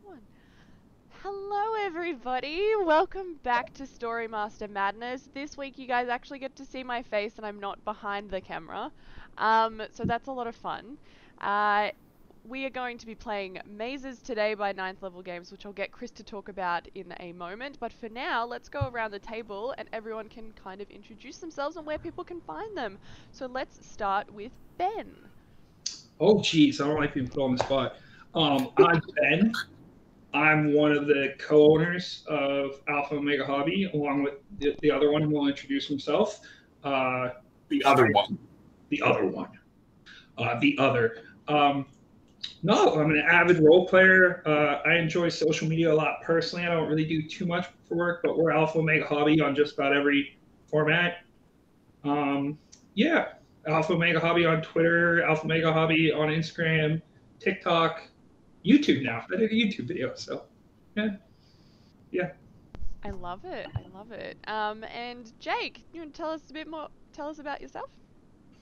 One. Hello everybody, welcome back to Story Master Madness. This week you guys actually get to see my face and I'm not behind the camera, so that's a lot of fun. We are going to be playing Mazes today by 9th Level Games, which I'll get Chris to talk about in a moment, but for now let's go around the table and everyone can kind of introduce themselves and where people can find them. So let's start with Ben. Oh geez, I don't like being put on the spot. I'm Ben. I'm one of the co-owners of Alpha Omega Hobby, along with the other one who will introduce himself. The other one. The other one. The other. No, I'm an avid role player. I enjoy social media a lot personally. I don't really do too much for work, but we're Alpha Omega Hobby on just about every format. Yeah. Alpha Omega Hobby on Twitter, Alpha Omega Hobby on Instagram, TikTok, YouTube now. I did a YouTube video, so yeah. I love it. I love it. And Jake, you want to tell us a bit more? Tell us about yourself.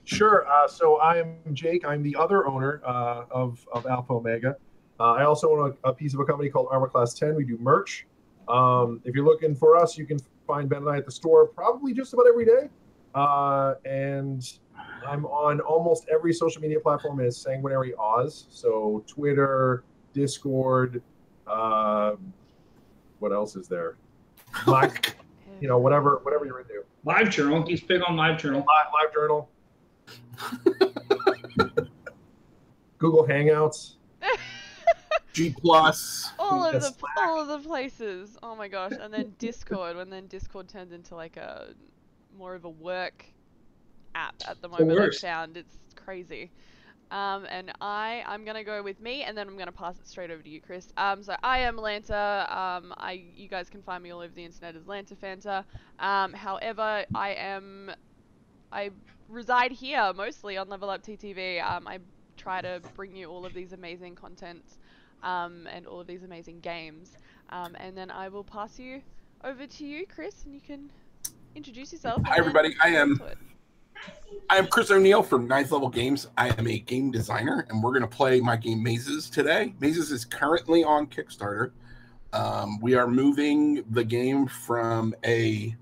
Sure. So I'm Jake. I'm the other owner of Alpha Omega. I also own a piece of a company called Armor Class 10. We do merch. If you're looking for us, you can find Ben and I at the store probably just about every day. And I'm on almost every social media platform as Sanguinary Oz. So Twitter, Discord, what else is there? Whatever you're into. LiveJournal. He's big on LiveJournal. LiveJournal. Google Hangouts. G+. All of the places. Oh my gosh. And then Discord, when then Discord turns into like a more of a work app at the moment. I've found it's crazy. And I'm gonna go with me, and then I'm gonna pass it straight over to you, Chris. So I am Lanta. You guys can find me all over the internet as Lanta Fanta. However, I reside here mostly on Level Up TTV. I try to bring you all of these amazing content, and all of these amazing games. And then I will pass you over to you, Chris, and you can introduce yourself. Hi everybody, I am Chris O'Neill from 9th Level Games. I am a game designer, and we're going to play my game Mazes today. Mazes is currently on Kickstarter. We are moving the game from a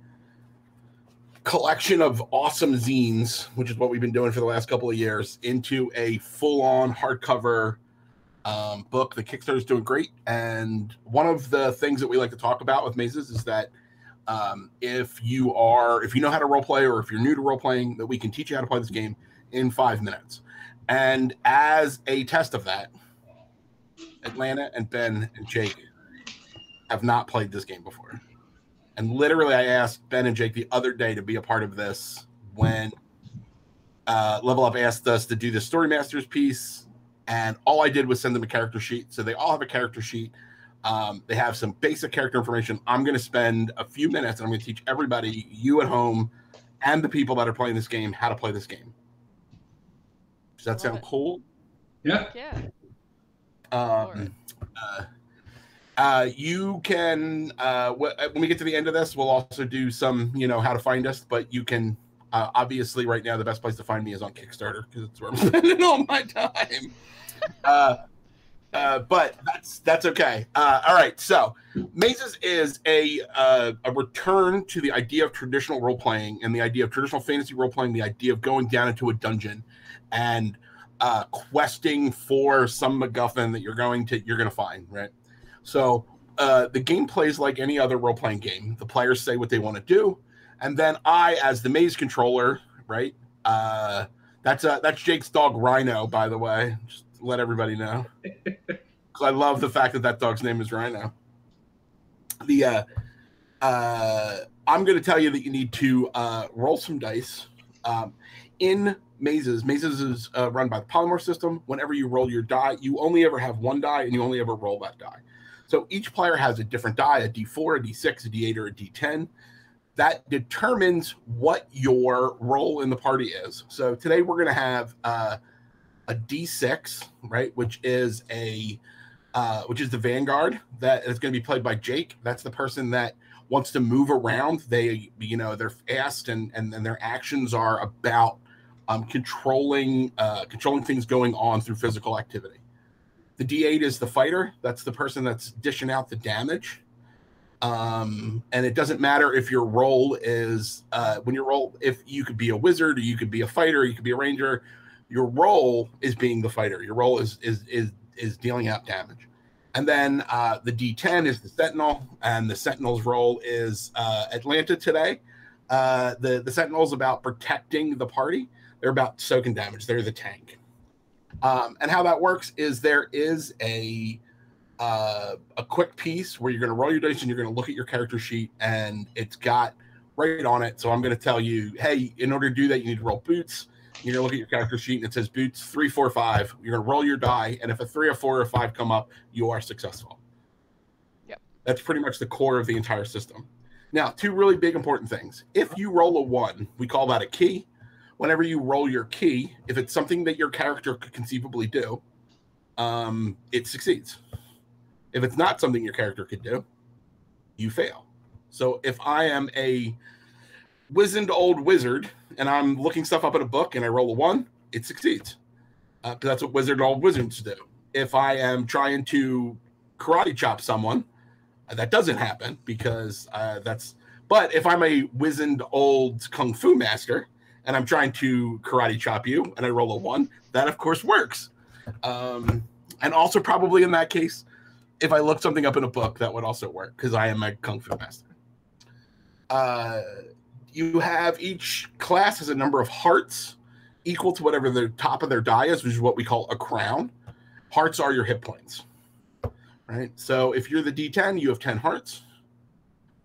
collection of awesome zines, which is what we've been doing for the last couple of years, into a full-on hardcover book. The Kickstarter is doing great, and one of the things that we like to talk about with Mazes is that if you know how to role play, or if you're new to role playing, that we can teach you how to play this game in 5 minutes. And as a test of that, Atlanta and Ben and Jake have not played this game before. And literally I asked Ben and Jake the other day to be a part of this when Level Up asked us to do the Story Masters piece, and all I did was send them a character sheet. So they all have a character sheet. They have some basic character information. I'm going to spend a few minutes and I'm going to teach everybody, you at home and the people that are playing this game, how to play this game. Does that sound cool? Yeah. You can, when we get to the end of this, we'll also do some, how to find us, but you can, obviously right now, the best place to find me is on Kickstarter because it's where I'm spending all my time. But that's okay. All right, so Mazes is a return to the idea of traditional role playing and the idea of traditional fantasy role playing, the idea of going down into a dungeon and questing for some MacGuffin that you're going to find, right? So the game plays like any other role playing game. The players say what they want to do, and then I, as the maze controller, right? That's Jake's dog Rhino, by the way. Just let everybody know. I love the fact that dog's name is Rhino. I'm going to tell you that you need to roll some dice. In Mazes is run by the polymorph system. Whenever you roll your die, you only ever have one die, and you only ever roll that die. So each player has a different die, a D4, a D6, a D8, or a D10. That determines what your role in the party is. So today we're going to have a D6, right, which is the Vanguard that is going to be played by Jake. That's the person that wants to move around. They're fast and their actions are about controlling things going on through physical activity. The D8 is the fighter. That's the person that's dishing out the damage. And it doesn't matter if your role is if you could be a wizard, or you could be a fighter, or you could be a ranger. Your role is being the fighter. Your role is dealing out damage. And then the D10 is the sentinel, and the sentinel's role is Atlanta today. The sentinel's about protecting the party. They're about soaking damage. They're the tank. And how that works is there is a quick piece where you're going to roll your dice and you're going to look at your character sheet, and it's got right on it. So I'm going to tell you, hey, in order to do that, you need to roll boots. You're going to look at your character sheet and it says boots 3, 4, 5. You're going to roll your die, and if a 3, a 4, or a 5 come up, you are successful. Yep. That's pretty much the core of the entire system. Now, 2 really big important things. If you roll a 1, we call that a key. Whenever you roll your key, if it's something that your character could conceivably do, it succeeds. If it's not something your character could do, you fail. So if I am a wizened old wizard and I'm looking stuff up in a book and I roll a 1, it succeeds. Because that's what old wizards do. If I am trying to karate chop someone, that doesn't happen because But if I'm a wizened old kung fu master and I'm trying to karate chop you and I roll a 1, that of course works. And also probably in that case, if I look something up in a book, that would also work because I am a kung fu master. You have each class has a number of hearts equal to whatever the top of their die is, which is what we call a crown. Hearts are your hit points, right? So if you're the D10, you have 10 hearts.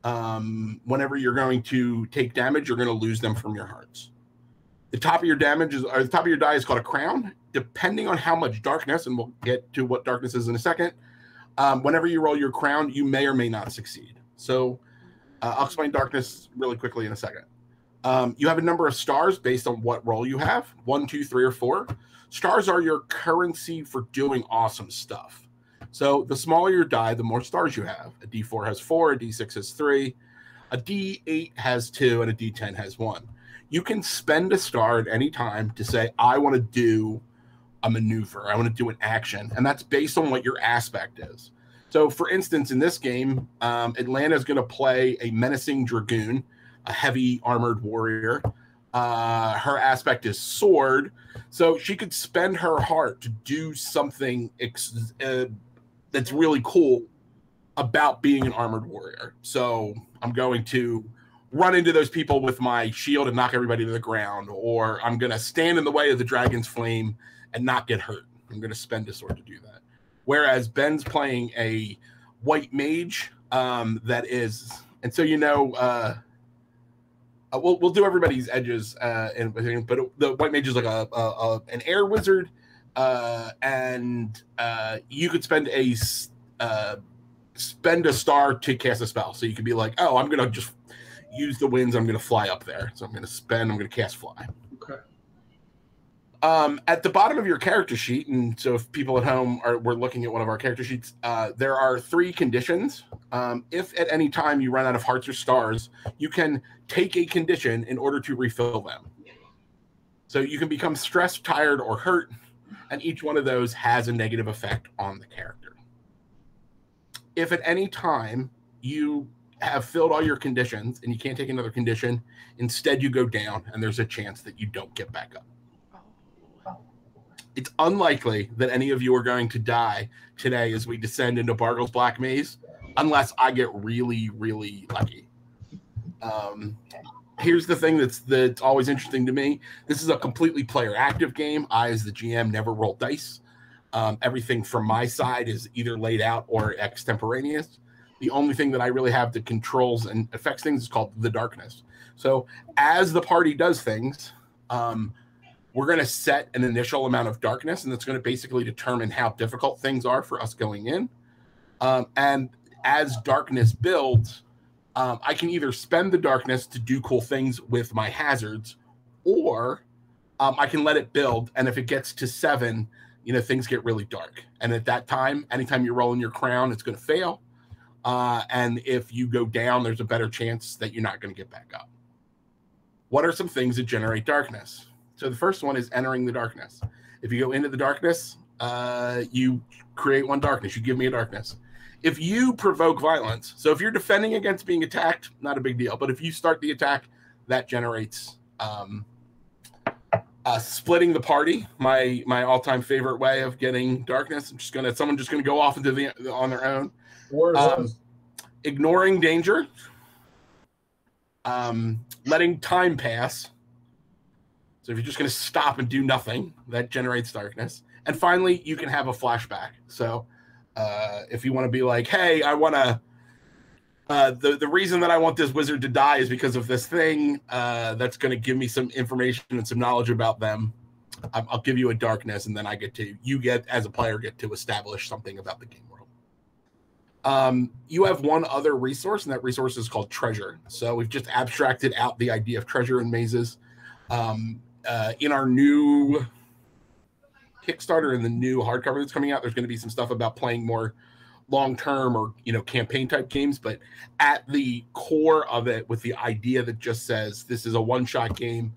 Whenever you're going to take damage, you're going to lose them from your hearts. The top of your the top of your die is called a crown. Depending on how much darkness, and we'll get to what darkness is in a second. Whenever you roll your crown, you may or may not succeed. So I'll explain darkness really quickly in a second. You have a number of stars based on what role you have, 1, 2, 3, or 4. Stars are your currency for doing awesome stuff. So the smaller your die, the more stars you have. A D4 has 4, a D6 has 3, a D8 has 2, and a D10 has 1. You can spend a star at any time to say, I want to do a maneuver. I want to do an action. And that's based on what your aspect is. So, for instance, in this game, Atlanta is going to play a menacing dragoon, a heavy armored warrior. Her aspect is sword. So she could spend her heart to do something that's really cool about being an armored warrior. So I'm going to run into those people with my shield and knock everybody to the ground, or I'm going to stand in the way of the dragon's flame and not get hurt. I'm going to spend a sword to do that. Whereas Ben's playing a white mage that is, and so we'll do everybody's edges, but the white mage is like an air wizard, and you could spend a star to cast a spell. So you could be like, oh, I'm gonna just use the winds. I'm gonna fly up there. So I'm gonna cast fly. Okay. At the bottom of your character sheet, and so if people at home were looking at one of our character sheets, there are 3 conditions. If at any time you run out of hearts or stars, you can take a condition in order to refill them. So you can become stressed, tired, or hurt, and each one of those has a negative effect on the character. If at any time you have filled all your conditions and you can't take another condition, instead you go down, and there's a chance that you don't get back up. It's unlikely that any of you are going to die today as we descend into Bargle's Black Maze, unless I get really, really lucky. Here's the thing that's always interesting to me. This is a completely player-active game. I, as the GM, never roll dice. Everything from my side is either laid out or extemporaneous. The only thing that I really have that controls and affects things is called the darkness. So as the party does things, we're going to set an initial amount of darkness, and that's going to basically determine how difficult things are for us going in. And as darkness builds, I can either spend the darkness to do cool things with my hazards, or I can let it build. And if it gets to 7, things get really dark. And at that time, anytime you're rolling your crown, it's going to fail. And if you go down, there's a better chance that you're not going to get back up. What are some things that generate darkness? So the first one is entering the darkness. If you go into the darkness, you create 1 darkness. You give me a darkness. If you provoke violence, so if you're defending against being attacked, not a big deal. But if you start the attack, that generates splitting the party. My all-time favorite way of getting darkness. Someone just gonna go off into on their own. Ignoring danger. Letting time pass. So if you're just going to stop and do nothing, that generates darkness. And finally, you can have a flashback. So if you want to be like, hey, I want to, the reason that I want this wizard to die is because of this thing that's going to give me some information and some knowledge about them. I'll give you a darkness, and then you as a player, get to establish something about the game world. You have one other resource, and that resource is called treasure. So we've just abstracted out the idea of treasure in mazes. In our new Kickstarter and the new hardcover that's coming out, there's going to be some stuff about playing more long-term or campaign type games, but at the core of it, with the idea that just says this is a one-shot game,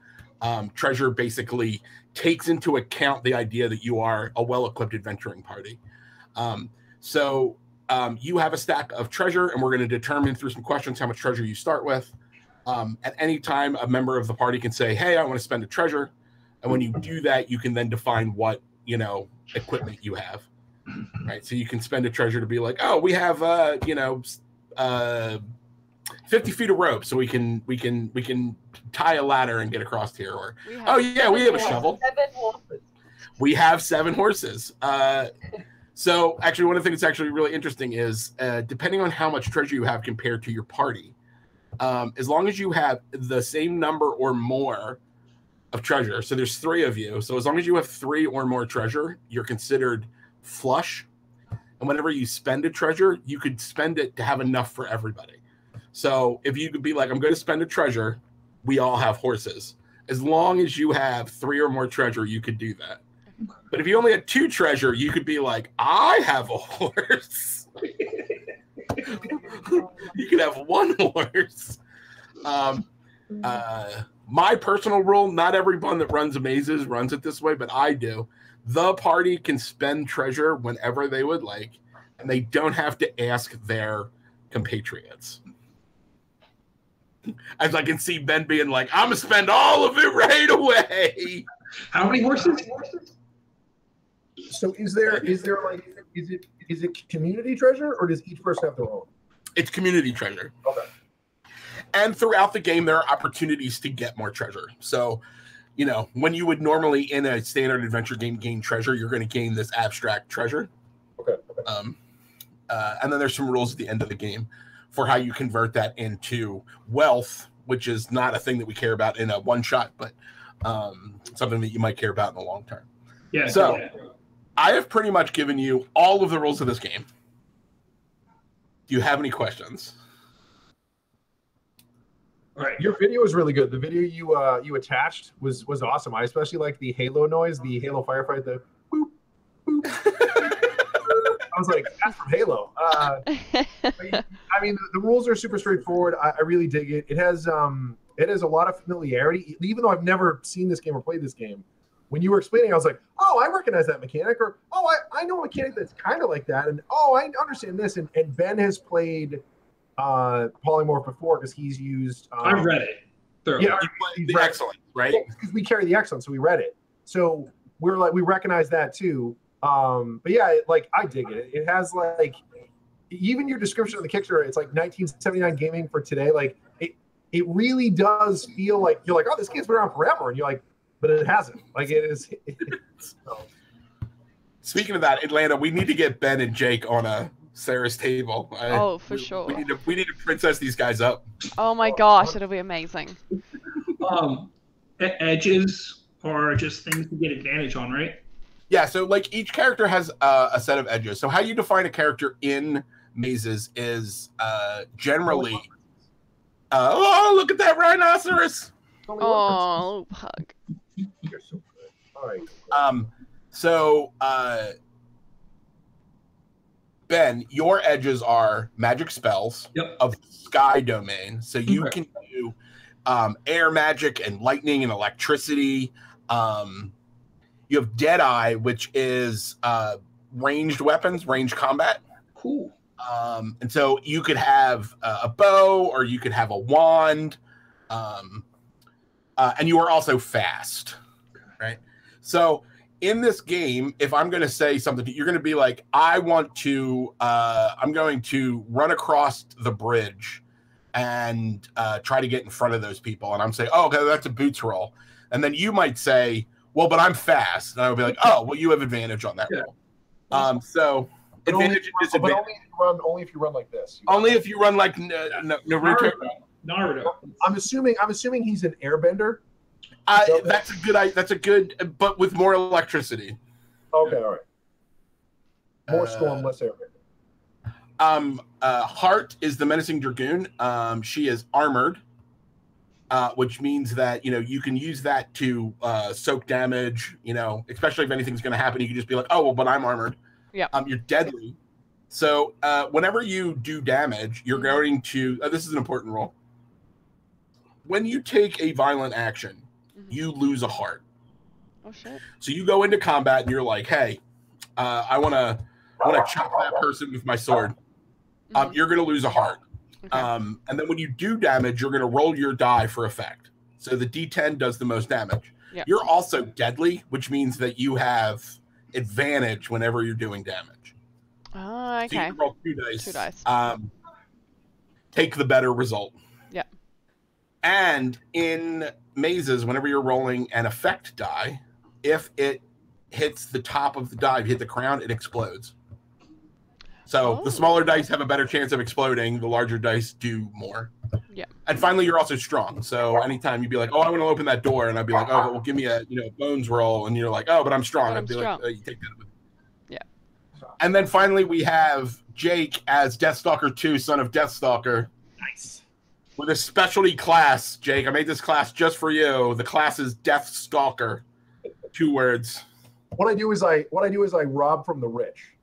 treasure basically takes into account the idea that you are a well-equipped adventuring party. So you have a stack of treasure, and we're going to determine through some questions how much treasure you start with. At any time, a member of the party can say, hey, I want to spend a treasure. And when you do that, you can then define what, equipment you have. Right. So you can spend a treasure to be like, oh, we have, 50 feet of rope, so we can tie a ladder and get across here. Or, we have a shovel. 7 horses. We have 7 horses. So actually, one of the things that's actually really interesting is depending on how much treasure you have compared to your party, as long as you have the same number or more of treasure, so there's 3 of you. So as long as you have 3 or more treasure, you're considered flush. And whenever you spend a treasure, you could spend it to have enough for everybody. So if you could be like, I'm going to spend a treasure, we all have horses. As long as you have 3 or more treasure, you could do that. But if you only had 2 treasure, you could be like, I have a horse. You could have 1 horse. My personal rule, not everyone that runs mazes runs it this way, but I do. The party can spend treasure whenever they would like, and they don't have to ask their compatriots. As I can see Ben being like, I'm going to spend all of it right away. How many horses? So is it community treasure, or does each person have their own? It's community treasure. Okay. And throughout the game, there are opportunities to get more treasure. So, when you would normally in a standard adventure game gain treasure, you're going to gain this abstract treasure. Okay. And then there's some rules at the end of the game for how you convert that into wealth, which is not a thing that we care about in a one shot, but something that you might care about in the long term. Yeah. So I have pretty much given you all of the rules of this game. Do you have any questions? All right. Your video was really good. The video you attached was awesome. I especially like the Halo noise, the Halo firefight, the boop, boop. I was like, that's from Halo. I mean, the rules are super straightforward. I really dig it. It has a lot of familiarity, even though I've never seen this game or played this game. When you were explaining, I was like, oh, I recognize that mechanic, or oh, I know a mechanic that's kind of like that, and oh, I understand this. And Ben has played Polymorph before because he's used. I've read it. Thoroughly. Yeah, the excellence, right? Because we carry the excellence, so we read it. So we're like, we recognize that too. But yeah, I dig it. It has even your description of the Kickstarter, it's like 1979 gaming for today. Like it really does feel like you're like, oh, this game's been around forever, and you're like, but it hasn't. Like it is. So. Speaking of that, Atlanta, we need to get Ben and Jake on Sarah's table. For sure. We need to princess these guys up. Oh my gosh, it'll be amazing. Edges are just things to get advantage on, right? Yeah, so each character has a set of edges. So how you define a character in mazes is generally. Oh, look at that rhinoceros! Oh, pug. You're so good. All right. Ben, your edges are magic spells of sky domain. So you can do air magic and lightning and electricity. You have Deadeye, which is ranged weapons, ranged combat. Cool. And so you could have a bow, or you could have a wand, and you are also fast, right? So in this game, if I'm going to say something, you're going to be like, I'm going to run across the bridge and try to get in front of those people. And I'm saying, oh, okay, that's a boots roll. And then you might say, well, but I'm fast. And I would be like, oh, well, you have advantage on that roll. So advantage and disadvantage. But only if you run like this. Only if you run like Naruto. I'm assuming he's an airbender. That's a good, but with more electricity. Okay, all right. More storm, less airbender. Heart is the menacing dragoon. She is armored, which means that you can use that to soak damage. Especially if anything's going to happen, you can just be like, oh well, but I'm armored. Yeah. You're deadly. So whenever you do damage, you're going to. This is an important rule. When you take a violent action, you lose a heart. Oh shit! So you go into combat and you're like, hey, I want to chop that person with my sword. You're going to lose a heart. Okay. And then when you do damage, you're going to roll your die for effect. So the D10 does the most damage. Yep. You're also deadly, which means that you have advantage whenever you're doing damage. Oh, okay. So you can roll 2 dice. 2 dice. Take the better result. Yeah. And in mazes, whenever you're rolling an effect die, if it hits the top of the die, if you hit the crown, it explodes. So the smaller dice have a better chance of exploding. The larger dice do more. Yeah. And finally, you're also strong. So anytime you'd be like, oh, I want to open that door. And I'd be like, oh, well, give me a bones roll. And you're like, oh, but I'm strong. I'd be like, you take that. Yeah. And then finally, we have Jake as Deathstalker 2, son of Deathstalker. Nice. With a specialty class, Jake. I made this class just for you. The class is Deathstalker. 2 words. What I do is I rob from the rich.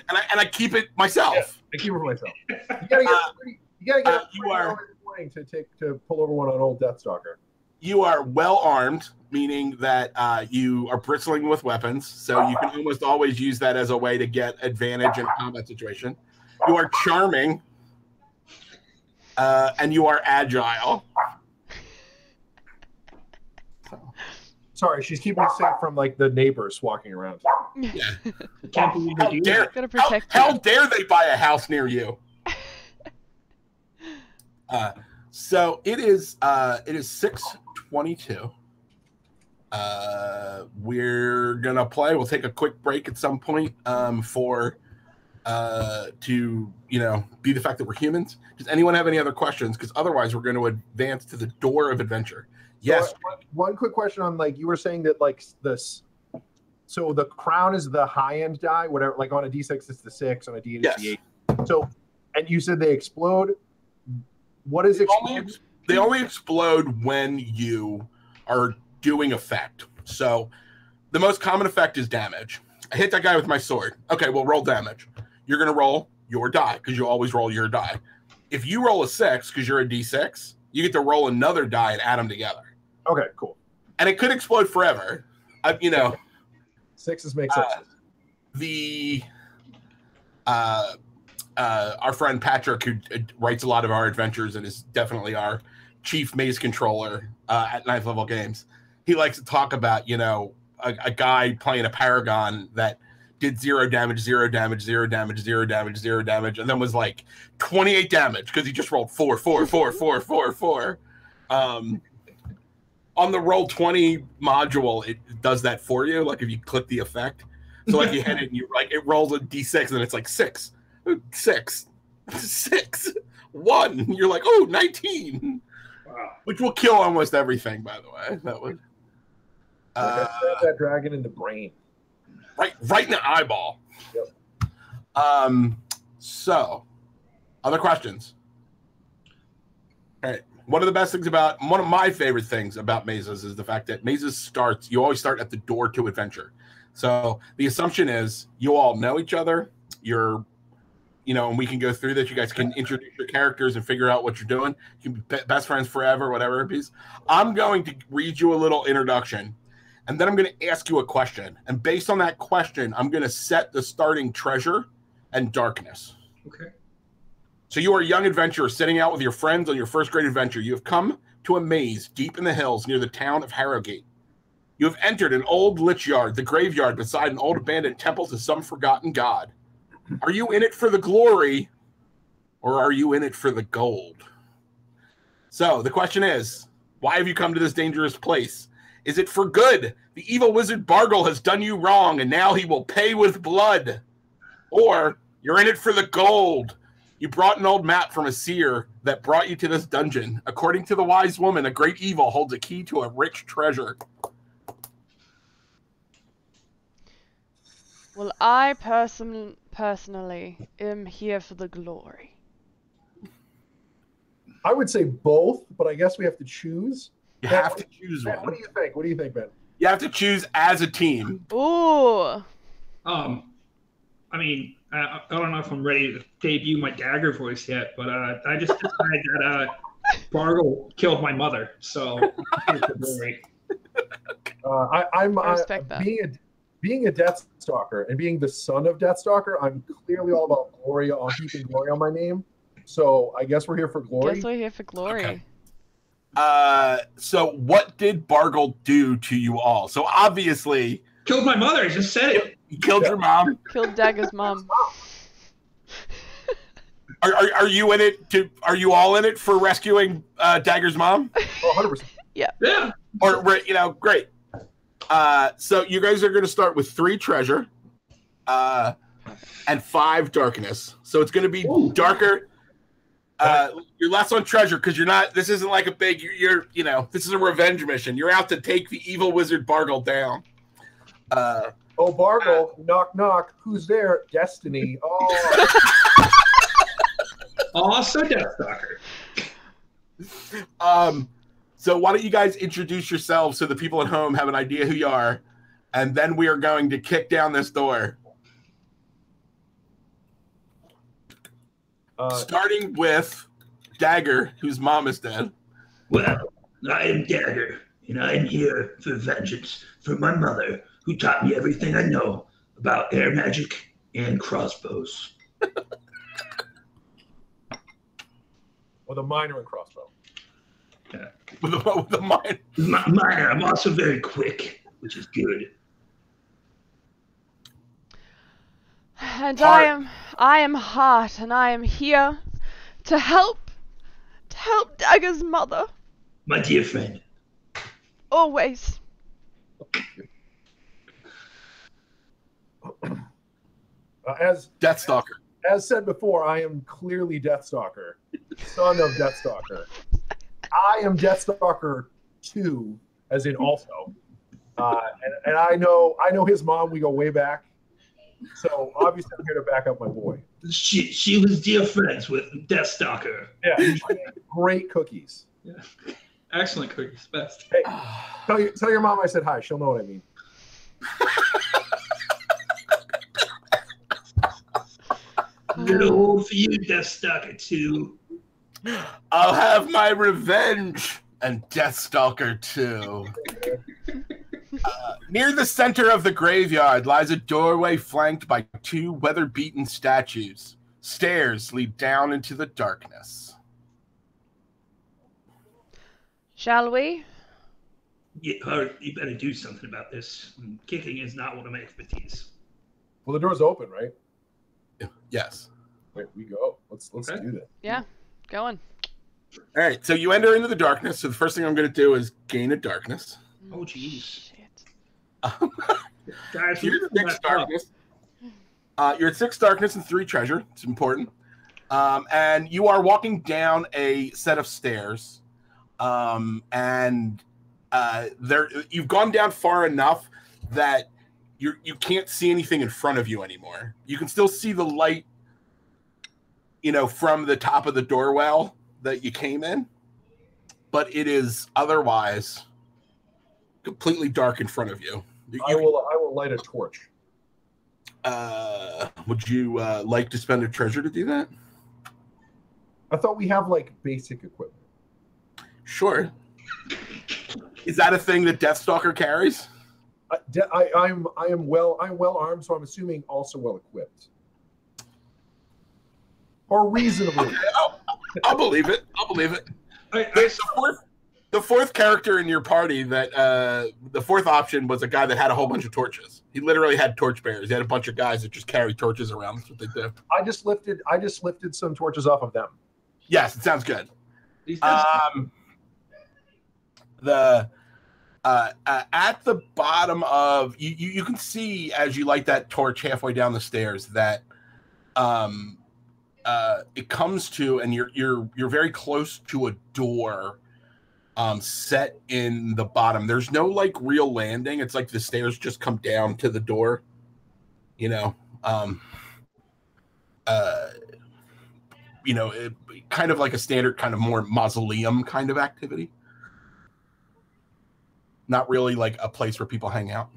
and I keep it myself. Yeah, I keep it for myself. You gotta get you are to pull over one on old Deathstalker. You are well armed, meaning that you are bristling with weapons, so you can almost always use that as a way to get advantage in a combat situation. You are charming, and you are agile. Sorry, she's keeping us safe from like the neighbors walking around. Yeah. Can't believe they do that. How dare they buy a house near you? So it is 6:22. We're gonna play. We'll take a quick break at some point to be the fact that we're humans. Does anyone have any other questions? Because otherwise we're going to advance to the door of adventure. Yes. So, one quick question on you were saying that this. So the crown is the high end die, whatever. Like on a D6, it's the 6. On a D8, it's the 8. So, and you said they explode. What is it? They only explode when you are doing effect. So, the most common effect is damage. I hit that guy with my sword. Okay, well, roll damage. You're going to roll your die because you always roll your die. If you roll a 6 because you're a D6, you get to roll another die and add them together. Okay, cool. And it could explode forever. 6s make sense. Our friend Patrick, who writes a lot of our adventures and is definitely our chief maze controller at 9th Level Games, he likes to talk about, a guy playing a Paragon that did 0 damage, 0 damage, 0 damage, 0 damage, 0 damage, and then was like 28 damage because he just rolled 4, 4, 4, 4, 4, 4. On the Roll20 module, it does that for you. Like if you click the effect, so you hit it and it rolls a d6 and it's like 6, 6, 6, 1. You're like, oh, 19. Wow. Which will kill almost everything, by the way. That would. That dragon in the brain. Right in the eyeball. Yep. So, other questions? All right. One of my favorite things about mazes is the fact that mazes you always start at the door to adventure. So the assumption is you all know each other. And we can go through this. You guys can introduce your characters and figure out what you're doing. You can be best friends forever, whatever it is. I'm going to read you a little introduction. and then I'm going to ask you a question. And based on that question, I'm going to set the starting treasure and darkness. Okay. So you are a young adventurer setting out with your friends on your first great adventure. You have come to a maze deep in the hills near the town of Harrogate. You have entered an old lich yard, the graveyard beside an old abandoned temple to some forgotten god. Are you in it for the glory, or are you in it for the gold? So the question is, why have you come to this dangerous place? Is it for good? The evil wizard Bargle has done you wrong, and now he will pay with blood. Or you're in it for the gold. You brought an old map from a seer that brought you to this dungeon. According to the wise woman, a great evil holds a key to a rich treasure. Well, I personally am here for the glory. I would say both, but I guess we have to choose. You have to choose Ben, one. what do you think? What do you think, Ben? You have to choose as a team. Ooh. I mean, I don't know if I'm ready to debut my Dagger voice yet, but I just decided that Bargle killed my mother, so I'm I respect that. Being a Deathstalker and being the son of Deathstalker, I'm clearly all about glory, on keeping glory on my name. So I guess we're here for glory. Guess we're here for glory. Okay. So what did Bargle do to you all? So obviously... Killed my mother, I just said it. He killed your mom. Killed Dagger's mom. Are you in it to? Are you all in it for rescuing Dagger's mom? Oh, 100%. Yeah. Yeah. Or great. So you guys are going to start with 3 treasure, and 5 darkness. So it's going to be darker. You're less on treasure because you're not. This isn't like a big. This is a revenge mission. You're out to take the evil wizard Bargle down. Oh, Bargle, knock, knock. Who's there? Destiny. Oh. Also Deathstalker. So why don't you guys introduce yourselves so the people at home have an idea who you are, and then we are going to kick down this door. Starting with Dagger, whose mom is dead. Well, I am Dagger, and I am here for vengeance for my mother, who taught me everything I know about air magic and crossbows. With a minor and crossbow. Yeah. With a minor. Minor. I'm also very quick, which is good. And I am Heart, and I am here to help Dagger's mother. My dear friend. Always. As Deathstalker. As said before, I am clearly Deathstalker, son of Deathstalker. I am Deathstalker 2, as in also. And I know his mom. We go way back. So obviously I'm here to back up my boy. She was dear friends with Deathstalker. Yeah, she made great cookies. Yeah. Excellent cookies, best. Hey, tell your mom I said hi. She'll know what I mean. Little old for you, Deathstalker 2. I'll have my revenge, and Deathstalker 2. Near the center of the graveyard lies a doorway flanked by 2 weather-beaten statues. Stairs lead down into the darkness. Shall we? Yeah, you better do something about this. Kicking is not one of my expertise. Well, the door's open, right? Yes. Wait, we go. Let's do that. Yeah, going. All right, so you enter into the darkness. So the first thing I'm going to do is gain a darkness. Oh, jeez. Guys, You're at 6 darkness. You're at 6 darkness and 3 treasure. It's important. And you are walking down a set of stairs. And you've gone down far enough that you can't see anything in front of you anymore. You can still see the light, from the top of the doorwell that you came in, but it is otherwise completely dark in front of you. I will light a torch. Would you like to spend a treasure to do that? I thought we have basic equipment. Sure. Is that a thing that Deathstalker carries? I'm well armed, so I'm assuming also well equipped. Or reasonably. Okay, I'll believe it. I'll believe it. The fourth character in your party that the fourth option was a guy that had a whole bunch of torches. He literally had torchbearers. He had a bunch of guys that just carry torches around. That's what they do. I just lifted some torches off of them. Yes, it sounds good. At the bottom of you can see as you light that torch halfway down the stairs that it comes to, and you're very close to a door set in the bottom. There's no like real landing. It's like the stairs just come down to the door, kind of like a standard kind of more mausoleum kind of activity. Not really like a place where people hang out.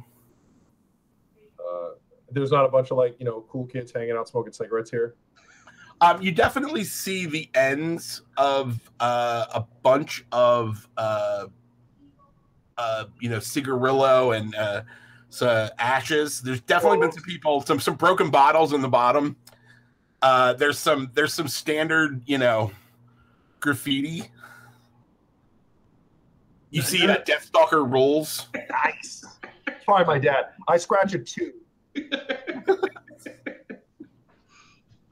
There's not a bunch of like, cool kids hanging out smoking cigarettes here. You definitely see the ends of a bunch of cigarillo and ashes. There's definitely been some people, some broken bottles in the bottom. There's some standard, graffiti. You see Deathstalker rules. Nice. Sorry, my dad. I scratch a 2.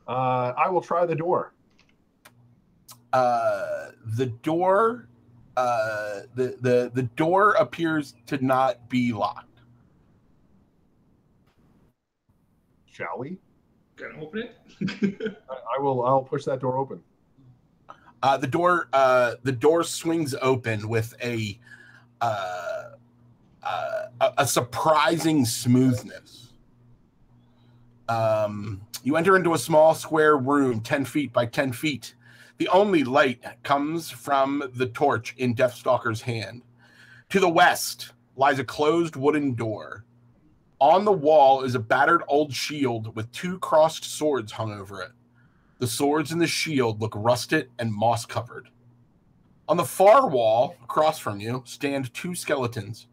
I will try the door. The door appears to not be locked. Shall we? Gonna open it? I'll push that door open. The door swings open with a surprising smoothness. You enter into a small square room, 10 feet by 10 feet. The only light comes from the torch in Deathstalker's hand. To the west lies a closed wooden door. On the wall is a battered old shield with 2 crossed swords hung over it. The swords and the shield look rusted and moss-covered. On the far wall, across from you, stand 2 skeletons,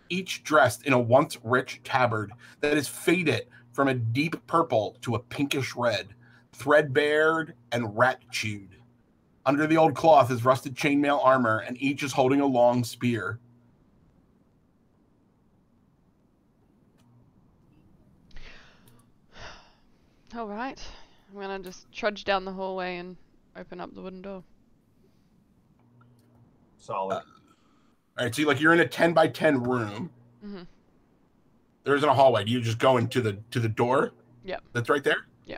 each dressed in a once rich tabard that is faded from a deep purple to a pinkish red, threadbare and rat-chewed. Under the old cloth is rusted chainmail armor, and each is holding a long spear. All right. I'm going to just trudge down the hallway and open up the wooden door. Solid. All right, so you're in a 10 by 10 room. Mm-hmm. There isn't a hallway. Do you just go into the door? Yep. That's right there? Yeah.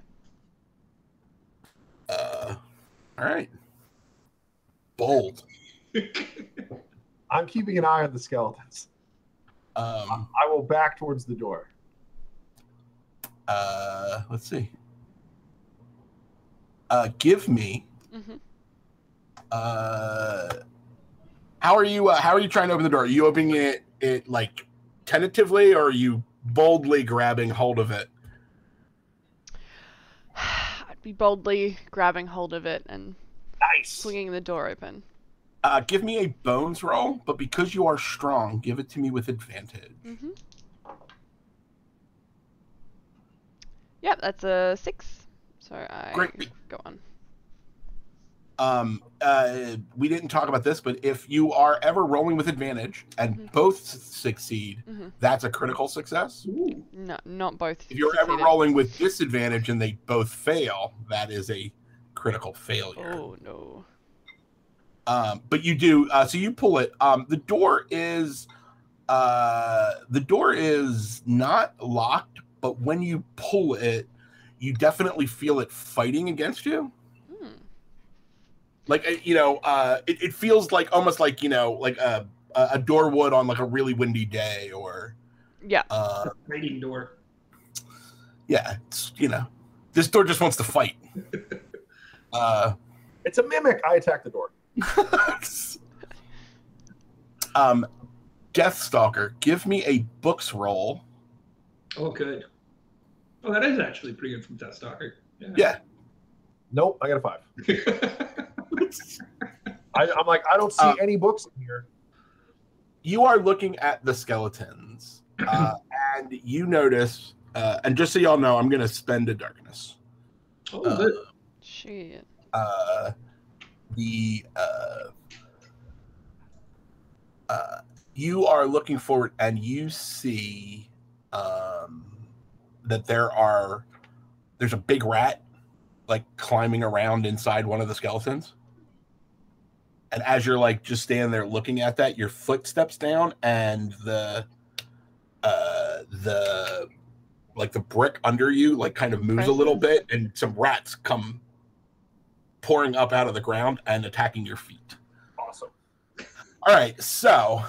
All right. Bold. I'm keeping an eye on the skeletons. I will back towards the door. Let's see. Give me. Mm-hmm. How are you trying to open the door? Are you opening it like tentatively, or are you boldly grabbing hold of it? I'd be boldly grabbing hold of it and swinging the door open. Give me a bones roll, but because you are strong, give it to me with advantage. Mm-hmm. Yep, that's a 6. So Great. Go on. We didn't talk about this, but if you are ever rolling with advantage and both succeed, that's a critical success. Ooh. No, not both. If you're ever rolling with disadvantage and they both fail, that is a critical failure. Oh no. But you do. So you pull it. The door is not locked, but when you pull it, you definitely feel it fighting against you. Like, it feels like almost like, like a door would on like a really windy day, or raiding door. Yeah, it's, this door just wants to fight. It's a mimic. I attack the door. Deathstalker, give me a books roll. Oh, good. Oh, that is actually pretty good from Deathstalker. Yeah. Nope, I got a 5. I'm like, I don't see any books in here. You are looking at the skeletons, And you notice, and just so y'all know, I'm going to spend a darkness. Oh, good. Shit. You are looking forward, and you see that there's a big rat like climbing around inside one of the skeletons. And as you're like just standing there looking at that, your foot steps down, and the brick under you like kind of moves a little bit, and some rats come pouring up out of the ground and attacking your feet. Awesome. All right, so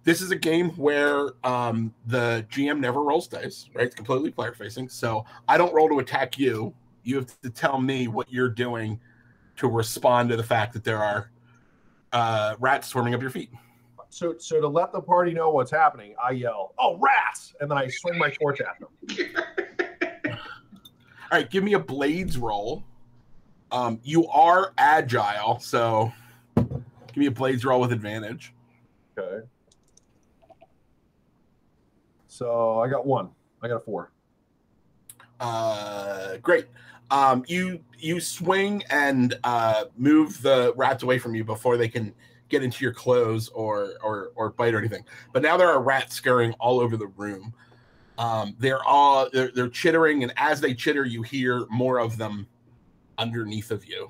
this is a game where the GM never rolls dice, right? It's completely player facing. So I don't roll to attack you. You have to tell me what you're doing to respond to the fact that there are rats swarming up your feet. So to let the party know what's happening, I yell, "Oh, rats!" and then I swing my torch at them. All right, give me a blades roll. You are agile, so give me a blades roll with advantage. Okay. So I got 1. I got a 4. Great. You swing and move the rats away from you before they can get into your clothes or bite or anything. But now there are rats scurrying all over the room. They're chittering, and as they chitter, you hear more of them underneath of you.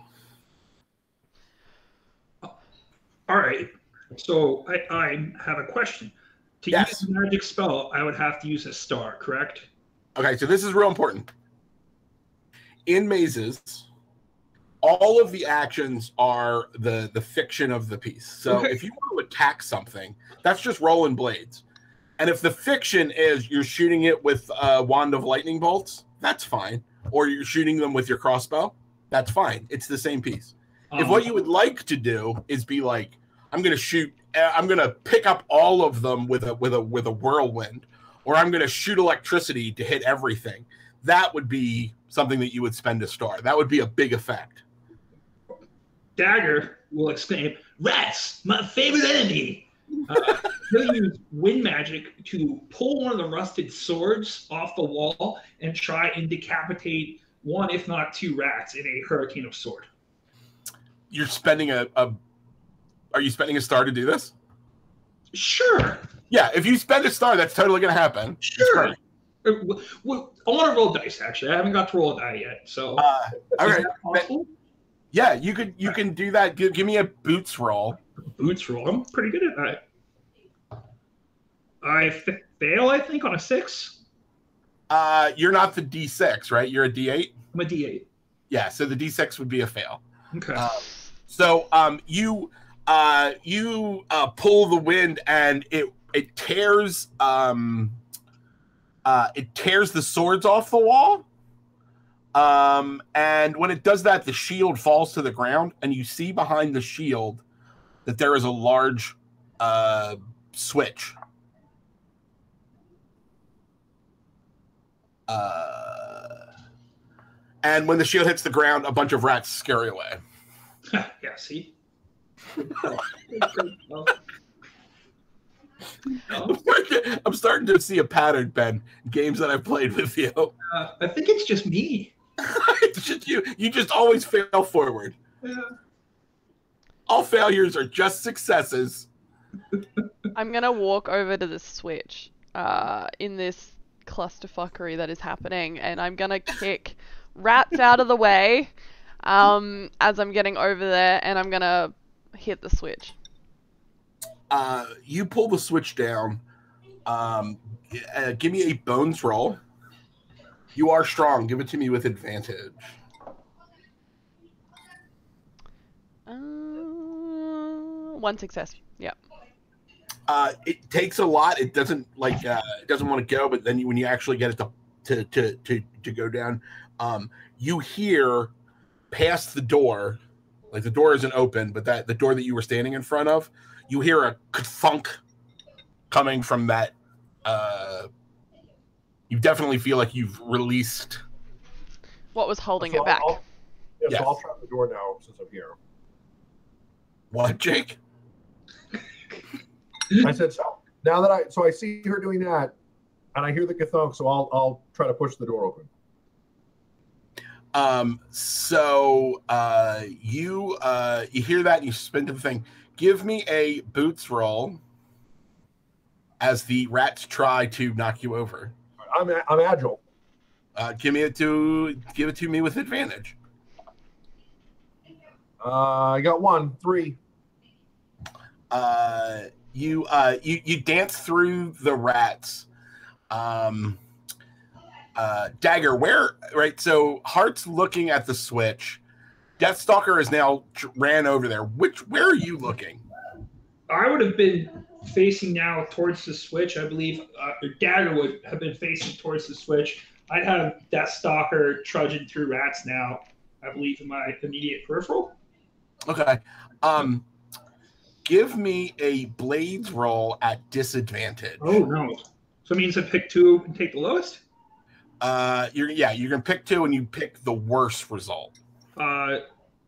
All right. So I have a question. To use a magic spell, I would have to use a star, correct? Okay, so this is real important. In mazes, all of the actions are the fiction of the piece. So if you want to attack something, that's just rolling blades. And if the fiction is you're shooting it with a wand of lightning bolts, that's fine. Or you're shooting them with your crossbow, that's fine. It's the same piece. If what you would like to do is be like, I'm going to pick up all of them with a whirlwind, or I'm going to shoot electricity to hit everything, that would be something that you would spend a star. That would be a big effect. Dagger will exclaim, "Rats, my favorite enemy!" He'll use wind magic to pull one of the rusted swords off the wall and try and decapitate 1, if not 2 rats in a hurricane of sword. You're spending Are you spending a star to do this? Sure. Yeah, if you spend a star, that's totally going to happen. Sure. Well, I want to roll dice, actually. I haven't got to roll a die yet. So, all right. possible? Yeah, you can do that. Give me a boots roll. Boots roll. I'm pretty good at that. I fail, I think, on a 6. You're not the D6, right? You're a D8? I'm a D8. Yeah, so the D6 would be a fail. Okay. So you pull the wind, and it tears the swords off the wall. And when it does that, the shield falls to the ground, and you see behind the shield that there is a large switch. And when the shield hits the ground, a bunch of rats scurry away. Yeah, see? I'm starting to see a pattern, Ben. Games that I've played with you. I think it's just me. It's just you. You just always fail forward. Yeah. All failures are just successes. I'm gonna walk over to the switch in this clusterfuckery that is happening, and I'm gonna kick rats out of the way as I'm getting over there, and I'm gonna hit the switch. You pull the switch down. Give me a bones roll. You are strong. Give it to me with advantage. 1 success. Yep. It takes a lot. It doesn't it doesn't want to go, but then when you actually get it to go down, you hear past the door, like the door isn't open, but the door that you were standing in front of, you hear a thunk coming from that. You definitely feel like you've released what was holding it back. So I'll trap the door now since I'm here. What, Jake? I said so. now that I see her doing that, and I hear the gathunk, so I'll try to push the door open. You hear that and you spin to the thing. Give me a boots roll as the rats try to knock you over. I'm agile. Give it to me with advantage. I got 1, 3. You dance through the rats. Dagger, right? So Heart's looking at the switch. Deathstalker has now ran over there. Where are you looking? I would have been facing now towards the switch, I believe. Or Dagger would have been facing towards the switch. I'd have Deathstalker trudging through rats now, I believe, in my immediate peripheral. Okay. Give me a blades roll at disadvantage. Oh no! So it means I pick 2 and take the lowest. You're gonna pick 2 and you pick the worst result.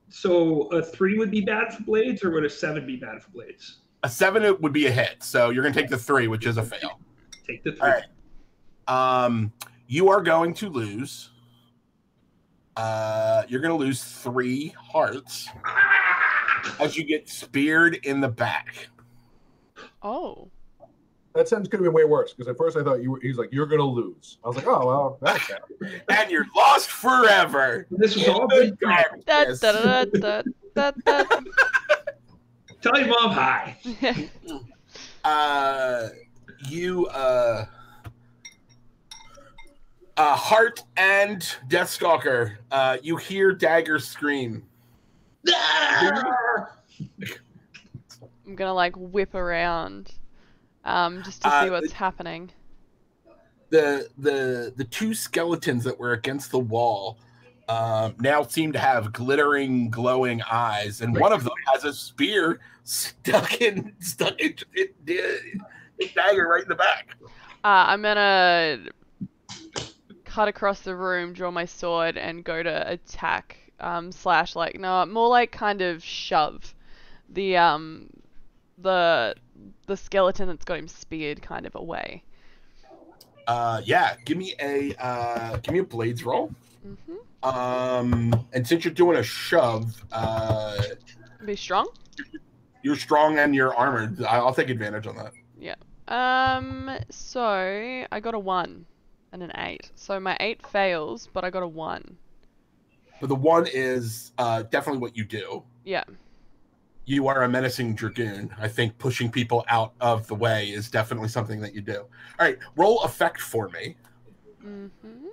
So a 3 would be bad for blades, or would a 7 be bad for blades? A 7 would be a hit, so you're gonna take the 3, which is a fail. Take the 3. All right. You are going to lose. You're gonna lose 3 hearts as you get speared in the back. Oh. That sentence could have been way worse, because at first I thought he's like, you're gonna lose. I was like, oh well, that's bad. And you're lost forever. This was all good. Tell your mom hi. Heart and Deathstalker, you hear Dagger scream. I'm gonna like whip around, just to see what's happening. The 2 skeletons that were against the wall now seem to have glittering, glowing eyes, and one of them has a spear stuck in Dagger right in the back. I'm gonna cut across the room, draw my sword, and go to attack. Slash, like, no, more like kind of shove the skeleton that's got him speared kind of away. Yeah, give me a blades roll. Mm-hmm. And since you're doing a shove, be strong. You're strong and you're armored. I'll take advantage on that. Yeah. So I got a 1 and an 8. So my 8 fails, but I got a 1. But the 1 is definitely what you do. Yeah. You are a menacing dragoon. I think pushing people out of the way is definitely something that you do. All right, roll effect for me. Mm-hmm.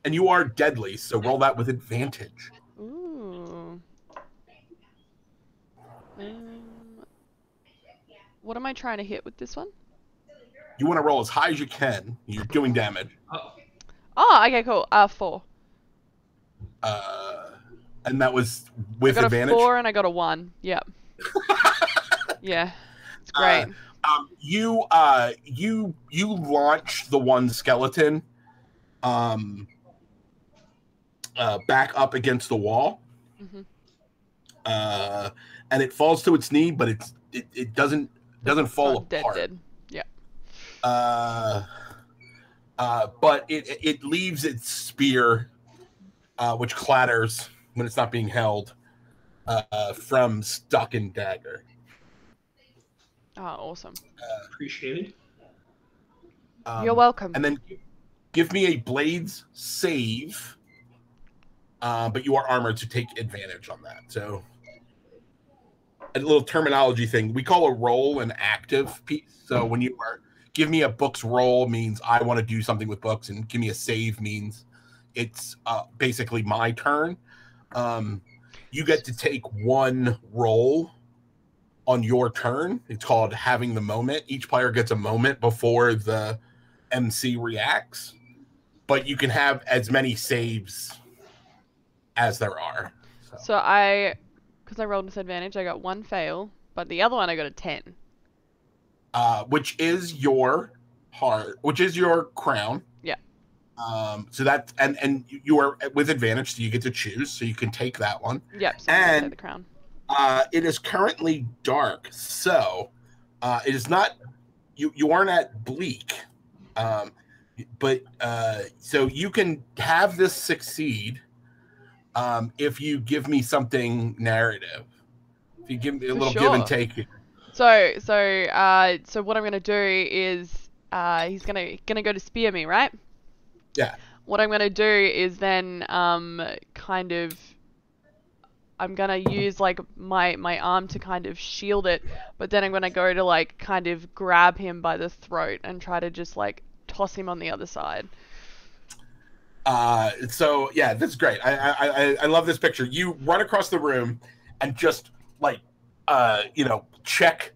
And you are deadly, so roll that with advantage. Ooh. What am I trying to hit with this one? You want to roll as high as you can. You're doing damage. Oh, okay, cool. 4. And that was with advantage? I got a 4 and I got a 1. Yep. Yeah. It's great. You launch the one skeleton back up against the wall. Mm-hmm. And it falls to its knee, but it doesn't fall apart. Dead. Yeah. But it leaves its spear, which clatters when it's not being held, from stuck in Dagger. Oh, awesome. Appreciated. You're welcome. And then give me a blades save, but you are armored to take advantage on that. So a little terminology thing. We call a roll an active piece. So when you are give me a books roll means I want to do something with books, and give me a save means it's basically my turn. You get to take one roll on your turn. It's called having the moment. Each player gets a moment before the MC reacts, but you can have as many saves as there are. So because I rolled disadvantage, I got 1 fail, but the other one I got a 10. Which is your which is your crown. Yeah. So that and you are with advantage, so you get to choose. So you can take that one. Yep. So and the crown. It is currently dark, so It is not you aren't at bleak, but so you can have this succeed if you give me something narrative. If you give me a little give and take here. So what I'm gonna do is he's gonna go to spear me, right? Yeah. What I'm gonna do is then kind of I'm gonna use like my arm to kind of shield it, but then I'm gonna go to like kind of grab him by the throat and try to just like toss him on the other side. So yeah, that's great. I love this picture. You run across the room and just like check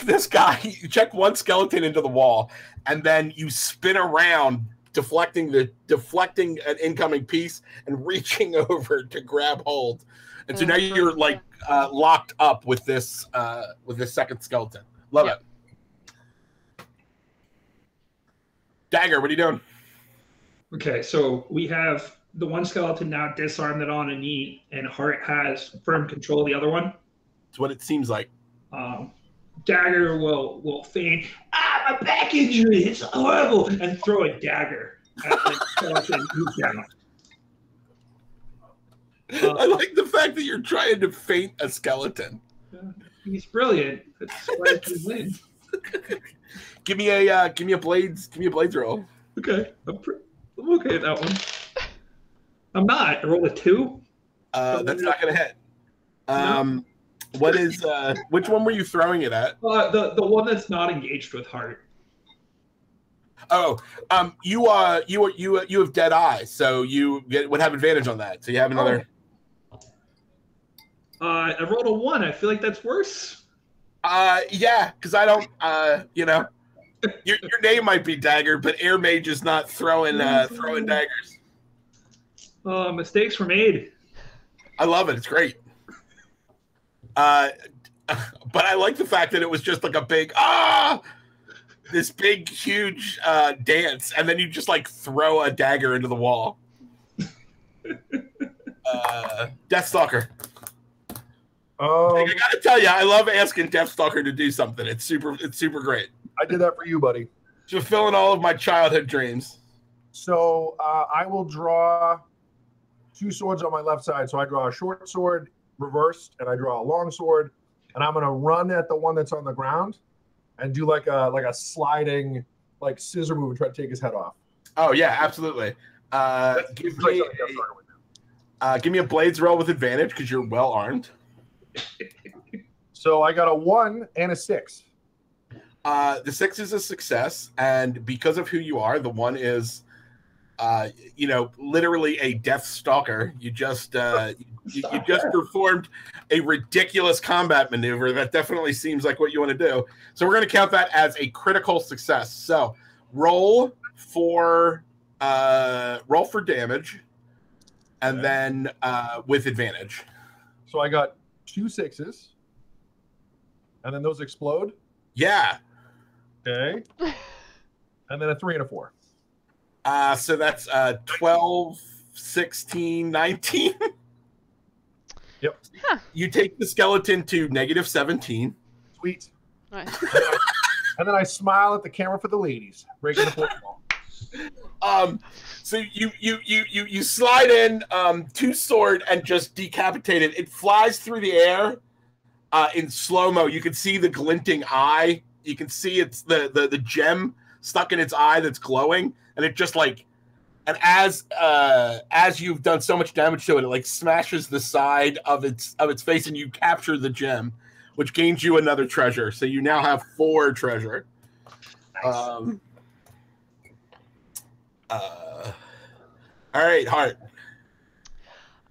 this guy. You check one skeleton into the wall, and then you spin around, deflecting an incoming piece and reaching over to grab hold. And so now you're like locked up with this second skeleton. Love it. Dagger, what are you doing? Okay, so we have the one skeleton now disarmed and on a knee, and Hart has firm control of the other one. It's what it seems like. Dagger will feign, my back injury, it's horrible, and throw a dagger at the skeleton who's down. I like the fact that you're trying to feint a skeleton. He's brilliant. That's why he wins. Give me a blades roll. Okay, I'm okay at that one. I'm not. I rolled a 2. That's not gonna hit. No. What is which one were you throwing it at? The one that's not engaged with Hart. Oh, you have dead eye, so you would have advantage on that. So you have another. I rolled a 1. I feel like that's worse. Yeah, because I don't. Your name might be Dagger, but Air Mage is not throwing daggers. Mistakes were made. I love it. It's great. But I like the fact that it was just like a big this big huge dance, and then you just like throw a dagger into the wall. Deathstalker. I gotta tell you, I love asking Deathstalker to do something. It's super great. I did that for you, buddy. Fulfilling all of my childhood dreams. So I will draw 2 swords on my left side. So I draw a short sword reversed, and I draw a long sword, and I'm gonna run at the one that's on the ground and do like a sliding like scissor move and try to take his head off. Oh yeah, absolutely. Give me a blades roll with advantage because you're well armed. So I got a 1 and a 6. The 6 is a success, and because of who you are, the 1 is, literally a death stalker. You just you just performed a ridiculous combat maneuver that definitely seems like what you want to do. So we're going to count that as a critical success. So roll for damage, and then with advantage. So I got 2 6s, and then those explode. Yeah. Okay. And then a 3 and a 4. So that's 12, 16, 19. Yep. Huh. You take the skeleton to -17. Sweet. Nice. And then I smile at the camera for the ladies, breaking the fourth wall. So you slide in 2 sword and just decapitate it. It flies through the air in slow-mo. You can see the glinting eye. You can see it's the gem stuck in its eye that's glowing, and it just like, and as you've done so much damage to it, it like smashes the side of its face, and you capture the gem, which gains you another treasure. So you now have 4 treasure. Nice. All right, Hart.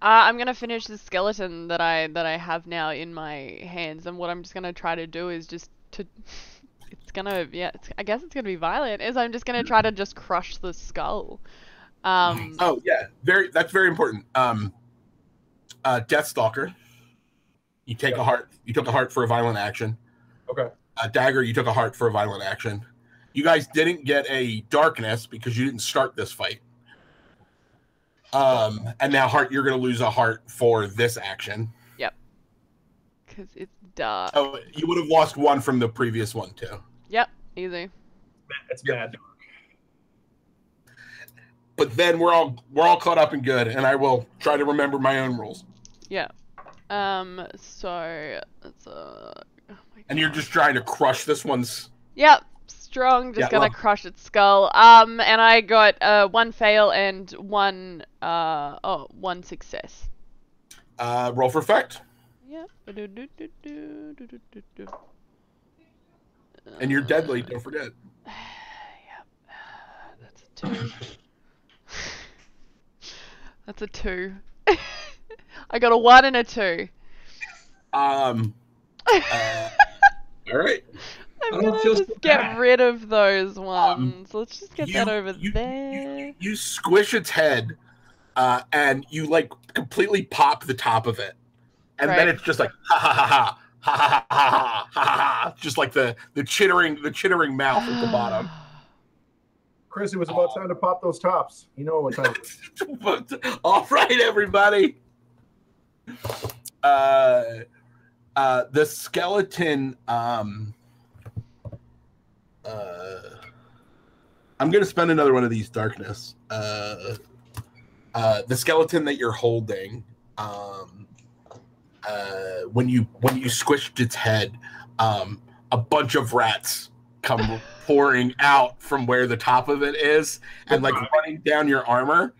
I'm gonna finish the skeleton that I have now in my hands, and what I'm just gonna try to do is just to. I guess it's gonna be violent. I'm just gonna try to just crush the skull. Oh yeah, that's very important. Deathstalker. You take a heart. You took a heart for a violent action. Okay. Dagger. You took a heart for a violent action. You guys didn't get a darkness because you didn't start this fight. And now Hart, you're gonna lose a heart for this action. Yep. Because it's dark. Oh, you would have lost 1 from the previous one too. Yep, easy. It's mad dark. But then we're all caught up and good, and I will try to remember my own rules. Yeah. So it's And you're just trying to crush this one's. Yep, strong. Just gonna crush its skull. And I got 1 fail and 1 success. Roll for effect. Yeah. And you're deadly. Don't forget. Yep. That's a 2. That's a 2. I got a 1 and a 2. All right. I'm gonna just get rid of those ones. Let's just get that over there. You squish its head, and you like completely pop the top of it, and then it's just like ha ha ha ha ha ha ha ha ha, just like the chittering mouth at the bottom. Chris, it was about time to pop those tops. You know what time it is. All right, everybody. The skeleton. I'm gonna spend another one of these darkness. The skeleton that you're holding. When you squished its head, a bunch of rats come pouring out from where the top of it is and like running down your armor.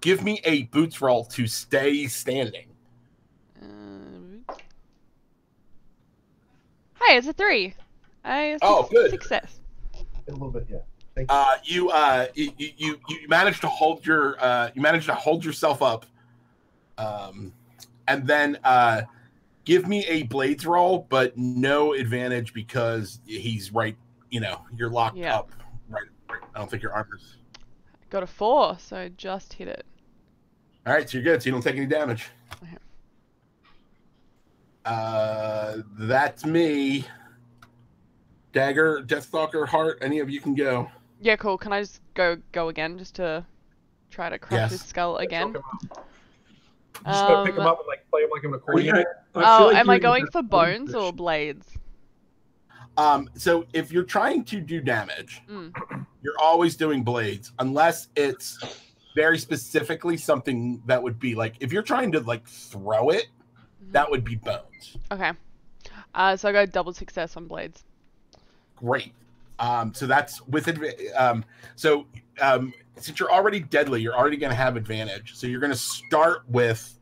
Give me a boots roll to stay standing. Hey, it's a 3. Good. Success. A little bit, yeah. Thank you managed to hold yourself up, and then give me a blades roll, but no advantage because he's right. You know, you're locked up. Right. I don't think your armor's. Got a 4, so I just hit it. All right, so you're good. So you don't take any damage. Okay. That's me. Dagger, Deathstalker, Heart, any of you can go. Yeah, cool. Can I just go again just to try to crush his skull again? Just gotta pick him up and like play him like an accordion. Am I going for bones or blades? So if you're trying to do damage, you're always doing blades, unless it's very specifically something that would be like, if you're trying to like throw it, that would be bones. Okay. So I got double success on blades. Great. So that's with since you're already deadly, you're already going to have advantage. So you're going to start with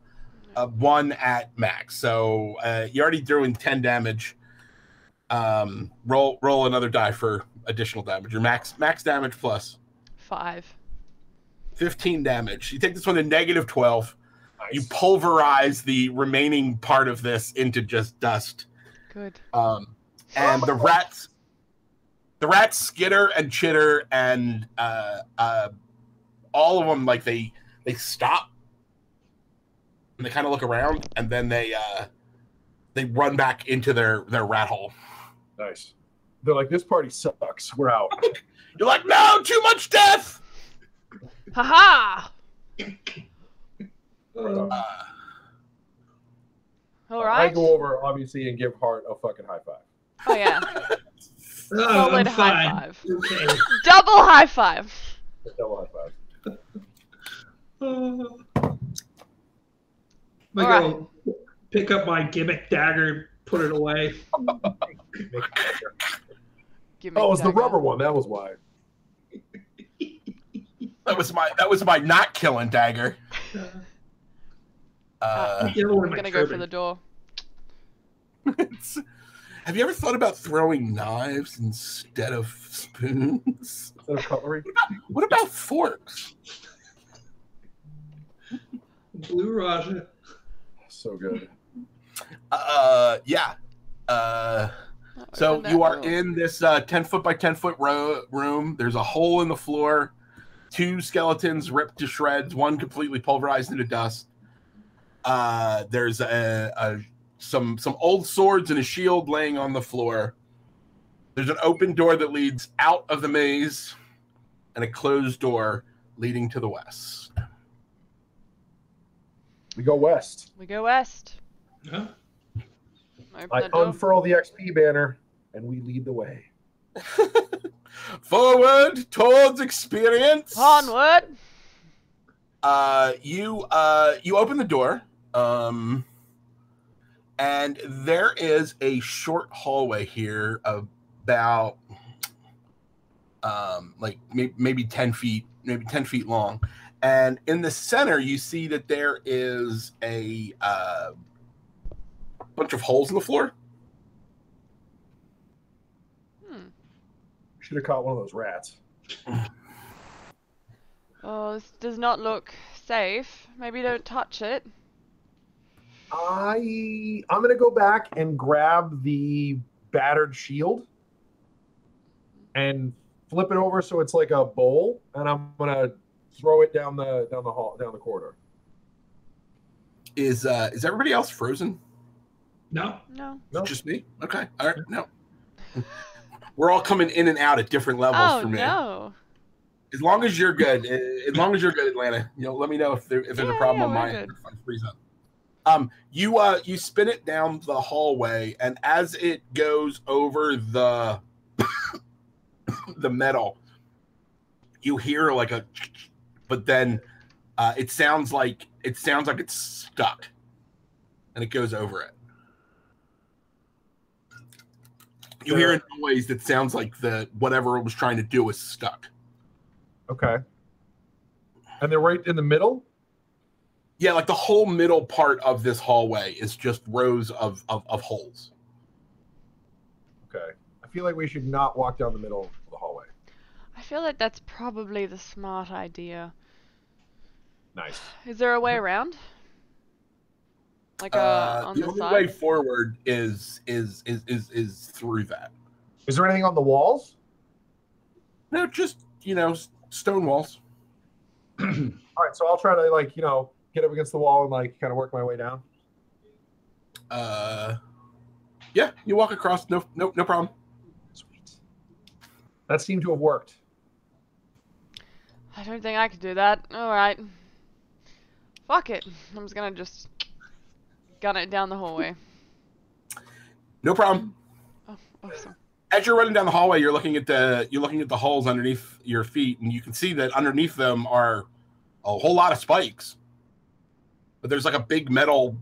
1 at max. So you're already doing 10 damage. Roll another die for additional damage. Your max damage plus 5. 15 damage. You take this one to negative 12. Nice. You pulverize the remaining part of this into just dust. Good. And the rats skitter and chitter, and all of them like they stop and they kind of look around, and then they run back into their rat hole. Nice. They're like, this party sucks. We're out. You're like, no, too much death. Haha! All right. I go over obviously and give Hart a fucking high five. Oh yeah. Solid I'm high fine. five. Okay. Double high five. Double high five. I go pick up my gimmick dagger, put it away. Give me Oh, it was the dagger. rubber one. That was why. That was my not killing dagger. I'm gonna go for the door. Have you ever thought about throwing knives instead of spoons? Instead of cutlery? What about forks? Blue Raja. So good. Yeah. So you are in this 10 foot by 10 foot room. There's a hole in the floor. 2 skeletons ripped to shreds. 1 completely pulverized into dust. There's some old swords and a shield laying on the floor. There's an open door that leads out of the maze, and a closed door leading to the west. We go west. We go west. Huh? I unfurl the XP banner, and we lead the way. Forward towards experience. Onward. You open the door, and there is a short hallway here, about like maybe 10 feet long. And in the center, you see that there is a bunch of holes in the floor. Should have caught one of those rats. Oh, this does not look safe. Maybe don't touch it. I'm gonna go back and grab the battered shield and flip it over so it's like a bowl, and I'm gonna throw it down the corridor. Is everybody else frozen? No. Just me? Okay. All right. No. We're all coming in and out at different levels for me. No. As long as you're good, Atlanta. Let me know if there's a problem on my end. Freeze up. You spin it down the hallway, and as it goes over the the metal, you hear like a, but then it sounds like it's stuck, and it goes over it. You hear a noise that sounds like whatever it was trying to do is stuck. Okay. And they're right in the middle? Yeah, like the whole middle part of this hallway is just rows of holes. Okay. I feel like we should not walk down the middle of the hallway. I feel like that's probably the smart idea. Nice. Is there a way around? Like on the only side? way forward is through that. Is there anything on the walls? No, just stone walls. All right, so I'll try to get up against the wall and kind of work my way down. Yeah, you walk across. No problem. Sweet. That seemed to have worked. I don't think I could do that. All right. Fuck it. I'm just gonna gun it down the hallway. No problem. Oh, awesome. As you're running down the hallway, you're looking at the holes underneath your feet, and you can see that underneath them are a whole lot of spikes. But there's like a big metal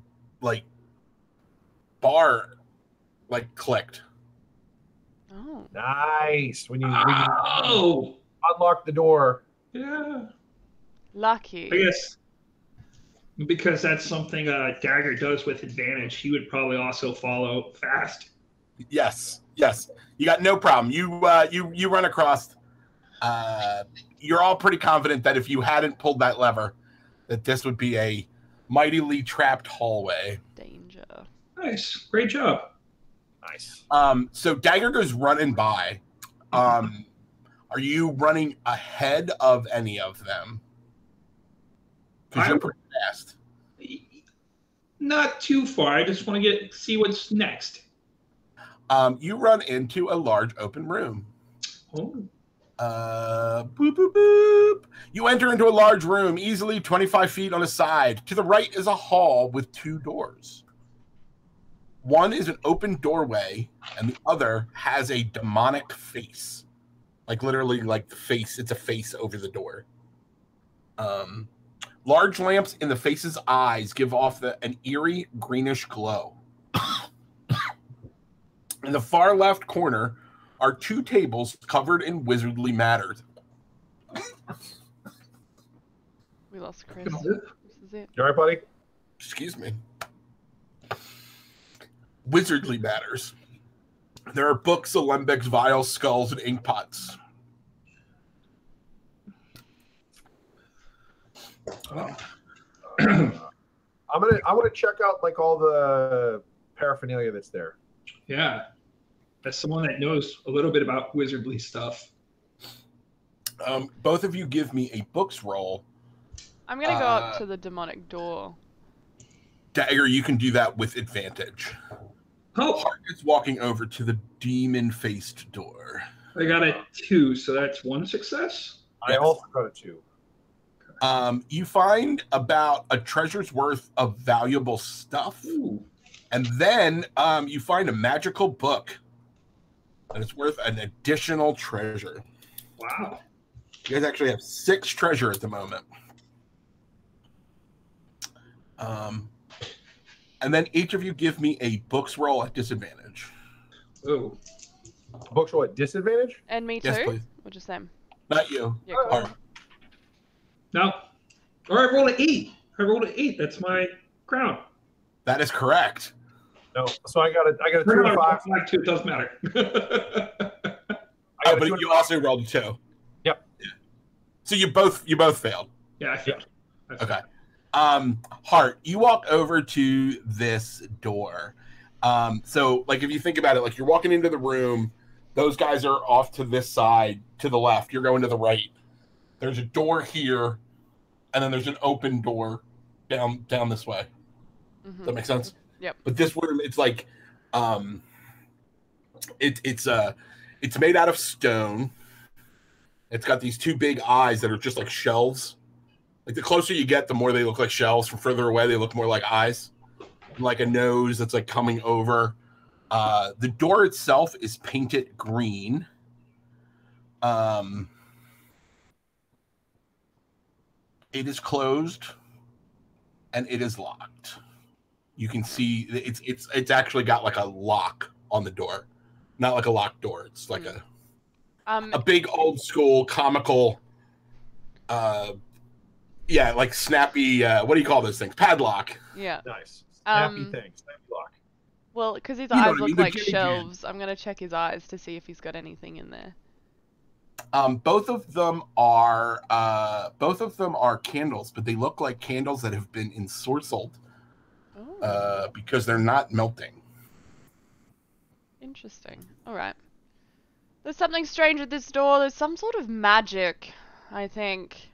bar clicked. Oh. Nice. When you unlock the door. Yeah. Lucky. I guess because that's something Dagger does with advantage, he would probably also follow fast. Yes. You got no problem. You run across. You're all pretty confident that if you hadn't pulled that lever, that this would be a mightily trapped hallway. Danger. Nice. Great job. Nice. So Dagger goes running by. Are you running ahead of any of them? Because you're pretty fast. Not too far. I just want to see what's next. You run into a large open room. Oh. Boop, boop, boop. You enter into a large room, easily 25 feet on a side. To the right is a hall with two doors. One is an open doorway, and the other has a demonic face. Literally, the face. It's a face over the door. Large lamps in the face's eyes give off an eerie greenish glow. In the far left corner are two tables covered in wizardly matter. We lost Chris. This is it. You all right, buddy? Excuse me. Wizardly matters. There are books, alembics, vials, skulls, and ink pots. Oh. I want to check out all the paraphernalia that's there. Yeah. As someone that knows a little bit about wizardly stuff. Both of you give me a books roll. I'm gonna go up to the demonic door. Dagger, you can do that with advantage. Oh. Hart is walking over to the demon-faced door. I got a 2, so that's 1 success. I also got a 2. You find about a treasure's worth of valuable stuff. Ooh. And then you find a magical book that is worth an additional treasure. Wow. You guys actually have 6 treasure at the moment. And then each of you give me a books roll at disadvantage. Ooh. Books roll at disadvantage? And me too? Yes, please. Or just them? Not you. Yeah, cool. No. Or I rolled an 8. I rolled an 8. That's my crown. That is correct. No. So I got a 2 and a 5. 2. It doesn't matter. But you also rolled a 2. Yep. Yeah. So you both failed. Yeah, I failed. Okay. Hart, you walk over to this door. So like if you think about it, like you're walking into the room, those guys are off to this side, to the left, you're going to the right. There's a door here, and then there's an open door down this way. Mm-hmm. Does that make sense? Yep. But this room, it's like it's made out of stone. It's got these 2 big eyes that are just like shelves. Like the closer you get, the more they look like shells. From further away, they look more like eyes. And like a nose that's like coming over. The door itself is painted green. It is closed and it is locked. You can see it's actually got like a lock on the door. Not like a locked door. It's like a big old school comical like snappy what do you call those things? Padlock. Yeah. Nice. Snappy thing. Snappy lock. Well, because his eyes look like shelves, I'm gonna check his eyes to see if he's got anything in there. Both of them are candles, but they look like candles that have been ensorcelled because they're not melting. Interesting. All right. There's something strange with this door. There's some sort of magic, I think.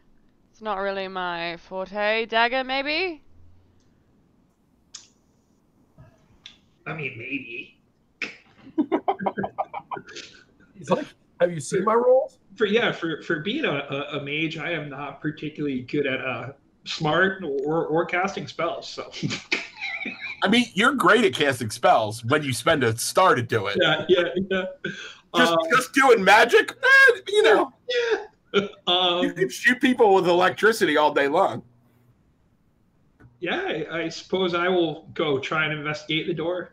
It's not really my forte. Dagger, maybe? I mean, maybe. He's like, have you seen my rolls? For being a mage, I am not particularly good at smart or casting spells. So, I mean, you're great at casting spells when you spend a star to do it. Yeah. Just doing magic, you know. Yeah. You can shoot people with electricity all day long. Yeah, I suppose I will go try and investigate the door.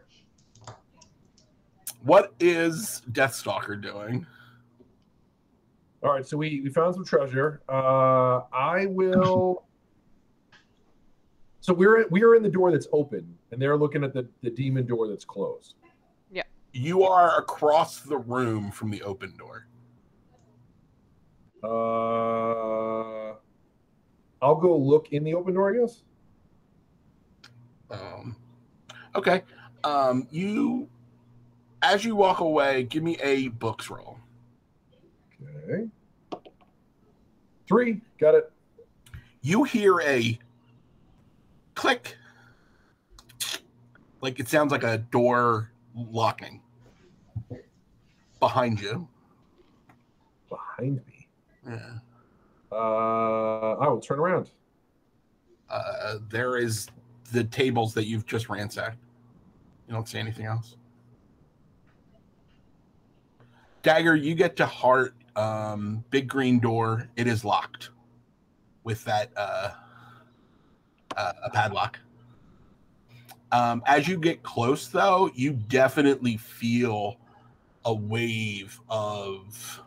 What is Death Stalker doing? All right, so we found some treasure. I will. So we're in the door that's open, and they're looking at the demon door that's closed. Yeah. You are across the room from the open door. I'll go look in the open door, I guess. Okay. As you walk away, give me a books roll. Okay. 3, got it. You hear a click. Like it sounds like a door locking behind you. Behind me? Yeah. I will turn around. There is the tables that you've just ransacked. You don't see anything else. Dagger, you get to Hart. Big green door. It is locked with that a padlock. As you get close, though, you definitely feel a wave of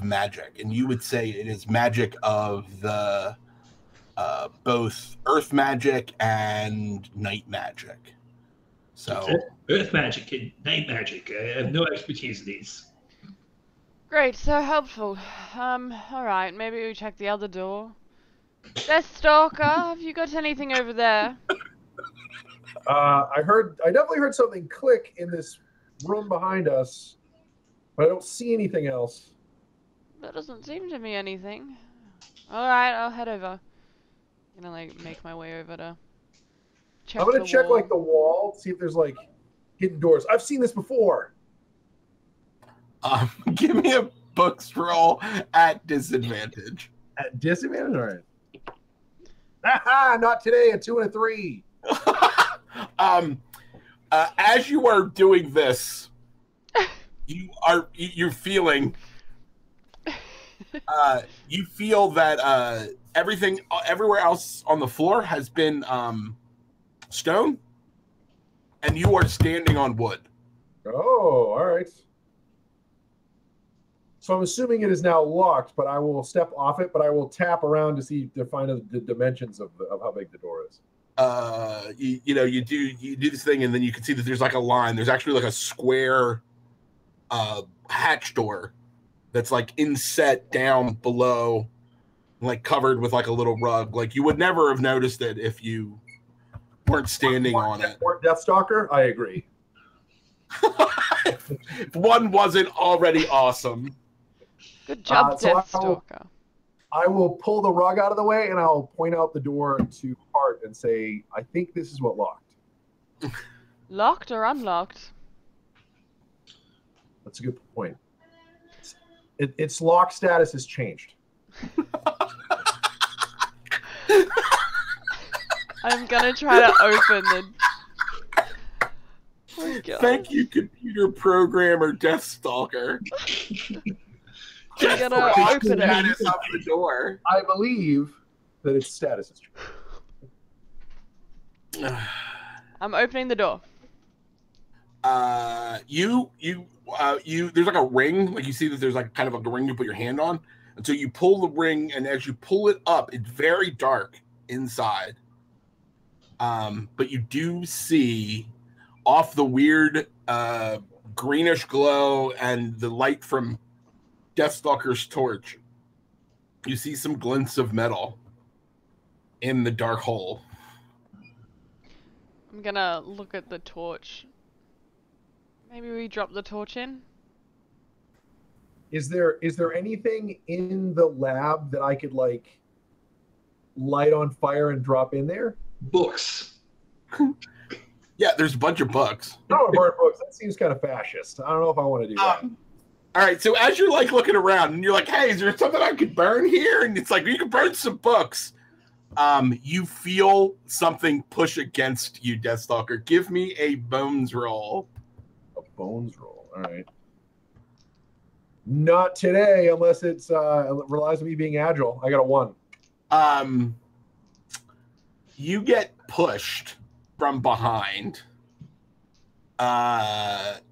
magic, and you would say it is magic of the both earth magic and night magic. So earth magic and night magic. I have no expertise in these. Great, so helpful. Alright, maybe we check the other door. Death Stalker, have you got anything over there? I definitely heard something click in this room behind us, but I don't see anything else. There doesn't seem to be anything. Alright, I'll head over. I'm gonna make my way over to check. I'm gonna check the wall, see if there's hidden doors. I've seen this before. Give me a books roll at disadvantage. At disadvantage, all right. Not today. A 2 and a 3. As you are doing this, you're feeling. You feel that everything, everywhere else on the floor has been stone, and you are standing on wood. Oh, all right. So I'm assuming it is now locked, but I will step off it, but I will tap around to find the dimensions of how big the door is. You do this thing, and then you can see that there's like a line. There's actually like a square hatch door that's like inset down below, like covered with like a little rug. Like you would never have noticed it if you weren't standing on it. Death Stalker, I agree. If one wasn't already awesome. Good job, Death Stalker. I will pull the rug out of the way, and I'll point out the door to Hart and say, I think this is what locked. Locked or unlocked? That's a good point. Its lock status has changed. I'm gonna try to open the... Oh, God. Thank you, computer programmer Death Stalker. I'm gonna open it. Up the door. I believe that its status is true. I'm opening the door. There's like a ring, like you see that there's like kind of a ring you put your hand on, and so you pull the ring, and as you pull it up, it's very dark inside. But you do see off the weird greenish glow and the light from Deathstalker's torch, you see some glints of metal in the dark hole. I'm gonna look at the torch. Maybe we drop the torch in? Is there anything in the lab that I could like light on fire and drop in there? Books. Yeah, there's a bunch of books. Oh, burn books. That seems kind of fascist. I don't know if I want to do that. All right, so as you're like looking around and you're like, hey, is there something I could burn here? And it's like, you can burn some books. You feel something push against you, Deathstalker. Give me a bones roll. A bones roll. All right. Not today, unless it relies on me being agile. I got a 1. You get pushed from behind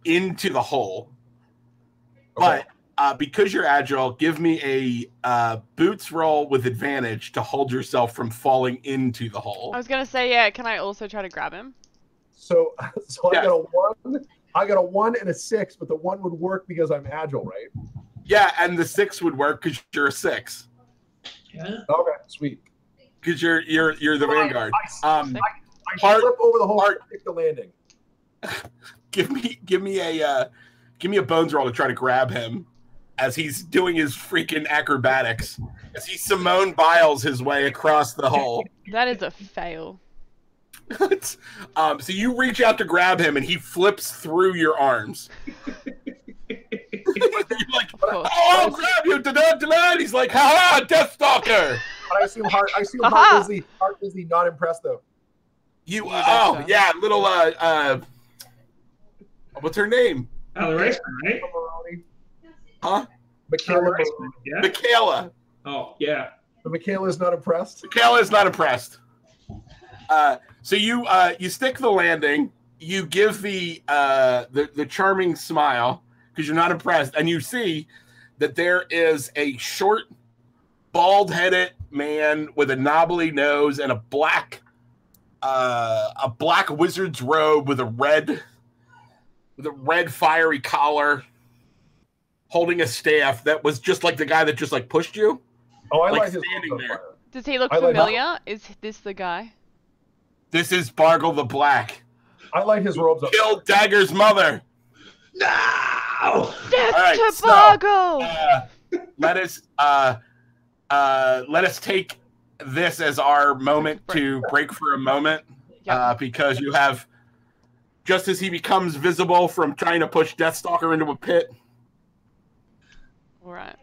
into the hole. Okay. But because you're agile, give me a boots roll with advantage to hold yourself from falling into the hole. I was gonna say, yeah, can I also try to grab him? So yeah. I got a 1 and a 6, but the 1 would work because I'm agile, right? Yeah, and the 6 would work because you're a 6. Yeah. Okay, sweet. Because you're the vanguard. I slip over the hole and pick the landing. Give me a bones roll to try to grab him as he's doing his freaking acrobatics as he Simone Biles his way across the hole. That is a fail. So you reach out to grab him and he flips through your arms. You're like, oh, I'll grab you, and he's like, ha ha, Deathstalker. I assume Hart is the not impressed though. Yeah, little what's her name? Oh, the race right? Huh? Michaela. Yeah. Michaela. Oh, yeah. But Michaela is not impressed. Michaela is not impressed. So you stick the landing. You give the charming smile because you're not impressed, and you see that there is a short, bald-headed man with a knobbly nose and a black wizard's robe with a red fiery collar, holding a staff that was just like the guy that just like pushed you. Oh, I like his standing there. Does he look familiar? Is this the guy? This is Bargle the Black. I like his robes. Killed Dagger's mother. No. Death to Bargle. Let us take this as our moment to break for a moment, because you have, just as he becomes visible from trying to push Deathstalker into a pit. All right.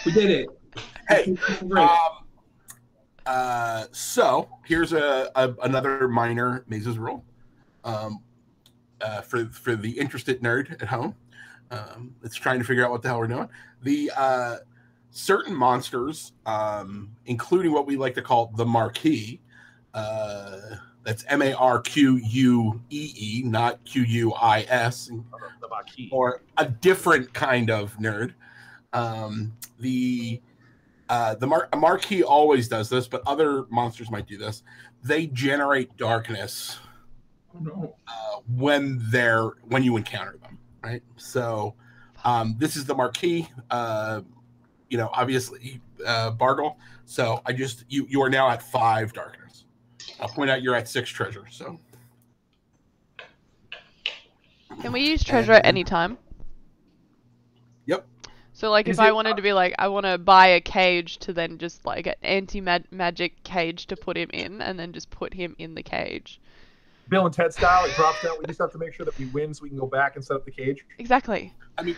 We did it. Hey, so here's another minor Mazes rule. For the interested nerd at home, that's trying to figure out what the hell we're doing. The certain monsters, including what we like to call the marquee, that's MARQUEE, not QUIS, The marquee. or a different kind of nerd. A marquee always does this, but other monsters might do this. They generate darkness when you encounter them, right? So this is the marquee. Obviously Bargle. So you are now at 5 darkness. I'll point out you're at 6 treasure. So can we use treasure at any time? Yep. So like if I wanted to be like, I want to buy a cage to then just like an anti-magic cage to put him in, and then just put him in the cage. Bill and Ted style, it drops down. We just have to make sure that we win so we can go back and set up the cage. Exactly. I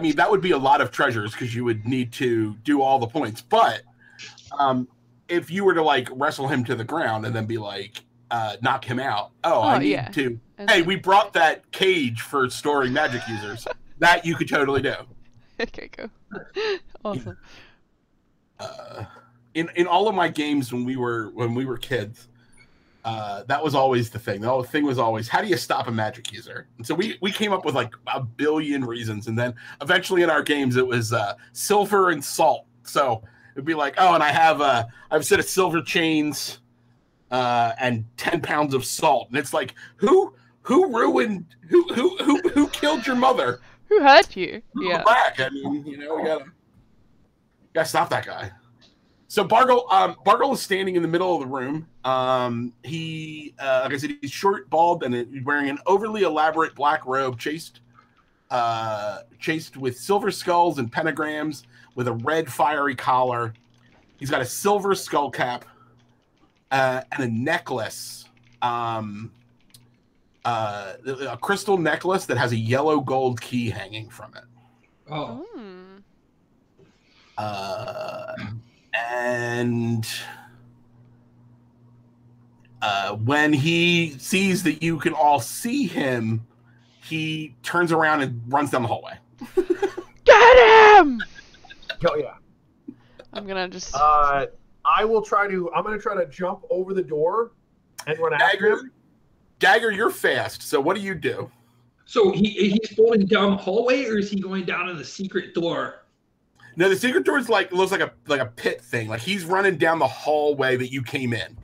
mean, that would be a lot of treasures because you would need to do all the points. But if you were to like wrestle him to the ground and then be like, knock him out. I need to. Hey, we brought that cage for storing magic users. That you could totally do. Okay, cool. Awesome. In all of my games when we were kids, that was always the thing. The thing was always, how do you stop a magic user? And so we came up with like a billion reasons, and then eventually in our games it was silver and salt. So it'd be like, and I have a set of silver chains and 10 pounds of salt, and it's like, who killed your mother? Who hurt you? Yeah. Black. I mean, we gotta stop that guy. So Bargle is standing in the middle of the room. He, like I said, he's short, bald, and he's wearing an overly elaborate black robe, chased with silver skulls and pentagrams, with a red fiery collar. He's got a silver skull cap and a necklace, a crystal necklace that has a yellow gold key hanging from it. Oh. And when he sees that you can all see him, he turns around and runs down the hallway. Get him! Oh yeah. I'm gonna just. I'm gonna try to jump over the door and run after him. Dagger, you're fast. So what do you do? So he's falling down the hallway, or is he going down to the secret door? No, the secret door is looks like a pit thing. Like he's running down the hallway that you came in.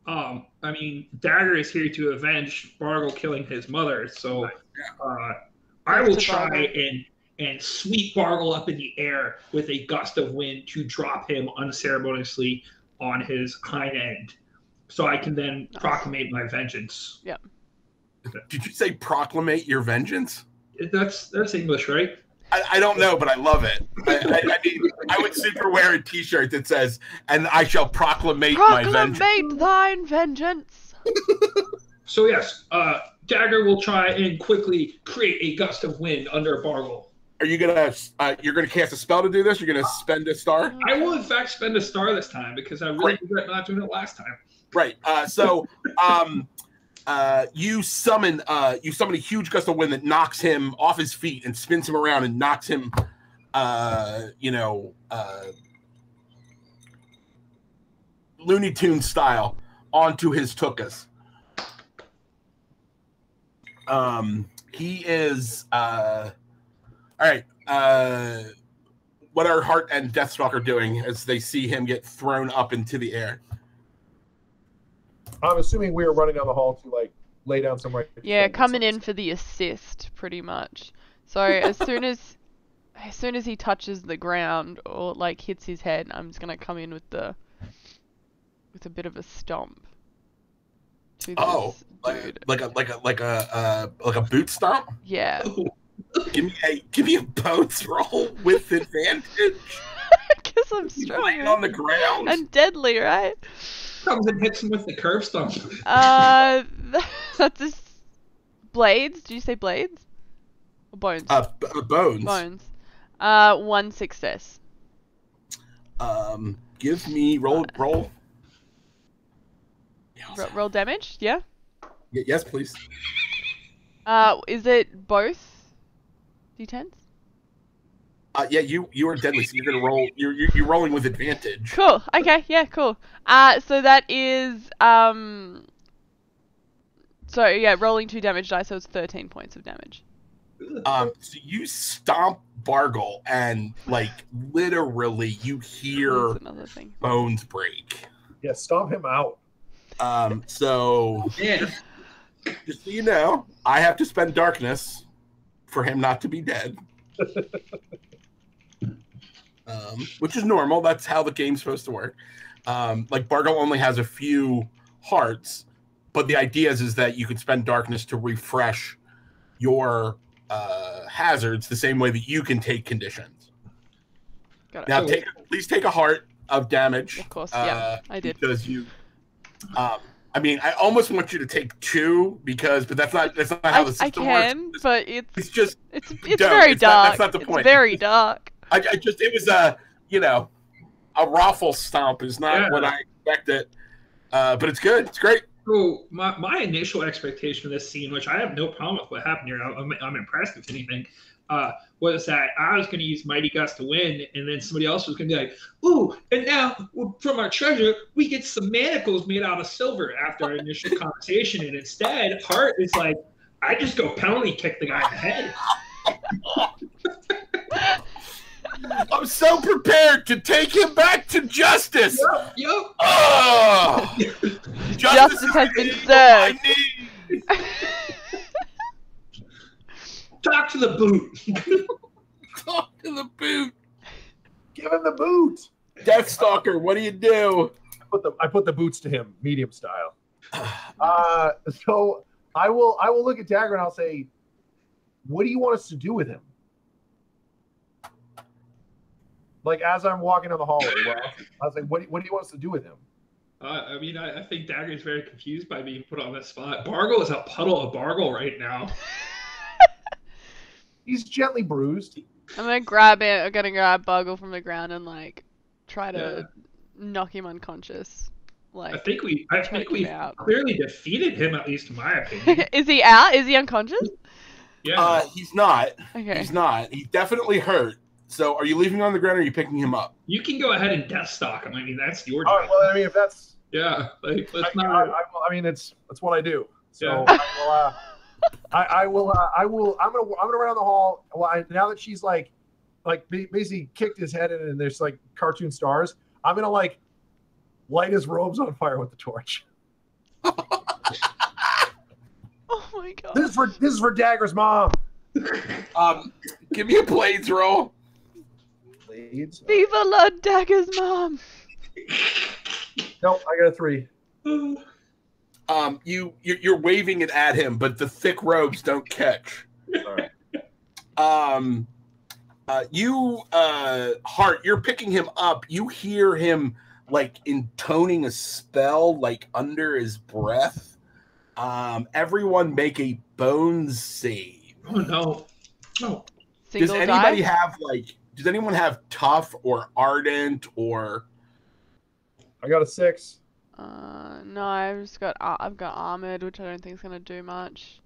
I mean, Dagger is here to avenge Bargle killing his mother, so I will try and sweep Bargle up in the air with a gust of wind to drop him unceremoniously on his hind end, so I can then proclamate my vengeance. Yep. Did you say proclamate your vengeance? That's English, right? I don't know, but I love it. I mean, I would super wear a T-shirt that says, "And I shall proclamate my vengeance." Proclamate thine vengeance. So yes, Dagger will try and quickly create a gust of wind under Bargle. Are you gonna you're gonna cast a spell to do this? You're gonna spend a star? I will in fact spend a star this time because I really regret not doing it last time. Right. You summon a huge gust of wind that knocks him off his feet and spins him around and knocks him, Looney Tunes style onto his tuchus. He is all right. What are Heart and Deathstalker doing as they see him get thrown up into the air? I'm assuming we were running down the hall to like lay down somewhere. Yeah, coming in for the assist, pretty much. So as soon as he touches the ground or like hits his head, I'm just gonna come in with a bit of a stomp. To this dude. like a boot stomp? Yeah. Give me a bones roll with advantage. Because I'm strong. Laying on the ground. And deadly, right? Comes and hits him with the curve stomp. That's just blades. Did you say blades? Or bones? Bones. Bones. 1 success. Give me roll. Roll damage, yeah? Yes, please. Is it both d10s? Yeah, you are deadly, so you're gonna roll. You're rolling with advantage. Cool. Okay. Yeah. Cool. So that is So yeah, rolling 2 damage dice, so it's 13 points of damage. So you stomp Bargle, and like literally, you hear bones break. Yeah, stomp him out. So just so you know, I have to spend darkness for him not to be dead. Which is normal. That's how the game's supposed to work. Like Bargle only has a few hearts, but the idea is that you can spend darkness to refresh your hazards the same way that you can take conditions. Got it. Now, please take a heart of damage. Of course, yeah, I did. Because you, I mean, I almost want you to take 2 but that's not how the system works. I can, but it's don't. very dark. That's not the point. It's very dark. It was a raffle stomp is not what I expected, but it's good. It's great. So my initial expectation for this scene, which I have no problem with what happened here, I'm impressed if anything, was that I was going to use Mighty Gust to win, and then somebody else was going to be like, ooh, and now from our treasure, we get some manacles made out of silver after our initial conversation, and instead, Hart is like, I just go penalty kick the guy in the head. I'm so prepared to take him back to justice. Yep. Oh, justice has been served. Talk to the boot. Talk to the boot. Give him the boot. Death Stalker, what do you do? I put the boots to him, medium style. So I will look at Dagger and I'll say, what do you want us to do with him? Like, as I'm walking down the hallway, I was like, what do you want us to do with him? I mean, I think Dagger is very confused by being put on the spot. Bargle is a puddle of Bargle right now. He's gently bruised. I'm gonna grab Bargle from the ground and like try to knock him unconscious. Like, I think we clearly defeated him, at least in my opinion. Is he out? Is he unconscious? Yeah. He's not. Okay. He's not. He's definitely hurt. So, are you leaving him on the ground, or are you picking him up? You can go ahead and death stalk him. I mean, that's your job. All right, well, I mean, if that's like, let's not. I mean, that's what I do. So Yeah. I'm gonna run down the hall. Well, now that she's like basically kicked his head in, and there's like cartoon stars. I'm gonna like light his robes on fire with the torch. Oh my god! This is for Dagger's mom. Give me a blades roll. Blades. Viva la Dagger's mom. Nope, I got a 3. You're waving it at him, but the thick robes don't catch. All right. Hart, you're picking him up. You hear him like intoning a spell like under his breath. Everyone make a bones save. Oh no. No. Does anyone have tough or ardent or? I got a 6. No, I've got armored, which I don't think is gonna do much.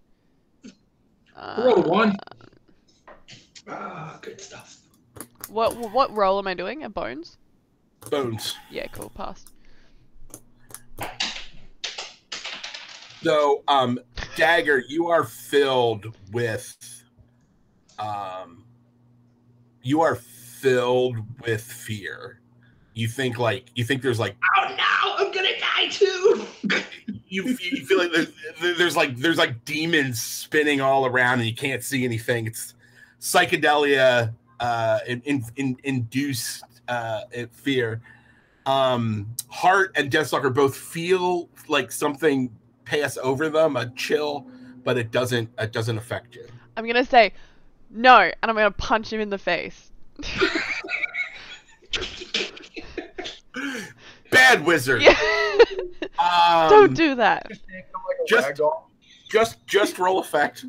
Roll a 1. Good stuff. What roll am I doing? A bones? Bones. Yeah, cool. Passed. So, Dagger, you are filled with fear. You think there's like, oh no, I'm gonna die too. you feel like there's like demons spinning all around and you can't see anything. It's psychedelia induced fear. Hart and Deathstalker both feel like something pass over them, a chill, but it doesn't affect you. I'm gonna say no, and I'm gonna punch him in the face. Bad wizard. Yeah. Don't do that. Just roll effect.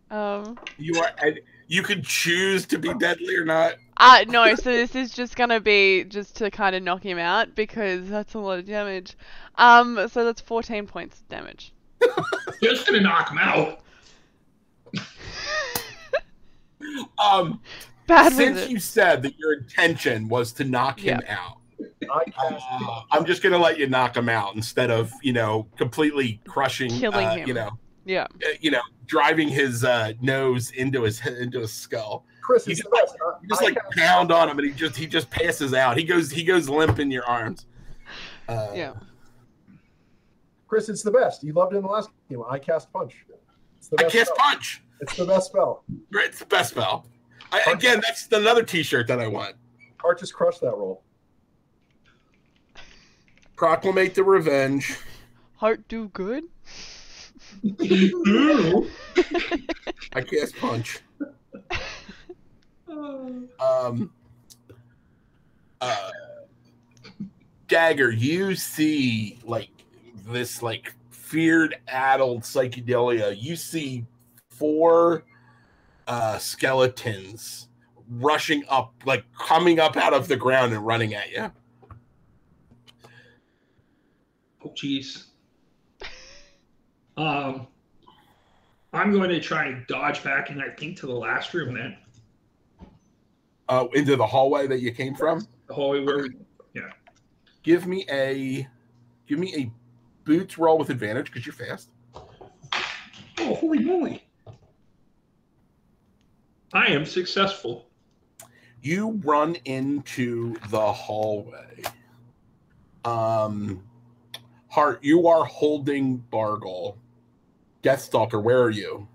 You You could choose to be deadly or not. No, so this is just gonna be just to kind of knock him out because that's a lot of damage. So that's 14 points of damage. Just gonna knock him out. Since you said that your intention was to knock him out, I'm just gonna let you knock him out instead of completely killing him. Driving his nose into his skull. Chris, you just like pound on him, and he just passes out. He goes limp in your arms. Chris, it's the best. You loved it in the last game. I cast punch. It's the best punch. It's the best spell. It's the best spell. Again, that's another T-shirt that I want. Art just crushed that roll. Proclamate the revenge. Heart do good. I cast punch. Dagger, you see this fear-addled psychedelia. You see 4 skeletons rushing up, coming up out of the ground and running at you. Oh, jeez. I'm going to try and dodge back, and I think to the last room then. Into the hallway that you came from? The hallway where Give me a boots roll with advantage because you're fast. Oh, holy moly. I am successful. You run into the hallway. Hart, you are holding Bargle. Stalker, where are you?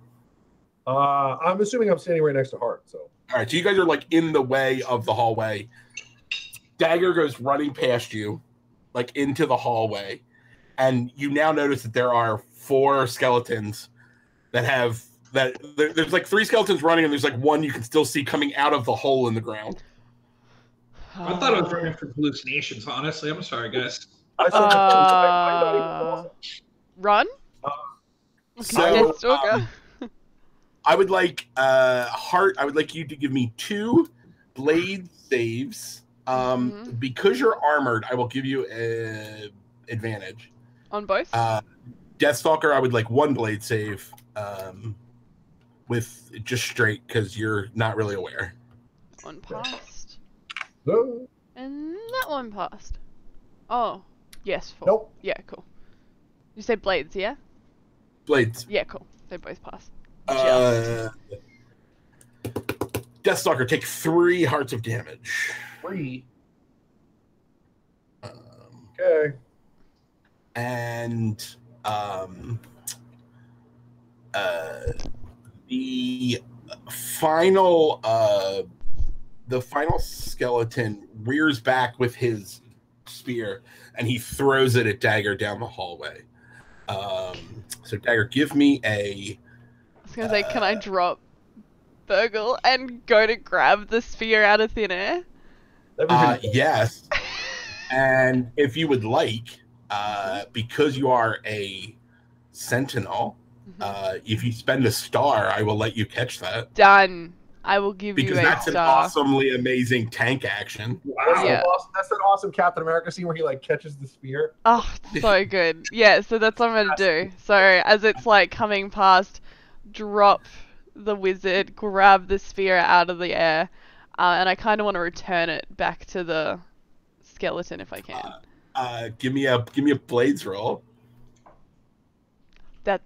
I'm assuming I'm standing right next to Hart. So. All right, so you guys are in the way of the hallway. Dagger goes running past you, into the hallway, and you now notice that there are 4 skeletons there's 3 skeletons running, and there's one you can still see coming out of the hole in the ground. I thought I was running for hallucinations, honestly. I'm sorry, guys. Run? So, I would like Hart. I would like you to give me 2 blade saves. Because you're armored, I will give you an advantage on both. Stalker, I would like 1 blade save, with just straight because you're not really aware. 1 passed, No. and that 1 passed. Oh, yes. 4. Nope. Yeah, cool. You say blades, yeah? Blades. Yeah, cool. They both passed. Stalker, take 3 hearts of damage. 3. Okay. And the final skeleton rears back with his spear, and he throws it at Dagger down the hallway. So Dagger, give me a. I was gonna say, can I drop Burgle and go to grab the spear out of thin air? Yes. And if you would like, because you are a sentinel, if you spend a star, I will let you catch that. Done. I will give you a star. Because that's an awesomely amazing tank action. Wow. Yeah. That's an awesome Captain America scene where he catches the spear. Oh, so good. Yeah, so that's what I'm going to do. So as it's coming past, drop the wizard, grab the spear out of the air, and I kind of want to return it back to the skeleton if I can. Give me a blades roll. That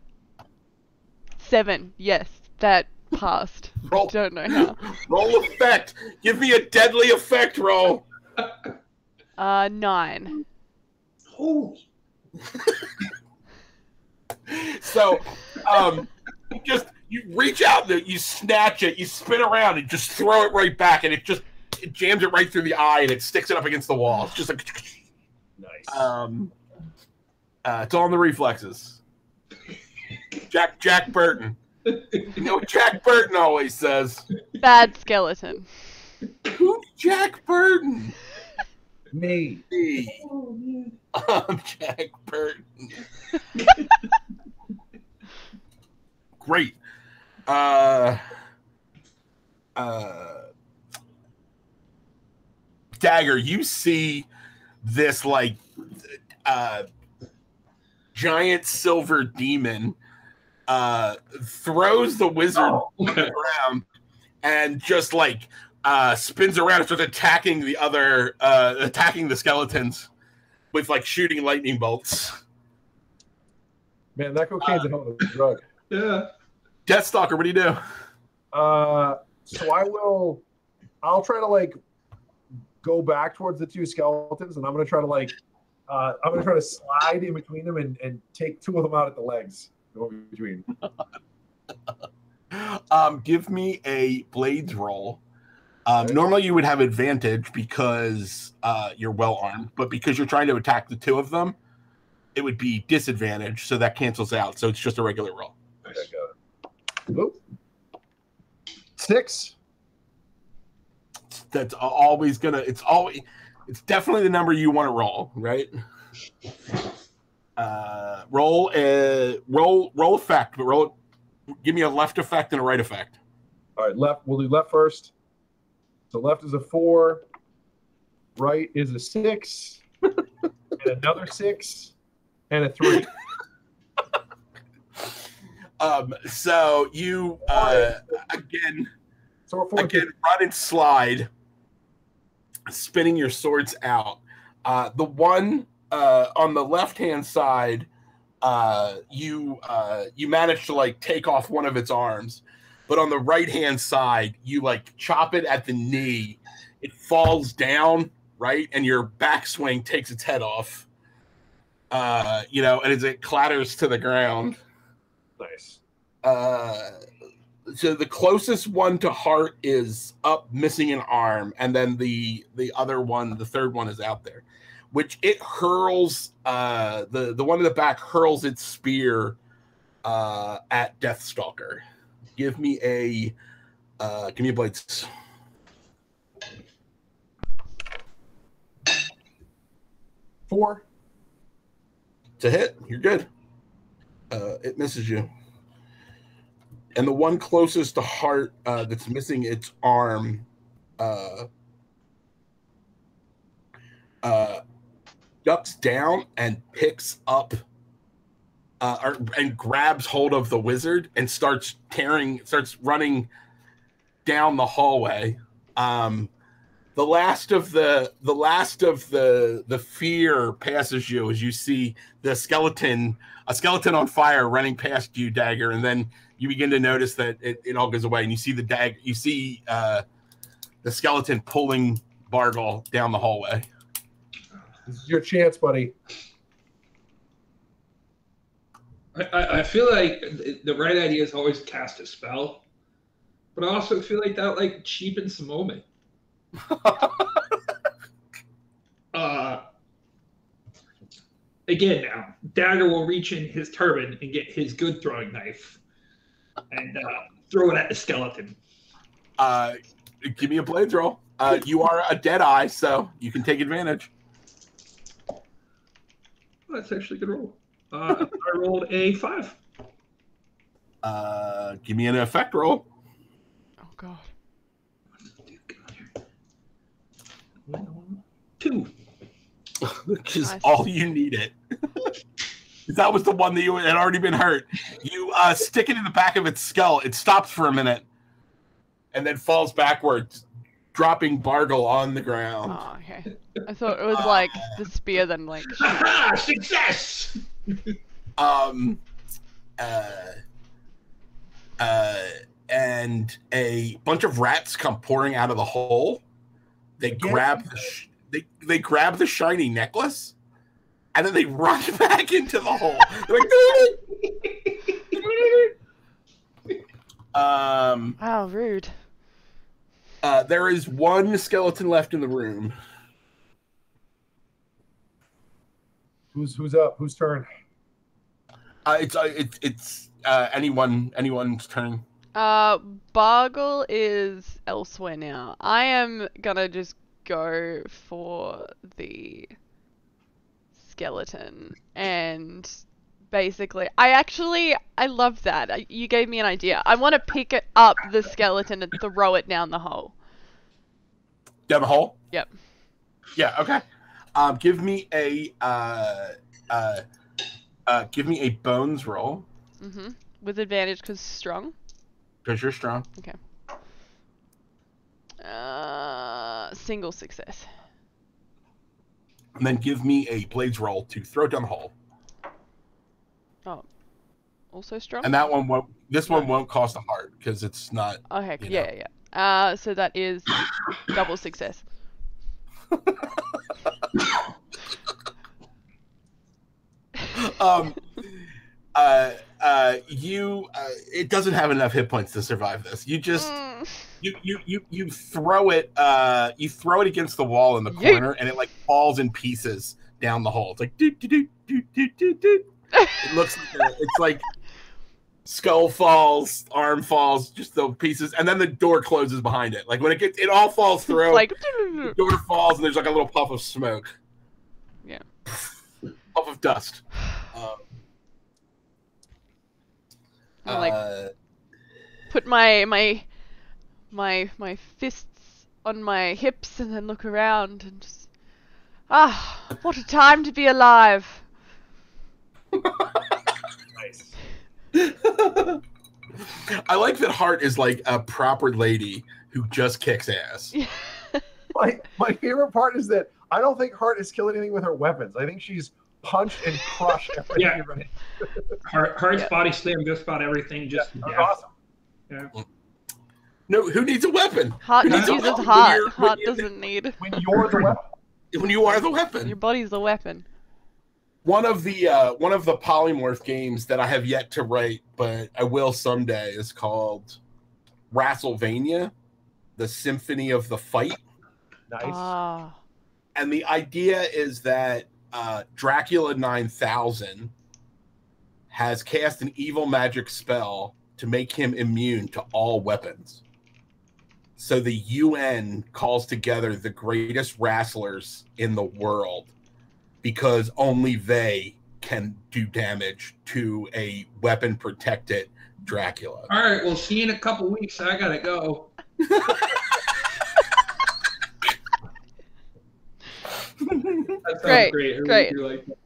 7, yes, that passed. I don't know how. Roll effect. Give me a deadly effect roll. 9. Holy. So, you reach out there, you snatch it, you spin around, and just throw it right back, and it jams it right through the eye, and it sticks it up against the wall. It's just nice. It's all in the reflexes. Jack Burton. You know what Jack Burton always says? Bad skeleton. Who's Jack Burton? Me. I'm Jack Burton. Great. Dagger, you see this like giant silver demon throws the wizard on the ground and just like spins around and starts attacking the skeletons with like shooting lightning bolts. Man, that cocaine's a hell of a drug. Yeah. Death Stalker, what do you do? So I'll try to like go back towards the two skeletons, and I'm gonna try to slide in between them and take two of them out at the legs. Go in between. Give me a blades roll. Normally you would have advantage because you're well armed, but because you're trying to attack the two of them, it would be disadvantage, so that cancels out. So it's just a regular roll. Okay, got it. Oop. 6. That's always gonna. It's definitely the number you want to roll, right? Roll effect, but give me a left effect and a right effect. All right, left. We'll do left first. So left is a 4, right is a 6, and another 6, and a 3. So you again run and slide, spinning your swords out. The one on the left-hand side, you manage to like take off one of its arms, but on the right-hand side, you like chop it at the knee. It falls down, right, and your backswing takes its head off. And as it clatters to the ground. Nice. So the closest one to Heart is up, missing an arm, and then the other one, the third one, is out there, which it hurls. The one in the back hurls its spear at Death Stalker. Give me a blades. Four. It's a hit. You're good. It misses you. And the one closest to Heart that's missing its arm ducks down and picks up and grabs hold of the wizard and starts running down the hallway. The last of the fear passes you as you see a skeleton on fire running past you, Dagger, and then you begin to notice that it all goes away, and you see the skeleton pulling Bargle down the hallway. This is your chance, buddy. I feel like the right idea is always cast a spell, but I also feel like that like cheapens the moment. Again, now Dagger will reach in his turban and get his good throwing knife and throw it at the skeleton. Give me a blades roll. You are a dead eye, so you can take advantage. Oh, that's actually a good roll. I rolled a 5. Give me an effect roll. Oh god. 2. Which is all you needed. That was the one that you had already been hurt. You stick it in the back of its skull. It stops for a minute and then falls backwards, dropping Bargle on the ground. Oh, okay. I thought it was like the spear then like Aha! Success! And a bunch of rats come pouring out of the hole. They grab they grab the shiny necklace, and then they run back into the hole. They're like, wow, rude. there is one skeleton left in the room. Who's up? Whose turn? It's anyone's turn. Bargle is elsewhere now. I am gonna just go for the skeleton and basically. I love that. You gave me an idea. I want to pick it up, the skeleton, and throw it down the hole. Down the hole? Yep. Yeah, okay. Give me a bones roll. Mm-hmm. With advantage because strong? Because you're strong. Okay. Single success. And then give me a blades roll to throw down the hole. Oh. Also strong? And that one won't. This one won't cost a heart because it's not. Okay. Yeah. So that is double success. It doesn't have enough hit points to survive this. You just you throw it against the wall in the corner and it like falls in pieces down the hole. It's like do do do do do do do. It looks like it's like skull falls, arm falls, just the pieces, and then the door closes behind it. Like when it all falls through, like the door falls and there's like a little puff of smoke. Yeah. Puff of dust. Put my fists on my hips and then look around and just what a time to be alive. Nice. I like that Hart is like a proper lady who just kicks ass. My favorite part is that I don't think Hart has killed anything with her weapons. I think she's punched and crushed everything. Yeah. Hart's body slam just about everything. Just that's awesome. Yeah. No, who needs a weapon? Hart uses heart. Hart doesn't need. When you're the weapon. When you are the weapon. Your body's the weapon. One of the polymorph games that I have yet to write, but I will someday, is called Wrestlemania, the Symphony of the Fight. Nice. And the idea is that Dracula 9000 has cast an evil magic spell to make him immune to all weapons. So the UN calls together the greatest wrestlers in the world because only they can do damage to a weapon-protected Dracula. All right, we'll see you in a couple weeks. I gotta go. That sounds great. I really do like that.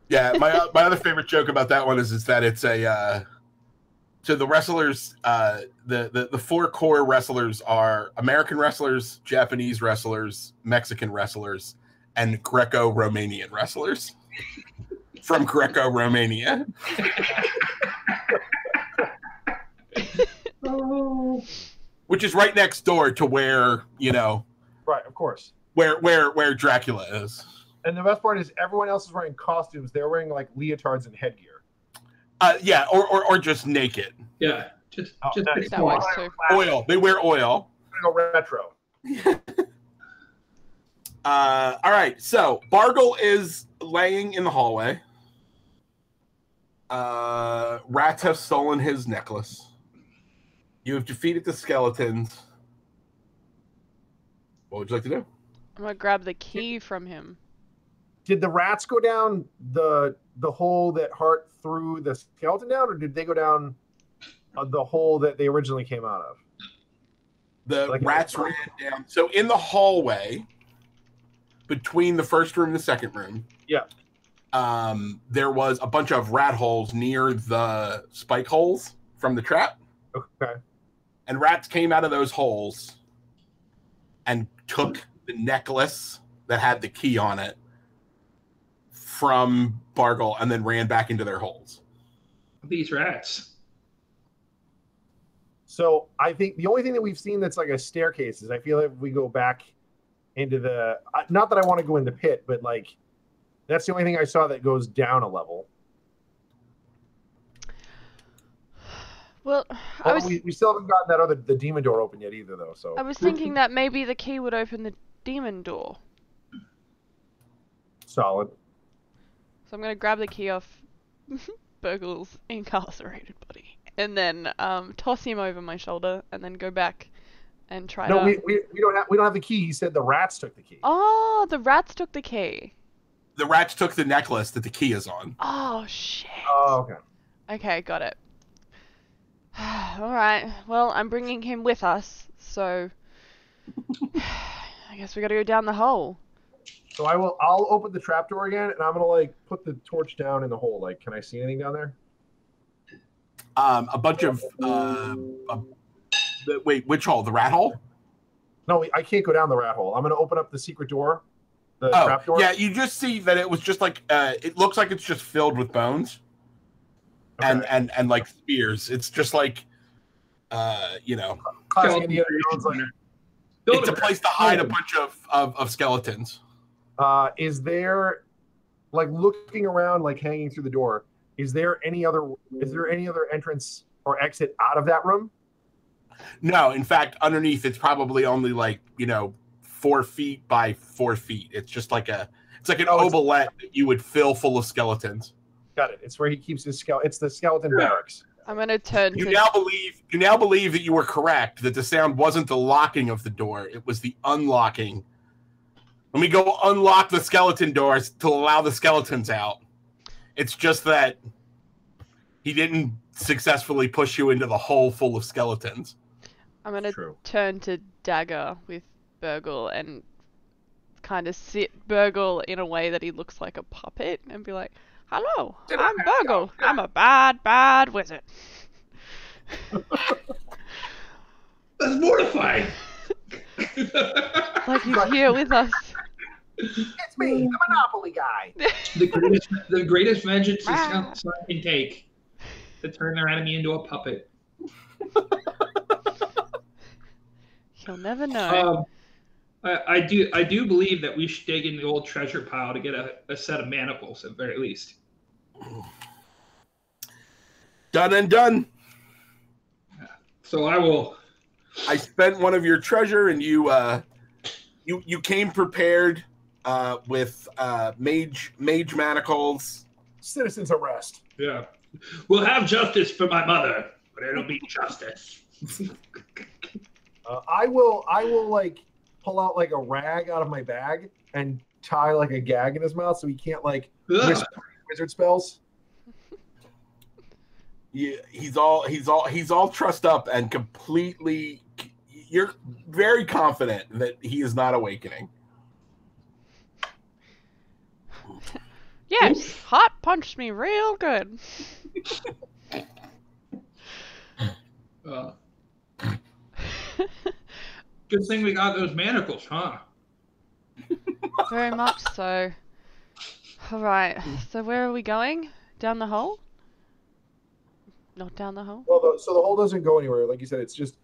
Yeah, my other favorite joke about that one is that it's a so the wrestlers, the four core wrestlers are American wrestlers, Japanese wrestlers, Mexican wrestlers, and Greco-Romanian wrestlers from Greco-Romania. Which is right next door to where, Right, of course. Where Dracula is. And the best part is everyone else is wearing costumes. They're wearing like leotards and headgear. Yeah, or just naked. Yeah, just nice. That works too. Oil. They wear oil. Go retro. All right, so Bargle is laying in the hallway. Rats have stolen his necklace. You have defeated the skeletons. What would you like to do? I'm gonna grab the key from him. Did the rats go down the hole that Hart threw the skeleton down, or did they go down the hole that they originally came out of? The rats ran down. So in the hallway, between the first room and the second room, there was a bunch of rat holes near the spike holes from the trap. Okay. And rats came out of those holes and took the necklace that had the key on it from Bargle and then ran back into their holes. These rats. So I think the only thing that we've seen that's like a staircase is I feel like if we go back into the, not that I want to go in the pit, but like that's the only thing I saw that goes down a level. Well, we still haven't gotten the demon door open yet either, though. So I was thinking that maybe the key would open the demon door. Solid. So I'm gonna grab the key off Burgle's incarcerated body, and then toss him over my shoulder, and then go back and try. No, we don't have the key. He said the rats took the key. Oh, the rats took the key. The rats took the necklace that the key is on. Oh, shit. Oh, okay. Okay, got it. Alright, well, I'm bringing him with us, so I guess we gotta go down the hole. So I'll open the trapdoor again, and I'm gonna like put the torch down in the hole. Like, can I see anything down there? A bunch of wait, which hole? The rat hole? No, I can't go down the rat hole. I'm gonna open up the secret door, the trapdoor. Yeah, you just see that it was just like it looks like it's just filled with bones. Okay. And like spears. It's just like you know, it's a place to hide a bunch of skeletons. Is there, like, looking around, like hanging through the door, is there any other entrance or exit out of that room? No, in fact, underneath it's probably only like, 4 feet by 4 feet. It's just like an obolette that you would fill full of skeletons. Got it. It's where he keeps his skeleton. It's the skeleton barracks. I'm gonna turn. You now believe that you were correct, that the sound wasn't the locking of the door; it was the unlocking. Let me go unlock the skeleton doors to allow the skeletons out. It's just that he didn't successfully push you into the hole full of skeletons. I'm gonna turn to Dagger with Bargle and kind of sit Bargle in a way that he looks like a puppet and be like, "Hello, I'm Bargle. I'm a bad wizard." That's mortifying. Like he's here with us. It's me, the Monopoly guy. The greatest vengeance someone can take, to turn their enemy into a puppet. He'll never know. I do believe that we should dig in the old treasure pile to get a set of manacles at the very least. Done and done. So I spent one of your treasure, and you came prepared with mage manacles. Citizen's arrest. Yeah. We'll have justice for my mother, but it'll be justice. I will like pull out like a rag out of my bag and tie like a gag in his mouth so he can't like whisper wizard spells. Yeah, he's all trussed up and completely. You're very confident that he is not awakening. Yes, hot punched me real good. Good thing we got those manacles, huh? Very much so. Alright, so where are we going? Down the hole? Not down the hole? Well, so the hole doesn't go anywhere. Like you said, it's just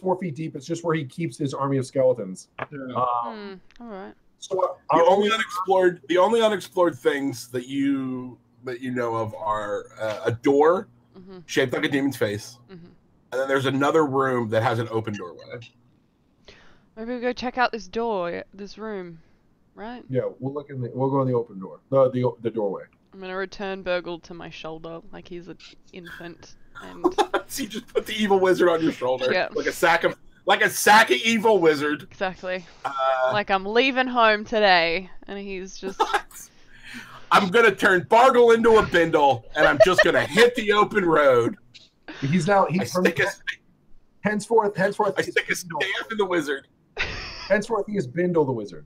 4 feet deep. It's just where he keeps his army of skeletons. Yeah. Alright. So the only unexplored things that you know of are a door shaped like a demon's face, and then there's another room that has an open doorway. Maybe we go check out this door, this room, right? Yeah, we'll go in the open door, the doorway. I'm gonna return Bargle to my shoulder like he's an infant, and so you just put the evil wizard on your shoulder, yeah. like a sack of evil wizard. Exactly. Like I'm leaving home today, and he's just. I'm gonna turn Bargle into a bindle, and I'm just gonna hit the open road. Henceforth, I stick a staff in the wizard. Henceforth, he is Bindle the wizard.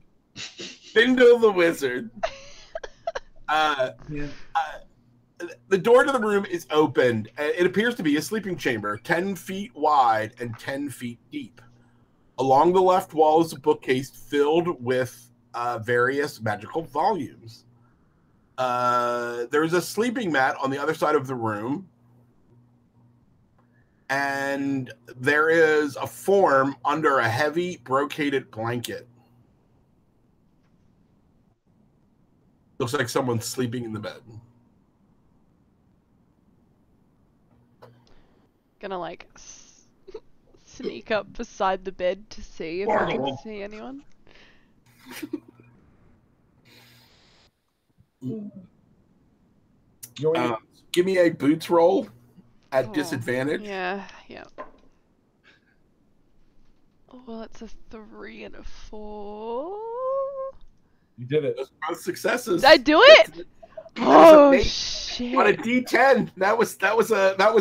Bindle the wizard. The door to the room is opened. It appears to be a sleeping chamber, 10 feet wide and 10 feet deep. Along the left wall is a bookcase filled with various magical volumes. There's a sleeping mat on the other side of the room. And there is a form under a heavy brocaded blanket. Looks like someone's sleeping in the bed. Gonna like sneak up beside the bed to see if I can see anyone. Give me a boots roll at disadvantage. Yeah. Oh, well, it's a 3 and a 4. You did it. Those are both successes. Did I do it? Oh shit! On a D10, that was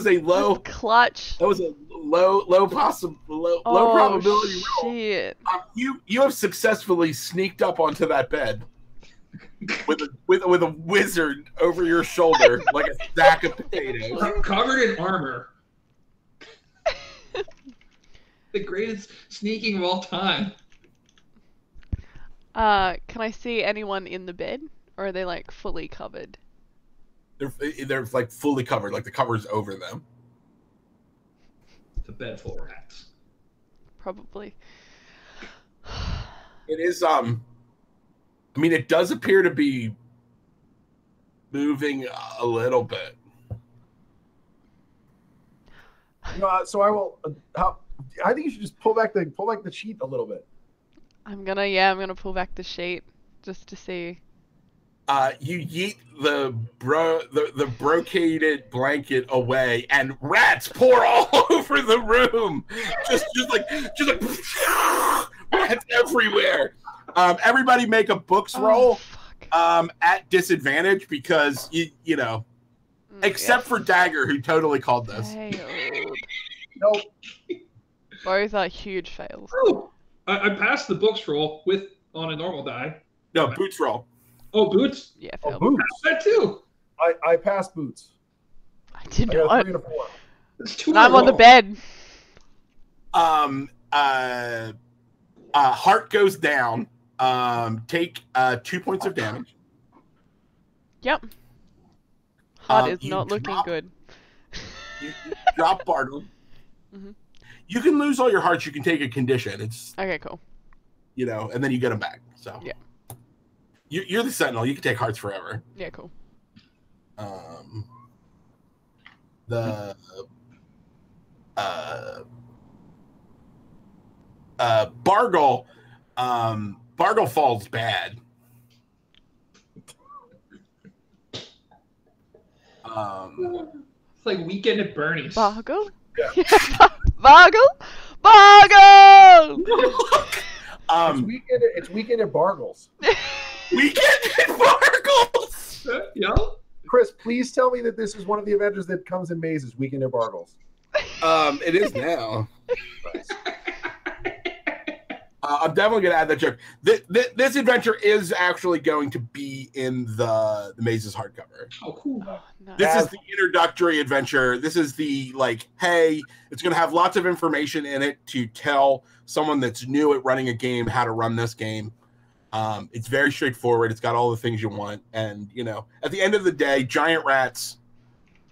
a low clutch. That was a low probability roll. Shit. You have successfully sneaked up onto that bed with a wizard over your shoulder like a stack of potatoes, covered in armor. The greatest sneaking of all time. Can I see anyone in the bed, or are they like fully covered? They're like fully covered, like the cover's over them. The bed full of rats. Probably. It is. I mean, it does appear to be moving a little bit. So I will. I think you should just pull back the sheet a little bit. I'm gonna pull back the sheet just to see. You yeet the brocaded blanket away, and rats pour all over the room. Just like rats everywhere. Everybody make a books roll. At disadvantage because you know, except for Dagger, who totally called this. Nope. Both are huge fails. Oh, I passed the books roll on a normal die. No, boots roll. Oh, boots? Yeah, failed. Boots. That too. I passed boots. I did not. I got 3 and a 4. And I'm on the bed. Heart goes down. Take 2 points of damage. Yep. Heart is not looking good. You drop Bargle. Mm-hmm. You can lose all your hearts. You can take a condition. It's okay, cool. You know, and then you get them back. So yeah, you're the Sentinel. You can take hearts forever. Yeah, cool. Bargle, Bargle falls bad. It's like Weekend at Bernie's. Bargle? Yeah. Bargle? Bargle! It's weekend at Bargles. Weekend at Bargles! Yeah. Chris, please tell me that this is one of the adventures that comes in mazes, Weekend at Bargles. It is now. I'm definitely going to add that joke. This adventure is actually going to be in the Mazes hardcover. Oh, cool. Oh, nice. This is the introductory adventure. This is the, like, hey, it's going to have lots of information in it to tell someone that's new at running a game how to run this game. It's very straightforward. It's got all the things you want. And, you know, at the end of the day, giant rats,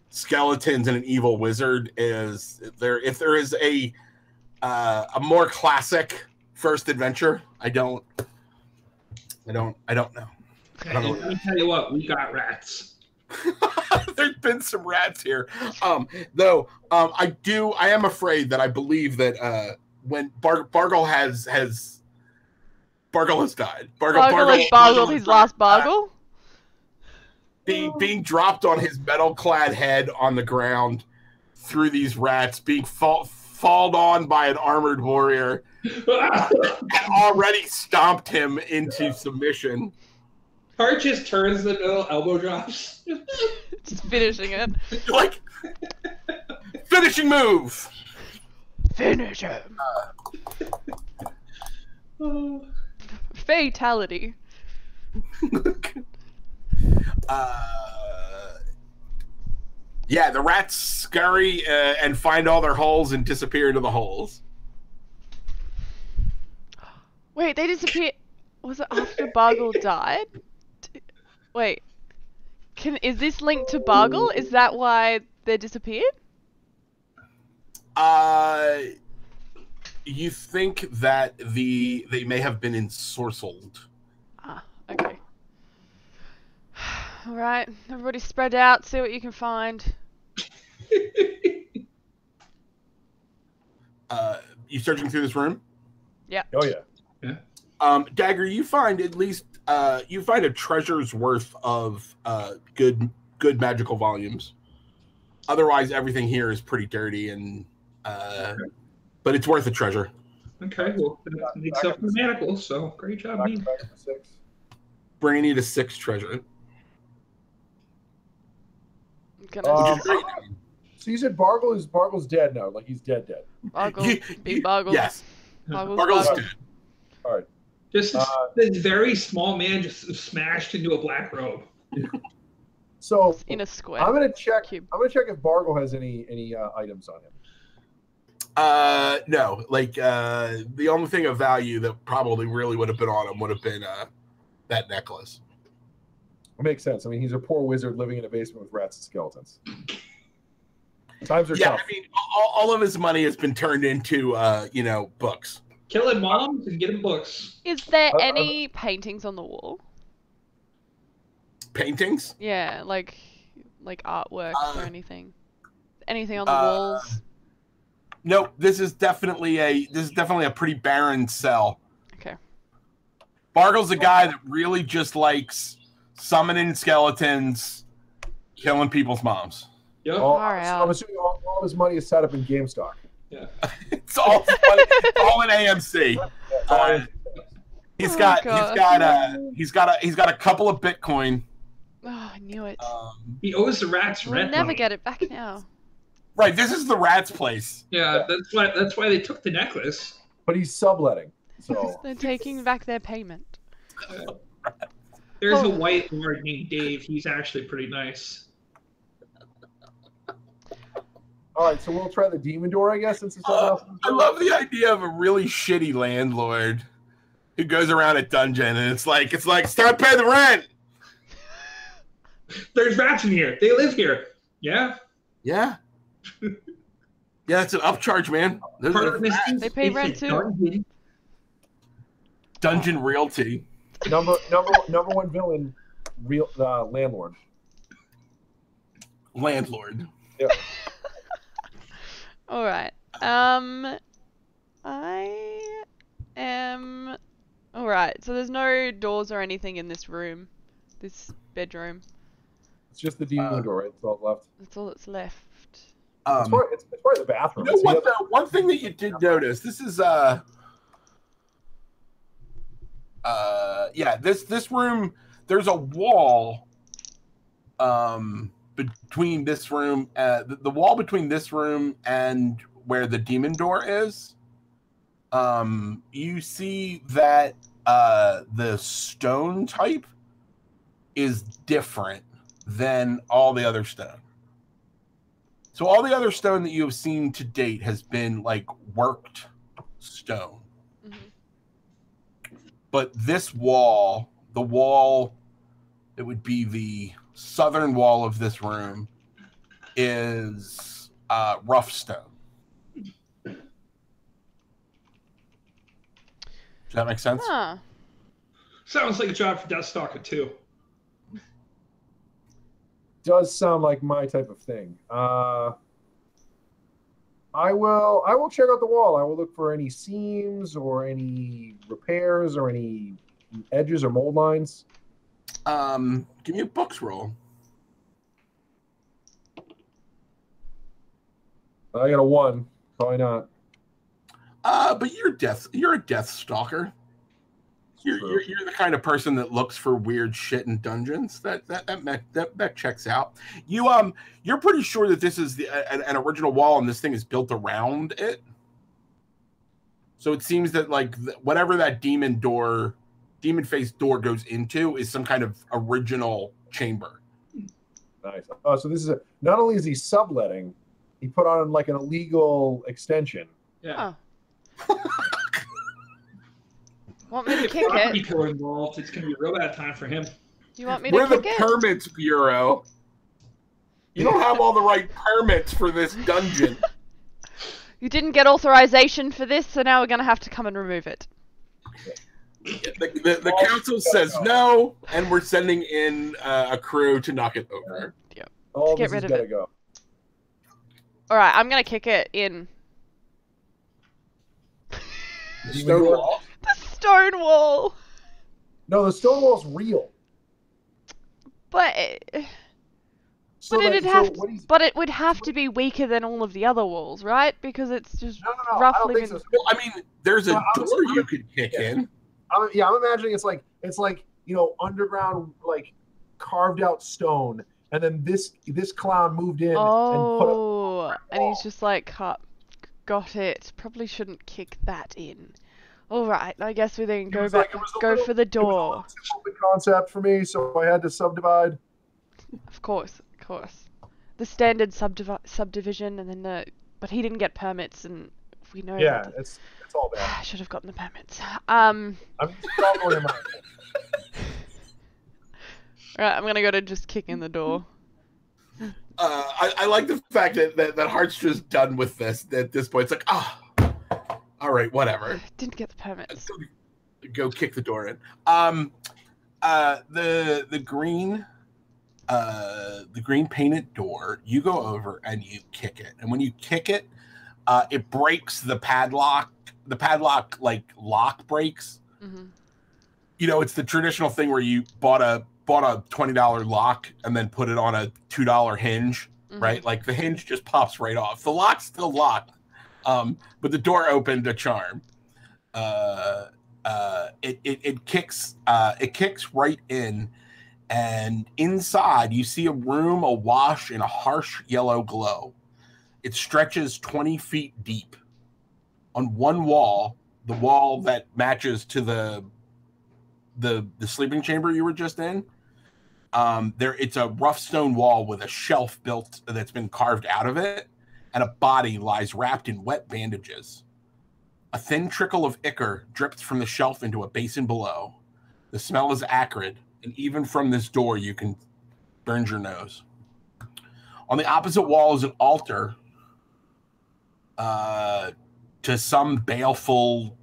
skeletons, and an evil wizard is there. If there is a more classic first adventure, I don't know. Let me tell you what, we got rats. There's been some rats here. Though I am afraid that I believe that when Bargle has died. Bargle has bargled his last Bargle? Being dropped on his metal-clad head on the ground through these rats, being falled on by an armored warrior, and already stomped him into submission. Hart just turns the middle, elbow drops. Just finishing it. Like, finishing move! Finish him! Fatality. Yeah, the rats scurry and find all their holes and disappear into the holes. Wait, they disappeared. Was it after Bargle died? Wait. Is this linked to Bargle? Is that why they disappeared? You think that they may have been ensorcelled. Ah, okay. Alright, everybody spread out, see what you can find. You searching through this room? Yeah. Oh yeah. Dagger, you find at least you find a treasure's worth of good magical volumes. Otherwise, everything here is pretty dirty and but it's worth a treasure. Okay, well, that makes up the manacles, so great job, me. bringing you to 6 treasure. Gonna So you said Bargle's dead now, like he's dead. Bargle, be Bargle. Yes. Bargle's dead. All right. Just this very small man just smashed into a black robe. So in a square. I'm gonna check. Cube. I'm gonna check if Bargle has any items on him. No. Like the only thing of value that probably really would have been on him would have been that necklace. It makes sense. I mean, he's a poor wizard living in a basement with rats and skeletons. Times are Yeah, tough. I mean, all of his money has been turned into books. Killing moms and getting books. Is there any paintings on the wall? Paintings? Yeah, like artwork or anything. Anything on the walls? Nope. This is definitely a pretty barren cell. Okay. Bargle's a guy that really just likes summoning skeletons, killing people's moms. Yep. I'm assuming all his money is set up in GameStop. Yeah. It's all in AMC. He's got a couple of Bitcoin. Oh, I knew it. He owes the rats We'll rent. never money. get it back now. Right, this is the rat's place. Yeah, that's why they took the necklace. But he's subletting. So They're taking back their payment. There's a white lord named Dave. He's actually pretty nice. all right, so we'll try the demon door, I guess, since it's I love the idea of a really shitty landlord who goes around a dungeon and it's like start paying the rent. There's rats in here. They live here. Yeah. Yeah. Yeah, it's an upcharge, man. They pay rent too. Dungeon realty. number one villain, real landlord. Landlord. Yep. All right. I am. All right. So there's no doors or anything in this room, this bedroom. It's just the demon door, right? That's all left. That's all that's left. It's probably the bathroom. You know what? Though, one thing that you did notice. This is this room. There's a wall. Between this room, the wall between this room and where the demon door is, you see that the stone type is different than all the other stone. So all the other stone that you have seen to date has been like worked stone. Mm-hmm. But this wall, the wall, it would be the southern wall of this room, is rough stone. Does that make sense? Huh. Sounds like a job for Death Stalker too. Does sound like my type of thing. I will check out the wall. I will look for any seams or any repairs or any edges or mold lines. Give me a books roll. I got a 1. Probably not. But you're a death stalker. You're the kind of person that looks for weird shit in dungeons. That checks out. You're pretty sure that this is an original wall and this thing is built around it. So it seems that like whatever that demon face door goes into is some kind of original chamber. Nice. Oh, so this is not only is he subletting, he put on like an illegal extension. Yeah. Oh. Want me to kick Property it? code involved. It's gonna be a real bad time for him. You want me to We're kick the it? permits bureau. You don't have all the right permits for this dungeon. You didn't get authorization for this, so now we're gonna have to come and remove it. The council says no, and we're sending in a crew to knock it over. Yep. All Get this rid has of got to it. go. All right, I'm gonna kick it in. Stone wall. The stone wall. No, the stone wall's real. But So but that- it'd so have, what he's- but it would have to be weaker than all of the other walls, right? Because it's just No, I don't roughly. think been- so. Well, I mean, there's a No, door you could kick in. I'm imagining it's like underground, like carved out stone, and then this clown moved in and he's just like, got it. Probably shouldn't kick that in. All right, I guess we then go back, go for the door. It was a little concept for me, so I had to subdivide. Of course. The standard subdivision, and then but he didn't get permits, and we know. Yeah, it's all bad. I should have gotten the permits. I'm just following him. Right, I'm gonna go to just kick in the door. I like the fact that Hart's just done with this at this point. It's like, all right, whatever. Didn't get the permits. Go kick the door in. The green painted door. You go over and you kick it, and when you kick it, it breaks the padlock. The padlock lock breaks. Mm-hmm. It's the traditional thing where you bought a $20 lock and then put it on a $2 hinge, mm-hmm. right? Like the hinge just pops right off. The lock's still locked, but the door opened a charm. It kicks right in, and inside you see a room awash in a harsh yellow glow. It stretches 20 feet deep. On one wall, the wall that matches to the sleeping chamber you were just in, it's a rough stone wall with a shelf built that's been carved out of it, and a body lies wrapped in wet bandages. A thin trickle of ichor drips from the shelf into a basin below. The smell is acrid, and even from this door you can burn your nose. On the opposite wall is an altar to some baleful,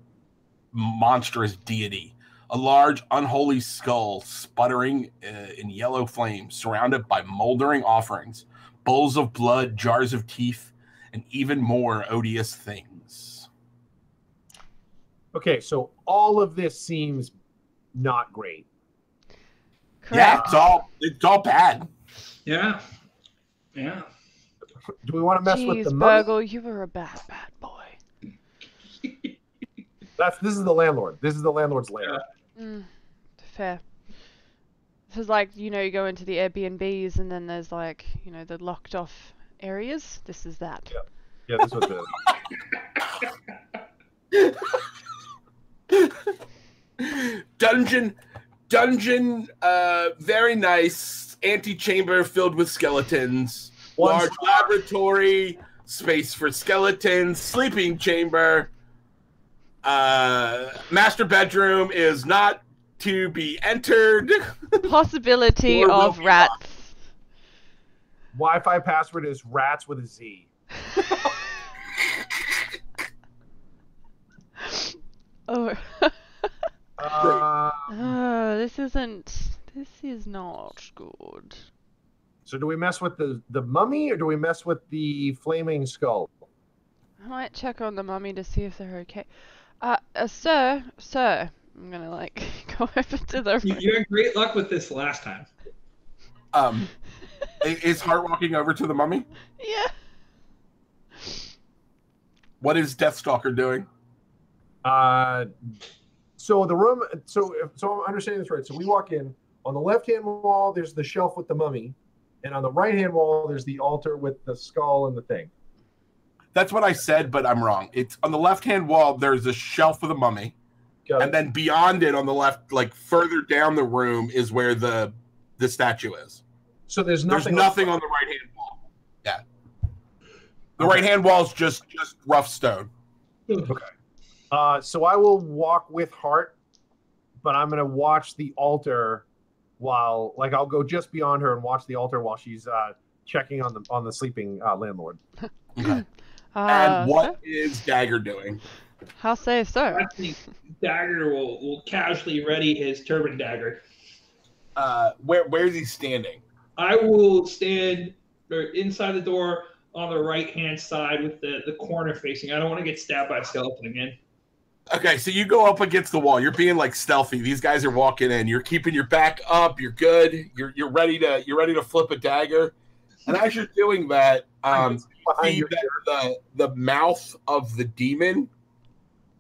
monstrous deity. A large, unholy skull sputtering in yellow flames, surrounded by moldering offerings, bowls of blood, jars of teeth, and even more odious things. Okay, so all of this seems not great. Correct. Yeah, it's all bad. Yeah. Do we want to mess with the Bargle, mummy? you were a bad boy. This is the landlord. This is the landlord's lair. Fair. This is like, you go into the Airbnbs and then there's like, the locked off areas. This is that. Yeah, this was it. Dungeon, very nice. Antechamber filled with skeletons. Large laboratory, space for skeletons, sleeping chamber. Master bedroom is not to be entered. Possibility of rats. Wi-Fi password is rats with a Z. This is not good. So do we mess with the mummy, or do we mess with the flaming skull? I might check on the mummy to see if they're okay. Sir, I'm gonna go over to the room. You had great luck with this last time. Is Hart walking over to the mummy? Yeah. What is Death Stalker doing? So the room. So I'm understanding this right. So we walk in. On the left-hand wall, there's the shelf with the mummy, and on the right-hand wall, there's the altar with the skull and the thing. That's what I said, but I'm wrong. It's on the left-hand wall. There's a shelf with a mummy, and then beyond it, on the left, further down the room, is where the statue is. So there's nothing on the right-hand wall. Yeah, the right-hand wall is just rough stone. Okay. So I will walk with Hart, but I'm gonna watch the altar while, I'll go just beyond her and watch the altar while she's checking on the sleeping landlord. Okay. And what is Dagger doing? How say so? I think Dagger will casually ready his turban dagger. Where is he standing? I will stand inside the door on the right-hand side with the corner facing. I don't want to get stabbed by a skeleton again. Okay, so you go up against the wall. You're being stealthy. These guys are walking in. You're keeping your back up. You're good. You're ready to flip a dagger. And as you're doing that, see that the mouth of the demon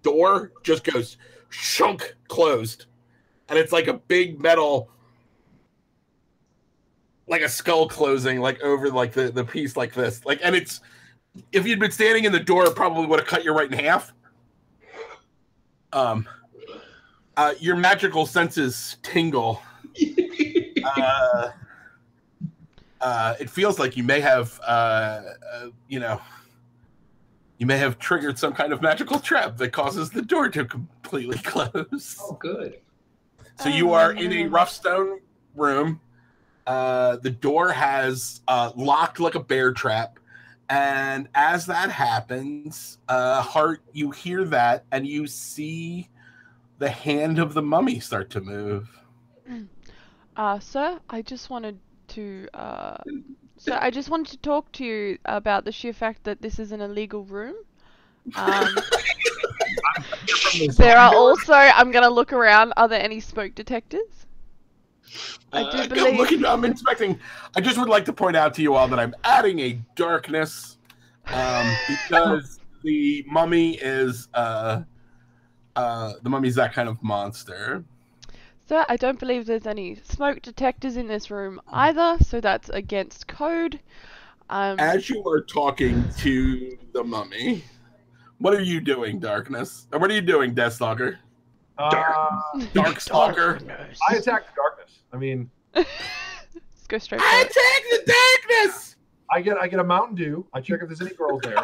door just goes shunk closed, and it's like a big metal, like a skull closing, like over like the piece like this, like, and it's, if you'd been standing in the door, it probably would have cut you right in half. Your magical senses tingle. It feels like you may have, you may have triggered some kind of magical trap that causes the door to completely close. Oh, good. So you are in a rough stone room. The door has locked like a bear trap. And as that happens, Hart, you hear that and you see the hand of the mummy start to move. Sir, I just wanted to talk to you about the sheer fact that this is an illegal room. There are also, I'm gonna look around, are there any smoke detectors? I do believe... I'm inspecting. I just would like to point out to you all that I'm adding a darkness because the mummy is mummy's that kind of monster. Sir, I don't believe there's any smoke detectors in this room either, so that's against code. As you are talking to the mummy, what are you doing, Darkness? Or what are you doing, Death Stalker? Dark Stalker. I attack the darkness. I mean, let's go straight. I attack the darkness. I get a Mountain Dew. I check if there's any girls there.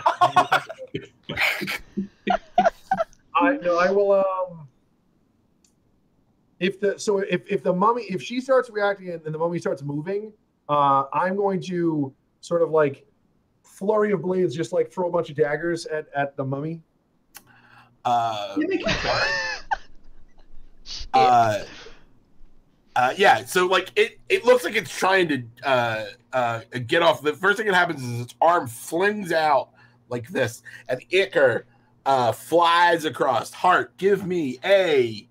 I will. If the mummy, if she starts reacting and the mummy starts moving, I'm going to sort of like flurry of blades, just like throw a bunch of daggers at the mummy. Yeah, so like it looks like it's trying to get off. The first thing that happens is its arm flings out like this, and Icker flies across. Hart, give me a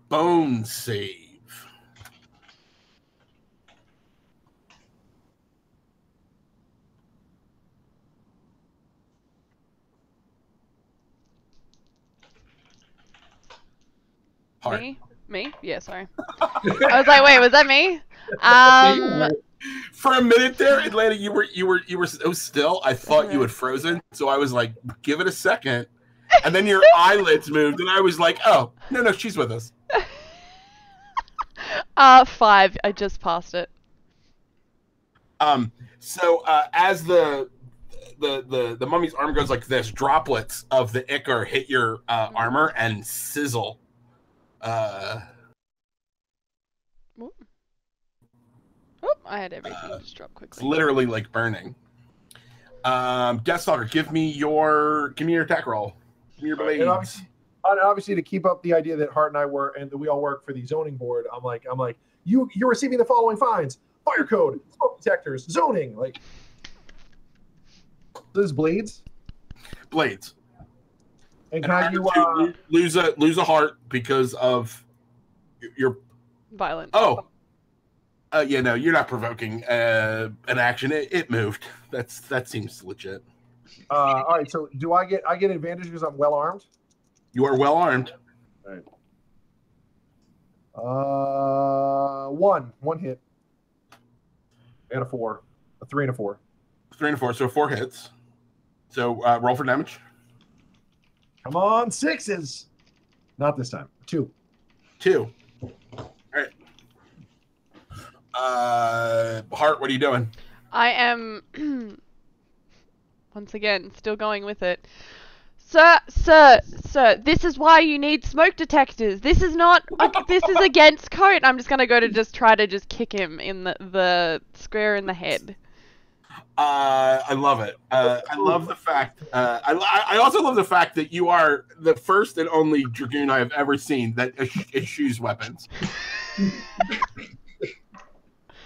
bone save. Hart. Me? Yeah, sorry. I was like, wait, was that me? For a minute there, Atlanta, you were so still. I thought you had frozen, so I was like, give it a second. And then your eyelids moved, and I was like, oh, no, she's with us. 5. I just passed it. So as the mummy's arm goes like this, droplets of the ichor hit your armor and sizzle. I had everything just drop quickly. It's literally like burning. Deathstalker, give me your attack roll. Give me your blades. And obviously, to keep up the idea that Hart and I work and that we all work for the zoning board, I'm like, you're receiving the following fines: fire code, smoke detectors, zoning. Like, those blades. Blades. And can you lose a heart because of your violence? Oh. Yeah, no, you're not provoking an action. It moved. That seems legit. All right. So do I get advantage because I'm well armed? You are well armed. All right. One hit, and a 4, a 3 and a 4. 3 and a 4, so 4 hits. So roll for damage. Come on, 6s. Not this time. 2. 2. All right. Hart, what are you doing? I am once again still going with it. Sir, this is why you need smoke detectors. This is not this is against code. I'm just gonna go to try to kick him in the square in the head. I love it. I love the fact. I also love the fact that you are the first and only dragoon I have ever seen that eschews weapons.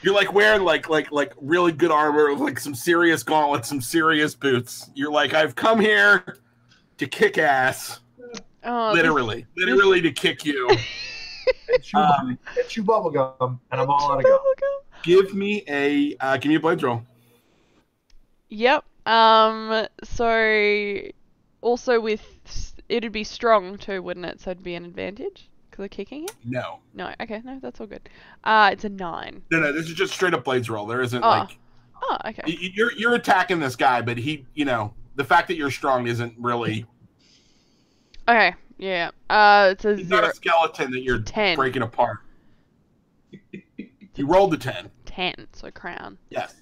You're like wearing like really good armor, like some serious gauntlets, some serious boots. You're like, I've come here to kick ass. Oh, literally to kick you. and chew bubble gum, and I'm all out of gum. Give me a blades roll. Yep. So also with it'd be strong too, wouldn't it? So it'd be an advantage because of kicking it. No. No. Okay. No, that's all good. It's a 9. No. This is just straight up blades roll. There isn't like. Oh, okay. You're attacking this guy, but he, the fact that you're strong isn't really. Okay. Yeah. It's a He's 0. not a skeleton that you're 10. breaking apart. You rolled a 10. 10. So crown. Yes.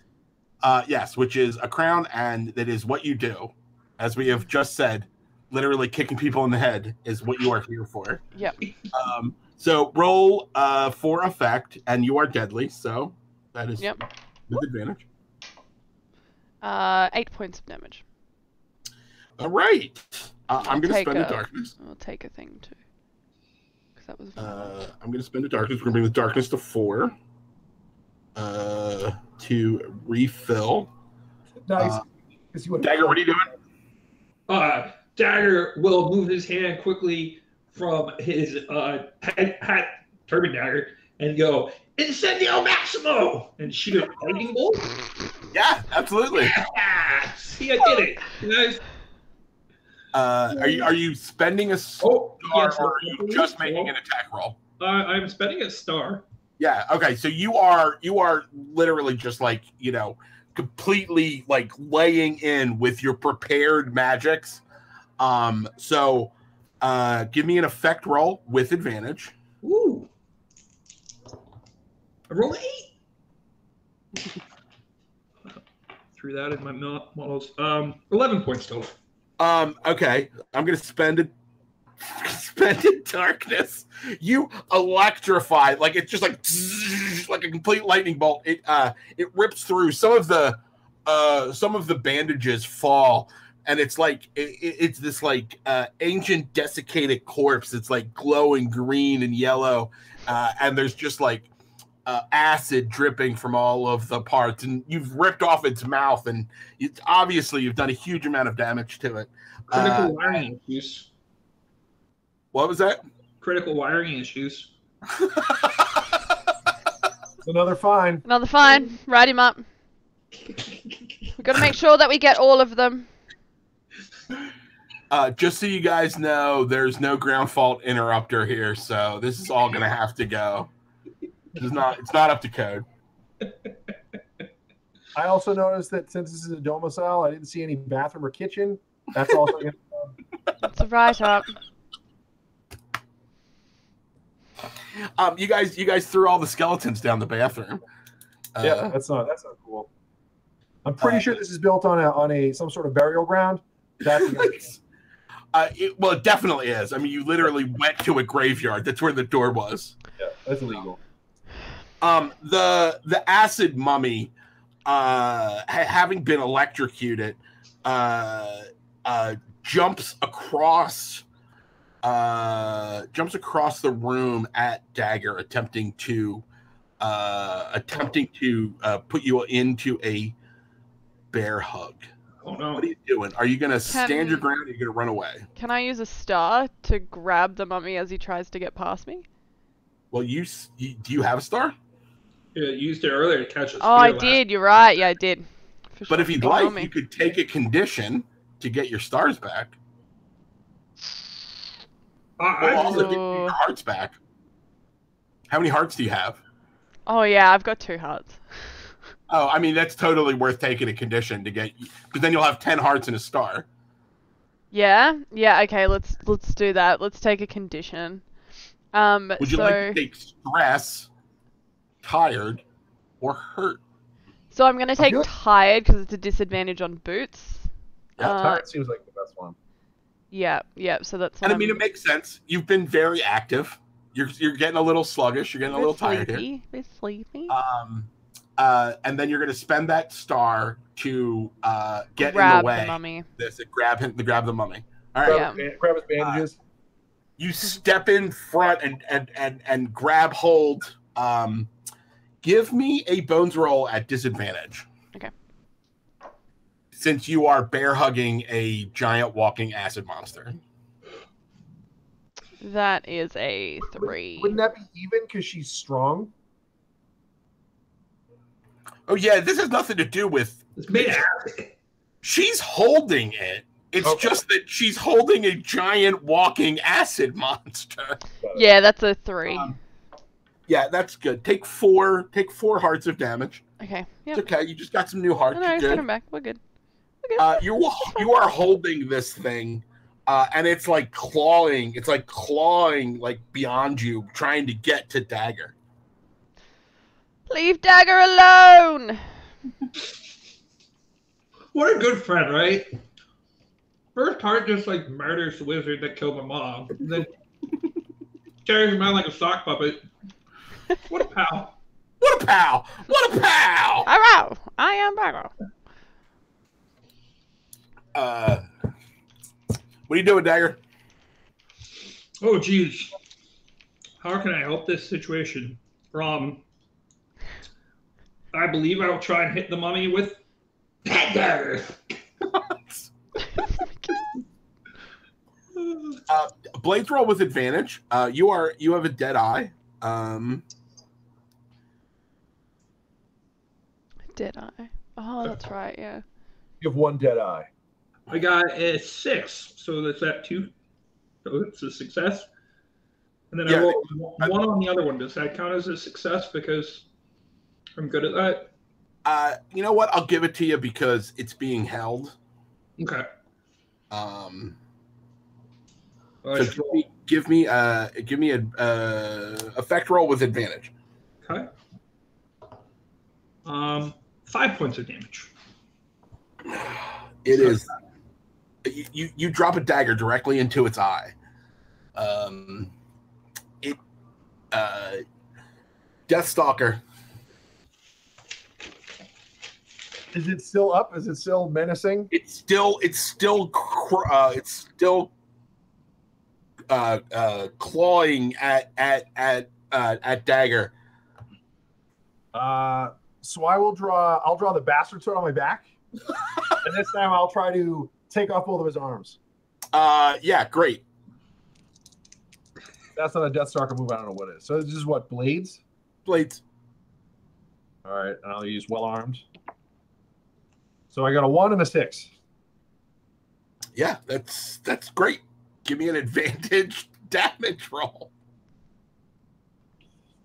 Yes, which is a crown, and that is what you do. As we have just said, literally kicking people in the head is what you are here for. Yep. So roll for effect, and you are deadly, so that is with advantage. 8 points of damage. All right. I'm going to spend the darkness. I'll take a thing too. Because that was. I'm going to spend the darkness. We're going to bring the darkness to 4. To refill. Nice. Dagger, what are you doing? Dagger will move his hand quickly from his hat turban dagger and go Incendio Maximo and shoot a lightning bolt. Yeah, absolutely. Yeah. See, I did it. Nice. Are you spending a star, yes, or are you just making an attack roll? I'm spending a star. Yeah. Okay. So you are literally just like completely like laying in with your prepared magics. So give me an effect roll with advantage. Ooh. I rolled 8. Threw that in my models. 11 points total. Okay. I'm gonna spend it darkness. You electrify, like it's just like a complete lightning bolt. It rips through. Some of the bandages fall, and it's like it's this like ancient desiccated corpse. It's like glowing green and yellow, and there's just like acid dripping from all of the parts, and you've ripped off its mouth, and it's obviously you've done a huge amount of damage to it. Critical wiring issues. What was that? Critical wiring issues. Another fine. Another fine. Write him up. We've got to make sure that we get all of them. Just so you guys know, there's no ground fault interrupter here, so this is all gonna have to go. It's not up to code. I also noticed that since this is a domicile, I didn't see any bathroom or kitchen. That's also gonna It's a write up. You guys threw all the skeletons down the bathroom. Yeah, that's not cool. I'm pretty sure this is built on a some sort of burial ground. That's it definitely is. I mean, you literally went to a graveyard. That's where the door was. Yeah, that's illegal. The acid mummy, having been electrocuted, jumps across the room at Dagger, attempting to put you into a bear hug. Oh no! What are you doing? Are you going to stand your ground, or are you going to run away? Can I use a star to grab the mummy as he tries to get past me? Well, do you have a star? Yeah, you used it earlier to catch us. Oh, I did. You're right. Yeah, I did. For but sure. if you'd like, you could take a condition to get your stars back. We'll also get your hearts back. How many hearts do you have? Oh yeah, I've got 2 hearts. Oh, I mean that's totally worth taking a condition to get, because then you'll have 10 hearts and a star. Yeah. Okay, let's do that. Let's take a condition. Would you like to take stress, tired, or hurt? So I'm gonna take tired because it's a disadvantage on boots. Yeah, tired seems like the best one. Yeah. So that's. And I mean, it makes sense. You've been very active. You're getting a little sluggish. You're getting a little tired here. Bit sleepy. And then you're going to spend that star to get grab in the way. The mummy. Grab the mummy. All right. Grab his bandages. You step in front and grab hold. Give me a bones roll at disadvantage. Okay. Since you are bear hugging a giant walking acid monster. That is a 3. Wouldn't that be even because she's strong? Oh yeah, this has nothing to do with. It's made of acid. She's holding it. It's just that she's holding a giant walking acid monster. Yeah, that's a 3. Yeah, that's good. Take 4 hearts of damage. Okay. Yep. It's okay. You just got some new hearts. No, You're get good. him back. We're good. We're good. You are holding this thing, and it's like clawing. It's like clawing like beyond you, trying to get to Dagger. Leave Dagger alone. What a good friend, right? First heart just like murders the wizard that killed my mom, and then carries him around like a sock puppet. What a pal! What a pal! What a pal! Hello, I am Bargle. What are you doing, Dagger? Oh, geez. How can I help this situation? I believe I will try and hit the mummy with that dagger. Blades roll with advantage. You have a dead eye. Dead eye. Oh, that's right. Yeah. You have 1 dead eye. I got a 6, so that's that 2. So it's a success. And then I rolled 1 on the other one. Does that count as a success because I'm good at that? You know what? I'll give it to you because it's being held. Okay. So give me a effect roll with advantage. Okay. 5 points of damage. It is. You drop a dagger directly into its eye. Death Stalker. Is it still up? Is it still menacing? It's still clawing at Dagger. So I'll draw the bastard sword on my back, and this time I'll try to take off both of his arms. Yeah, great. That's not a Death Stalker move. I don't know what it is. So this is what, blades? Blades. All right, and I'll use well armed. So I got a 1 and a 6. Yeah, that's great. Give me an advantage damage roll.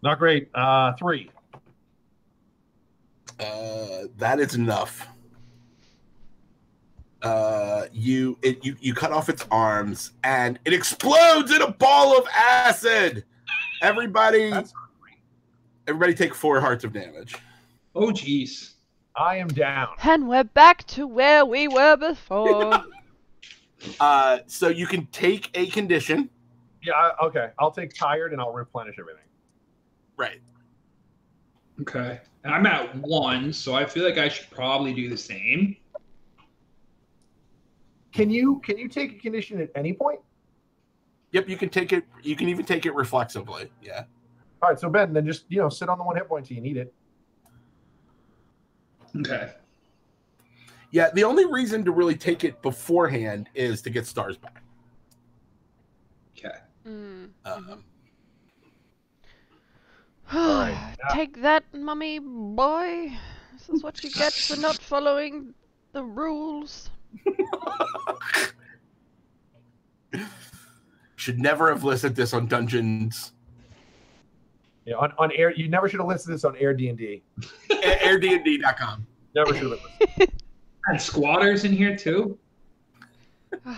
Not great. 3. That is enough. You cut off its arms and it explodes in a ball of acid. Everybody take 4 hearts of damage. Oh, jeez. I am down. And we're back to where we were before. So you can take a condition. Yeah, okay. I'll take tired and I'll replenish everything. Right. Okay. And I'm at 1, so I feel like I should probably do the same. Can you take a condition at any point? Yep, you can take it. You can even take it reflexively. Yeah. All right, so Ben, then just sit on the 1 hit point till you need it. Okay. Yeah, the only reason to really take it beforehand is to get stars back. Okay. All right. Take that, mummy boy. This is what you get for not following the rules. Should never have listed this on Dungeons. Yeah, on air. You never should have listed this on Air D&D. AirDND.com. Never should have listed. And squatters in here too. All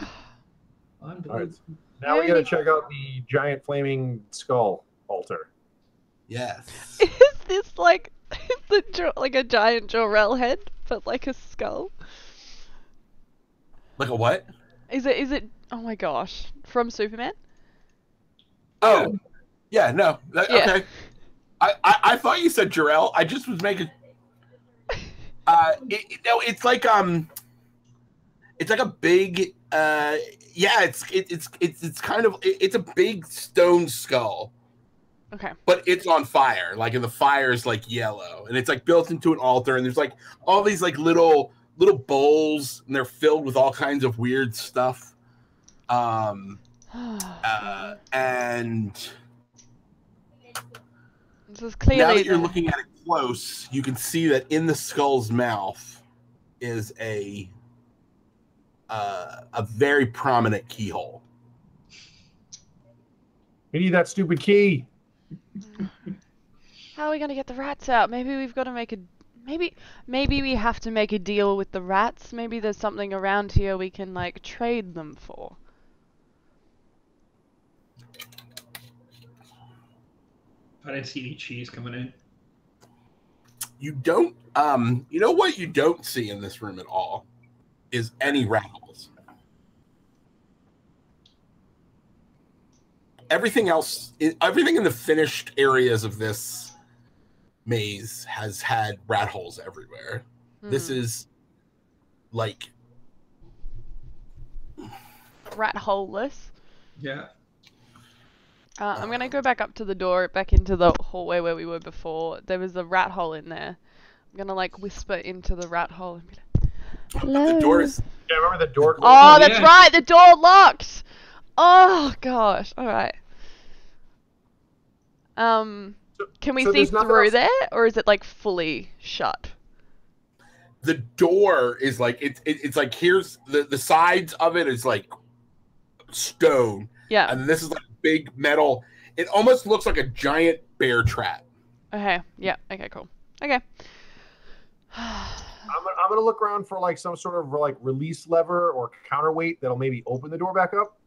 right. Now we got to check out the giant flaming skull altar. Yes. Is this like like a giant Jor-El head, but like a skull? Like a what? Is it? Oh my gosh! From Superman? Oh, yeah. No. Yeah. Okay. I thought you said Jor-El. I just was making. It's like it's like a big. Yeah. It's kind of it's a big stone skull. Okay. But it's on fire, like, and the fire is like yellow, and it's like built into an altar, and there's like all these like little bowls, and they're filled with all kinds of weird stuff. And this is clearly now that you're looking at it close, you can see that in the skull's mouth is a a very prominent keyhole. We need that stupid key. How are we gonna get the rats out? Maybe we've got to make a... Maybe we have to make a deal with the rats. Maybe there's something around here we can, like, trade them for. I didn't see any cheese coming in. You don't, you know what you don't see in this room at all is any rat holes. Everything else, everything in the finished areas of this maze has had rat holes everywhere. This is like rat hole-less. Yeah. I'm gonna go back up to the door, back into the hallway where we were before. There was a rat hole in there. I'm gonna like whisper into the rat hole and be like, "Hello." The door is... Yeah, remember the door? Oh, that's right. The door locked. Oh gosh. All right. Can we see through there, or is it like fully shut? The door is like it's like here's the sides of it is like stone. Yeah. And this is like big metal. It almost looks like a giant bear trap. Okay. Yeah. Okay. Cool. Okay. I'm gonna look around for like some sort of like release lever or counterweight that'll maybe open the door back up.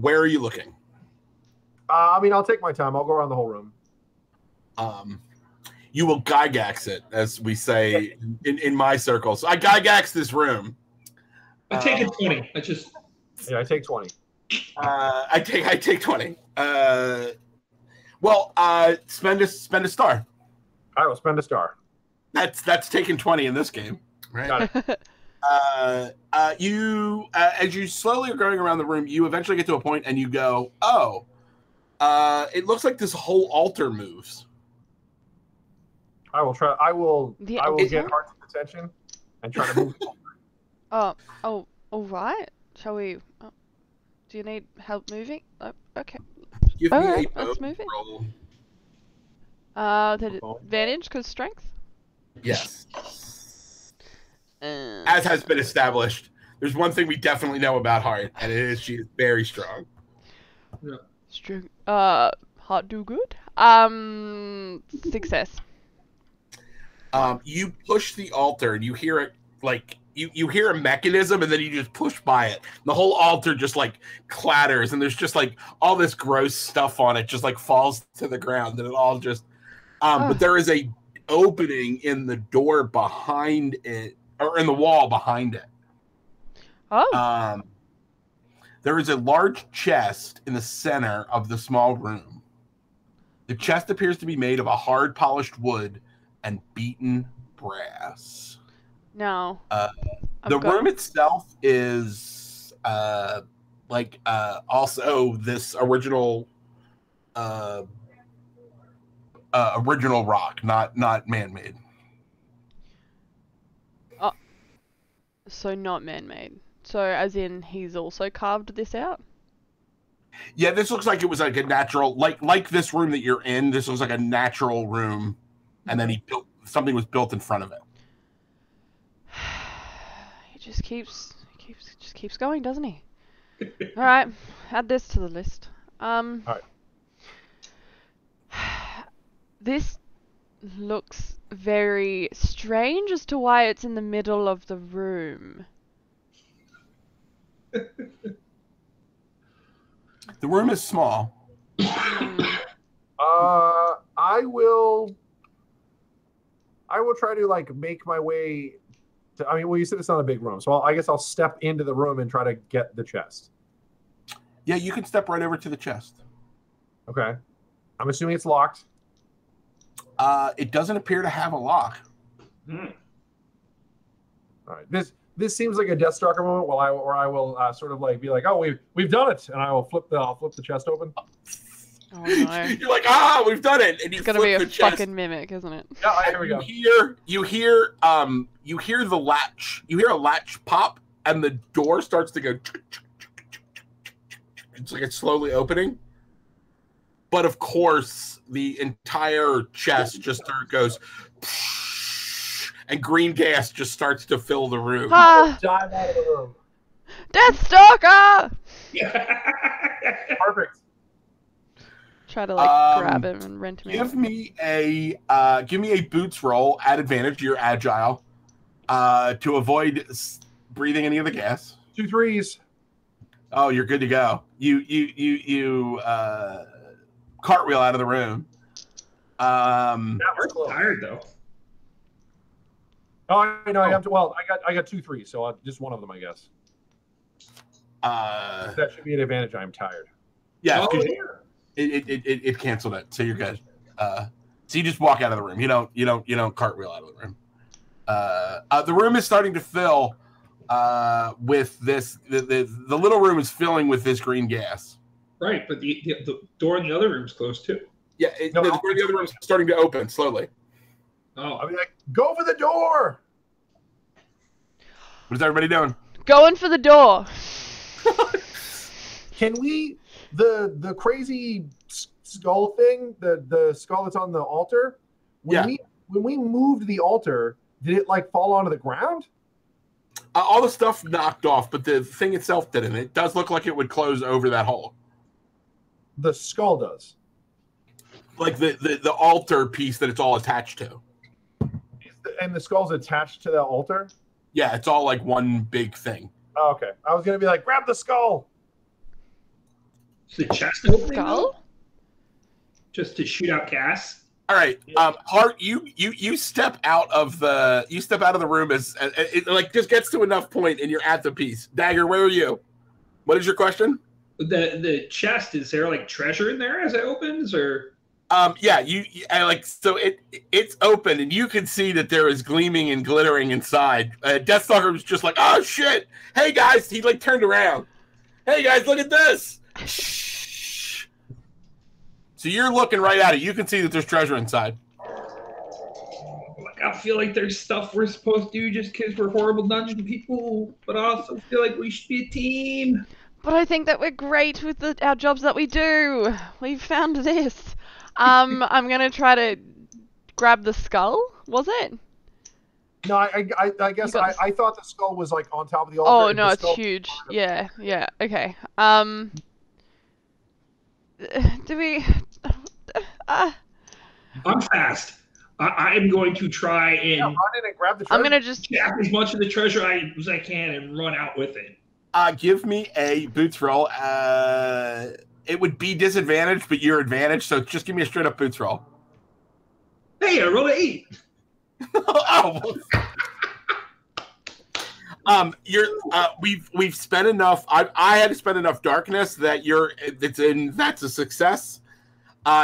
Where are you looking? I mean, I'll take my time. I'll go around the whole room. You will Gygax it, as we say in my circles. I Gygax this room. I take a 20. Yeah, I take 20. I take 20. Spend a star. I will spend a star. That's taking 20 in this game, right? Got it. As you slowly are going around the room, you eventually get to a point and you go, oh, it looks like this whole altar moves. I will try. I will get Heart's attention and try to move. All right. Shall we? Do you need help moving? Oh, okay. Give all me right, a let's move it. roll. The advantage because strength. Yes. As has been established, there's one thing we definitely know about Heart, and it is she is very strong. Yeah. Strong. Heart do good. Success. You push the altar, and you hear it like you hear a mechanism, and then you just push by it. The whole altar just like clatters, and there's just like all this gross stuff on it, just like falls to the ground, and it all just. But there is a opening in the door behind it, or in the wall behind it. Oh. There is a large chest in the center of the small room. The chest appears to be made of a hard polished wood and beaten brass. No. The room itself is also this original rock, not man-made. So not man-made. So as in he's also carved this out? Yeah, this looks like it was like a natural, like this room that you're in. This looks like a natural room, and then something was built in front of it. He just keeps going, doesn't he? All right, add this to the list. All right. This looks very strange as to why it's in the middle of the room. The room is small. I will try to like make my way to, I mean, well, you said it's not a big room, so I guess I'll step into the room and try to get the chest. Yeah, you can step right over to the chest. Okay. I'm assuming it's locked. It doesn't appear to have a lock. All right. This seems like a Deathstalker moment where I will sort of like be like, oh, we've done it, and I'll flip the chest open. Oh no! You're like, we've done it, and you it's gonna be a chest. fucking mimic, isn't it? Yeah, here we go. You hear the latch. You hear a latch pop, and the door starts to go. It's like it's slowly opening. But of course, the entire chest just goes, and green gas just starts to fill the room. Ah, Dive out of the room. Death Stalker! Perfect. Try to like grab him and rent him. Give me a boots roll at advantage. You're agile to avoid breathing any of the gas. 2 threes. Oh, you're good to go. You cartwheel out of the room. That was close. Tired though. Oh, I know. I have to. Well, I got 2 threes, so just one of them, I guess. That should be an advantage. I'm tired. Yeah, Oh, it canceled it, so you're good. So you just walk out of the room. You don't cartwheel out of the room. The room is starting to fill with this. The little room is filling with this green gas. Right, but the door in the other room's closed too. Yeah, the door in the other room is starting to open slowly. Oh, I mean, like, go for the door. What is everybody doing? Going for the door. Can we the crazy skull thing, the skull that's on the altar? When we moved the altar, did it like fall onto the ground? All the stuff knocked off, but the thing itself didn't. It does look like it would close over that hole. The skull does. Like the altar piece that it's all attached to. And the skull's attached to that altar? Yeah, it's all like one big thing. Oh, okay. I was gonna be like, grab the skull. is the chest opening? Skull? Just to shoot out gas. All right, Hart, you step out of the room as it like just gets to enough point and you're at the piece. Dagger, where are you? What is your question? The chest, is there like treasure in there as it opens, or? Yeah, so it's open and you can see that there is gleaming and glittering inside. Deathstalker was just like, oh shit! Hey guys, he like turned around. Hey guys, look at this. Shh. So you're looking right at it. You can see that there's treasure inside. Like, I feel like there's stuff we're supposed to do just because we're horrible dungeon people, but I also feel like we should be a team. But I think that we're great with our jobs that we do. We've found this. I'm gonna try to grab the skull. Was it? No, I guess I thought the skull was like on top of the altar. Oh no, it's huge. Yeah. Okay. Do we? I'm fast. I am going to try and run in and grab the treasure. I'm gonna just grab as much of the treasure as I can and run out with it. Give me a boots roll. It would be disadvantaged, but you're advantaged, so just give me a straight up boots roll. Hey, I rolled an 8. We've spent enough. I had to spend enough darkness that that's a success.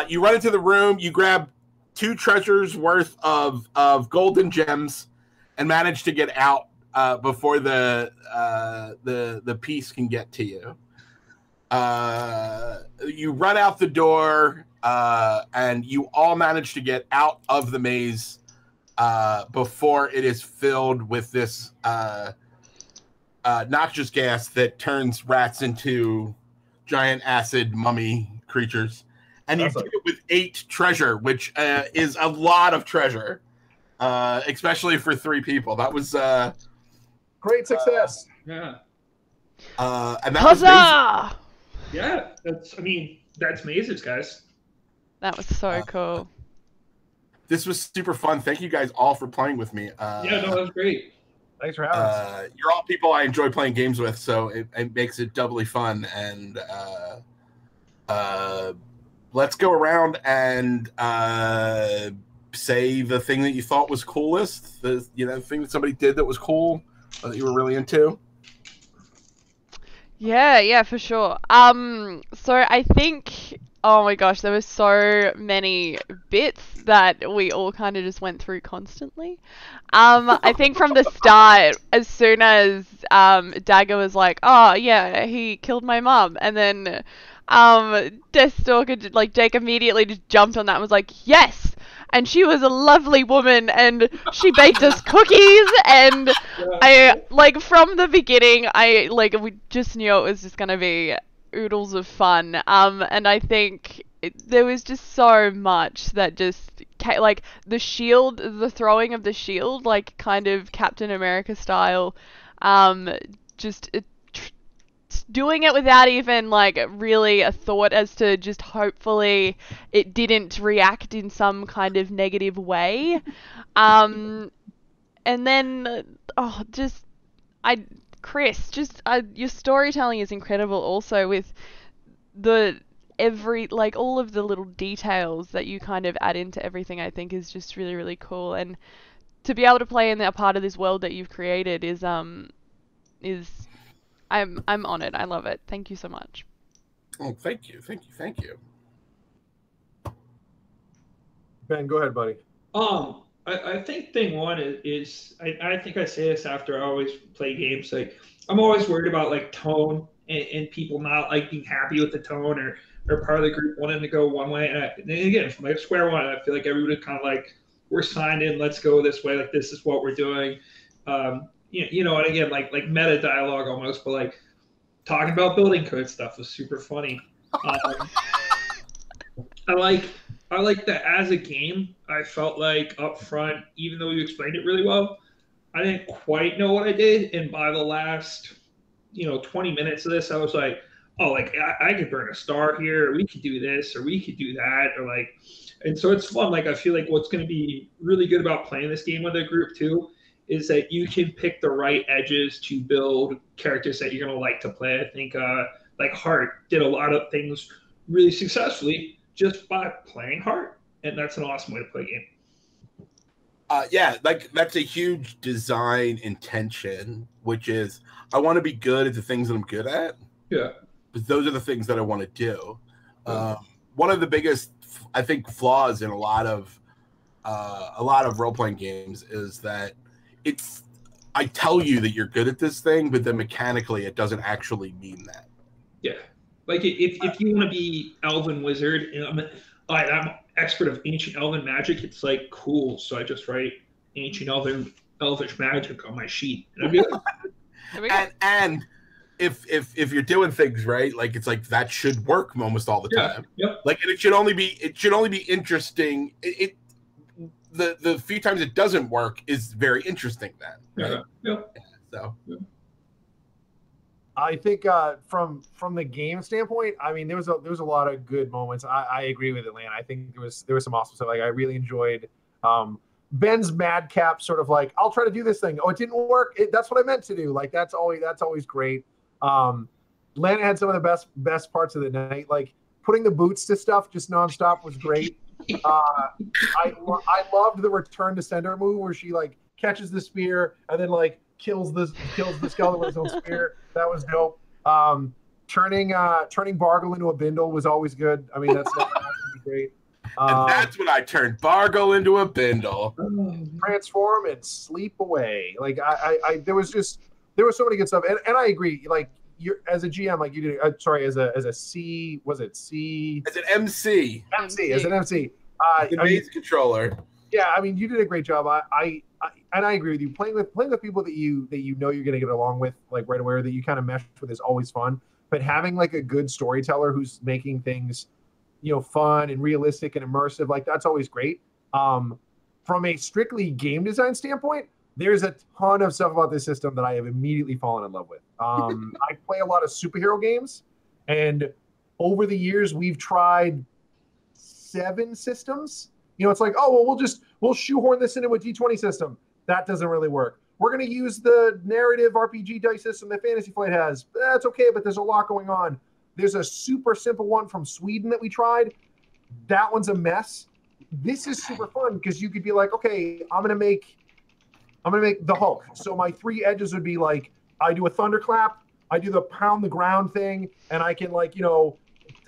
You run into the room, you grab 2 treasures worth of golden gems, and manage to get out before the piece can get to you. You run out the door, and you all manage to get out of the maze before it is filled with this noxious gas that turns rats into giant acid mummy creatures. And you do it with 8 treasure, which is a lot of treasure, especially for 3 people. That was great success. Yeah. And that huzzah! Yeah, that's mazes, guys. That was so cool. This was super fun. Thank you guys all for playing with me. Yeah, no, that was great. Thanks for having us. You're all people I enjoy playing games with, so it makes it doubly fun. And let's go around and say the thing that you thought was coolest. The thing that somebody did that was cool, that you were really into. Yeah, for sure. So I think, oh my gosh, there were so many bits that we all kind of just went through constantly. I think from the start, as soon as Dagger was like, oh yeah, he killed my mum, and then Deathstalker, like, Jake immediately just jumped on that and was like, yes! And she was a lovely woman, and she baked us cookies, and I, like, from the beginning, we just knew it was just gonna be oodles of fun, and I think there was just so much that just like the shield, the throwing of the shield, like kind of Captain America style, just doing it without even like really a thought as to just hopefully it didn't react in some kind of negative way. And then Chris, your storytelling is incredible also with all of the little details that you kind of add into everything. I think is just really, really cool, and to be able to play in that part of this world that you've created is I'm on it. I love it. Thank you so much. Oh, thank you. Ben, go ahead, buddy. I think thing one is I think I say this after I always play games. Like I'm always worried about like tone and people not like being happy with the tone or part of the group wanting to go one way. And again, from like square one, I feel like everybody's kind of like, we're signed in, let's go this way. Like this is what we're doing. You know, and again, like meta dialogue almost, but like talking about building code stuff was super funny. I like that as a game. I felt like up front, even though you explained it really well, I didn't quite know what I did. And by the last, 20 minutes of this, I was like, oh, like I could burn a star here, or we could do this, or we could do that, or like, and so it's fun. Like I feel like what's going to be really good about playing this game with a group too is that you can pick the right edges to build characters that you're going to like to play. I think like Hart did a lot of things really successfully just by playing Hart, and that's an awesome way to play a game. Yeah, like that's a huge design intention, which is I want to be good at the things that I'm good at. Yeah, but those are the things that I want to do. One of the biggest, I think, flaws in a lot of role-playing games is that I tell you that you're good at this thing, but then mechanically it doesn't actually mean that. Yeah. Like if you want to be Elven Wizard, and I'm expert of ancient Elven magic, it's like cool. So I just write ancient Elvish magic on my sheet, and I'd be like, and if you're doing things right, like it's like that should work almost all the time. Yep. Like and it should only be interesting. The few times it doesn't work is very interesting then. Right? Yep. So. I think from the game standpoint, I mean, there was a lot of good moments. I agree with Atlanta. I think there was some awesome stuff. Like I really enjoyed Ben's madcap sort of like, I'll try to do this thing. Oh, it didn't work. That's what I meant to do. Like that's always great. Lana had some of the best parts of the night. Like putting the boots to stuff just nonstop was great. I loved the return to sender move where she like catches the spear and then like kills the skeleton with his own spear. That was dope. Turning Bargle into a bindle was always good. I mean, that's great. And that's when I turned Bargle into a bindle. Transform and sleep away. Like there was so many good stuff, and I agree. Like you're as a GM, like you did. As a C, was it C? As an MC. As an MC. The maze controller. Yeah, I mean, you did a great job. I agree with you. Playing with people that you know you're gonna get along with, like right away, or that you kind of mesh with, is always fun. But having like a good storyteller who's making things, fun and realistic and immersive, like that's always great. From a strictly game design standpoint, there's a ton of stuff about this system that I have immediately fallen in love with. I play a lot of superhero games, and over the years we've tried 7 systems. It's like, oh, well, we'll shoehorn this into a D20 system. That doesn't really work. We're going to use the narrative RPG dice system that Fantasy Flight has. That's okay, but there's a lot going on. There's a super simple one from Sweden that we tried. That one's a mess. This is super fun because you could be like, okay, I'm going to make the Hulk. So my 3 edges would be like, I do a thunderclap, I do the pound the ground thing, and I can like,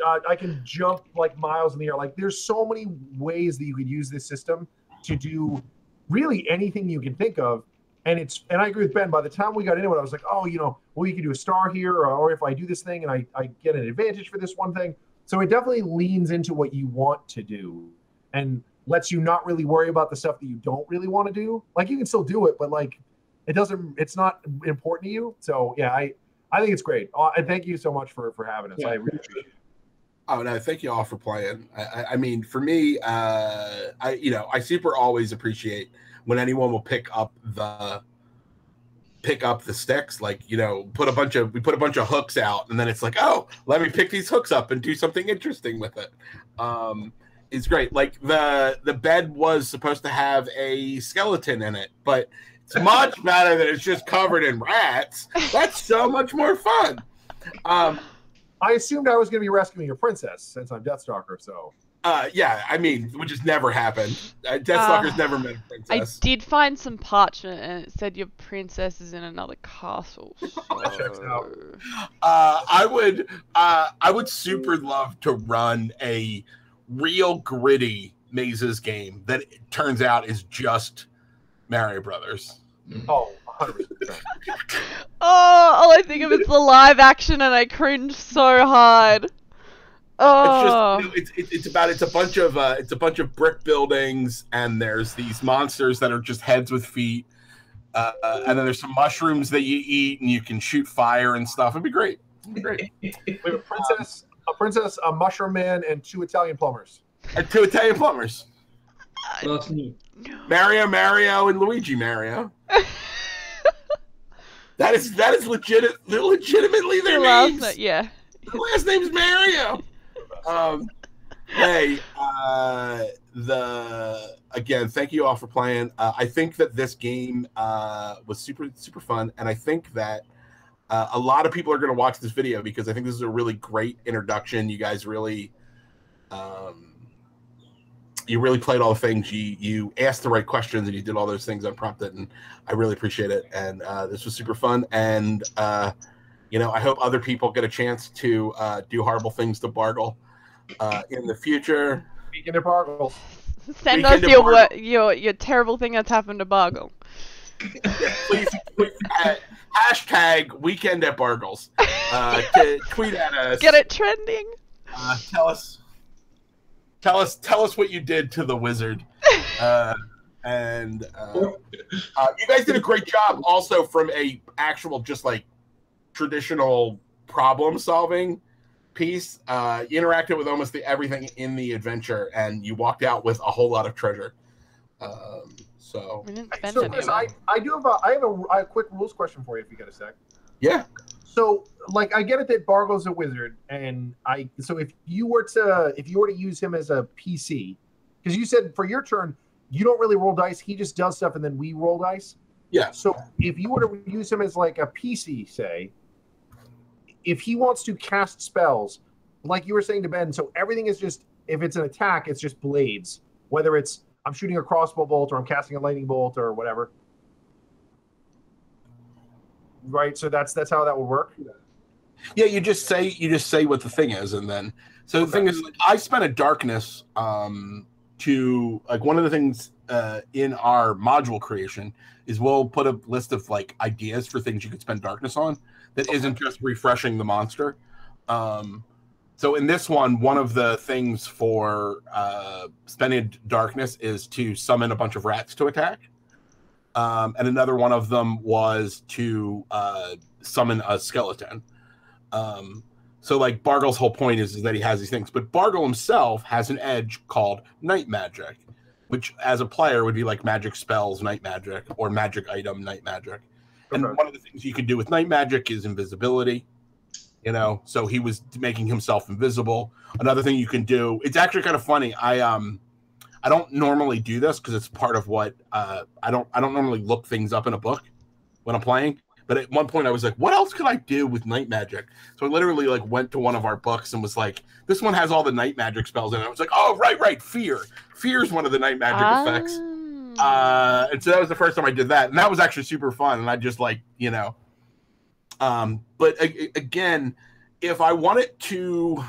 I can jump like miles in the air. Like there's so many ways that you could use this system to do really anything you can think of. And I agree with Ben. By the time we got into it, I was like, oh, well, you can do a star here, or if I do this thing and I get an advantage for this one thing. So it definitely leans into what you want to do and lets you not really worry about the stuff that you don't really want to do. Like you can still do it, but like it's not important to you. So yeah, I think it's great. And thank you so much for having us. I really appreciate it. Oh no, thank you all for playing. I mean, for me, I super always appreciate when anyone will pick up the sticks. Like, you know, we put a bunch of hooks out, and then it's like, oh, let me pick these hooks up and do something interesting with it. It's great. Like the bed was supposed to have a skeleton in it, but it's much better that it's just covered in rats. That's so much more fun. I assumed I was going to be rescuing your princess since I'm Deathstalker, so. Yeah, I mean, which has never happened. Deathstalker's never met a princess. I did find some parchment, and it said your princess is in another castle. So... Checks out. I would super love to run a real gritty Mazes game that it turns out is just Mario Brothers. Oh, 100%. Oh, all I think of is the live action, and I cringe so hard. Oh, it's a bunch of brick buildings, and there's these monsters that are just heads with feet, and then there's some mushrooms that you eat, and you can shoot fire and stuff. It'd be great. We have a princess, a mushroom man, and 2 Italian plumbers. Well, that's neat. Mario, and Luigi Mario. That is legitimately their names. Yeah. Their last name's Mario. Again, thank you all for playing. I think that this game was super fun, and I think that a lot of people are going to watch this video because I think this is a really great introduction. You guys really played all the things. You asked the right questions, and you did all those things unprompted, and I really appreciate it. And this was super fun. And I hope other people get a chance to do horrible things to Bargle in the future. Speaking of Bargle, send us your terrible thing that's happened to Bargle. Please hashtag weekend at Bargles. To tweet at us. Get it trending. Tell us what you did to the wizard. And you guys did a great job also from a actual just like traditional problem solving piece. You interacted with almost everything in the adventure, and you walked out with a whole lot of treasure. So we didn't spend Chris, I have a quick rules question for you if you got a sec. Yeah. So, like, I get it that Bargle's a wizard, and so if you were to use him as a PC, because you said for your turn you don't really roll dice, he just does stuff, and then we roll dice. Yeah. So if you were to use him as like a PC, say, if he wants to cast spells, like you were saying to Ben, so everything is just, if it's an attack, it's just blades, whether it's I'm shooting a crossbow bolt or I'm casting a lightning bolt or whatever. Right, so that's how that would work. Yeah, you just say what the thing is, and then the thing is, like, I spent a darkness to like one of the things in our module creation is we'll put a list of like ideas for things you could spend darkness on that isn't just refreshing the monster. So in this one of the things for spending darkness is to summon a bunch of rats to attack. And another one of them was to summon a skeleton. So like Bargle's whole point is that he has these things, but Bargle himself has an edge called night magic, which as a player would be like magic spells, night magic, or magic item, night magic. And one of the things you can do with night magic is invisibility. So he was making himself invisible. Another thing you can do, it's actually kind of funny. I don't normally do this because it's part of what I don't normally look things up in a book when I'm playing. But at one point I was like, what else could I do with night magic? So I literally like went to one of our books and was like, this one has all the night magic spells in it. I was like, oh, right. Fear is one of the night magic effects. And so that was the first time I did that. And that was actually super fun. And I just like, but again, if I wanted to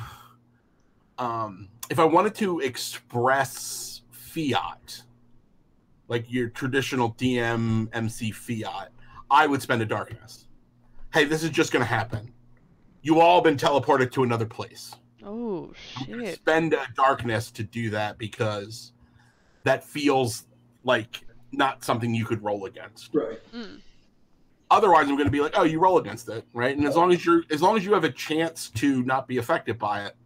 express fiat, like your traditional DM MC fiat, I would spend a darkness. Hey, this is just going to happen. You all been teleported to another place. Oh, shit. Spend a darkness to do that because that feels like not something you could roll against. Right. Otherwise, I'm going to be like, oh, you roll against it, right? And as long as you have a chance to not be affected by it,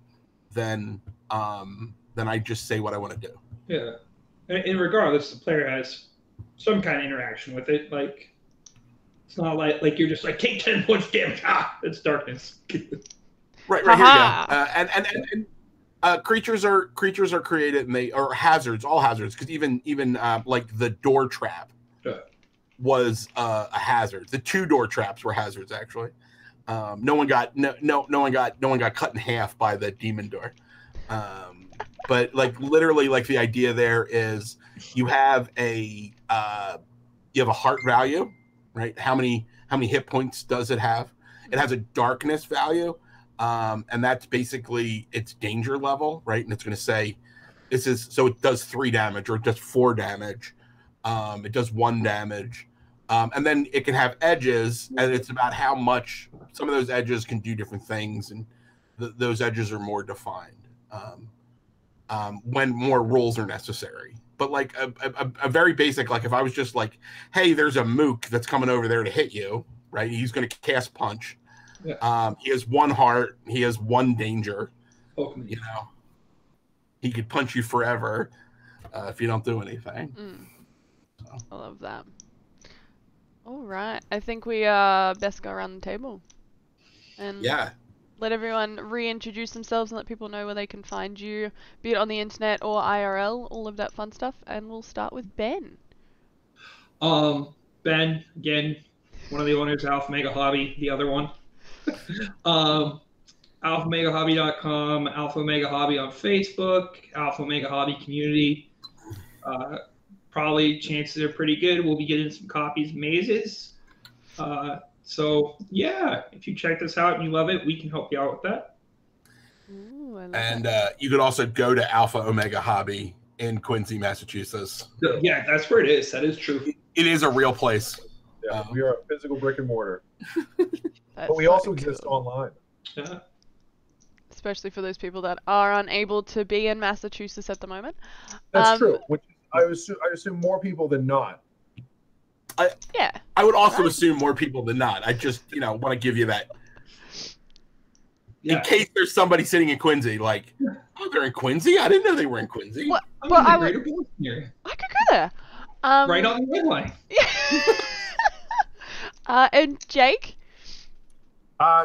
then I just say what I want to do. Yeah, and regardless, the player has some kind of interaction with it. Like, it's not like you're just like, take 10 points damage. Ah, it's darkness. Right here you go. And creatures are created, and they are hazards, all hazards, because even like the door trap was a hazard. The 2 door traps were hazards, actually. No one got cut in half by the demon door. But like literally, like the idea there is you have a heart value, right? How many hit points does it have? It has a darkness value, and that's basically its danger level, right? And it's going to say so it does 3 damage or it does 4 damage. It does 1 damage, and then it can have edges, and it's about how much some of those edges can do different things, and those edges are more defined. When more rules are necessary. But like a very basic, like if I was just like, hey, there's a mook that's coming over there to hit you, right? He's going to cast punch. Yeah. He has 1 heart. He has 1 danger. You know, he could punch you forever if you don't do anything. So. I love that. All right. I think we best go around the table. And yeah. Let everyone reintroduce themselves and let people know where they can find you, be it on the internet or IRL, all of that fun stuff. And we'll start with Ben. Ben, again, one of the owners of Alpha Mega Hobby, the other one. AlphaMegaHobby.com, Alpha Mega Hobby on Facebook, Alpha Mega Hobby community. Probably chances are pretty good we'll be getting some copies of Mazes. So, yeah, if you check this out and you love it, we can help you out with that. Ooh, I love and that. You could also go to Alpha Omega Hobby in Quincy, Massachusetts. Yeah, that's where it is. That is true. It is a real place. Yeah, we are a physical brick and mortar. But we also exist online. Yeah. Especially for those people that are unable to be in Massachusetts at the moment. That's true. Which I assume more people than not. I would also assume more people than not. I just, want to give you that. Yeah. In case there's somebody sitting in Quincy, like, oh, they're in Quincy? I didn't know they were in Quincy. Well, I could go there. Right on the red line. And Jake?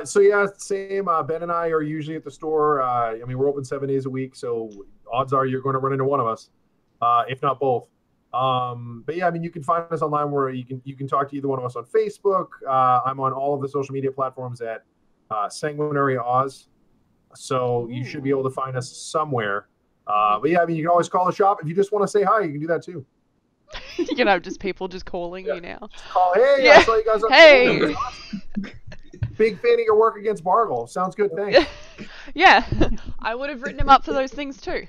So yeah, same. Ben and I are usually at the store. We're open 7 days a week, so odds are you're going to run into one of us, if not both. But yeah, you can find us online where you can talk to either one of us on Facebook. I'm on all of the social media platforms at Sanguinary Oz, so you should be able to find us somewhere. But yeah, you can always call the shop if you just want to say hi. You can do that too. You can have just people just calling you now. Just call, hey, I saw you guys on hey. Big fan of your work against Bargle. Sounds good, thanks. Yeah, I would have written him up for those things too.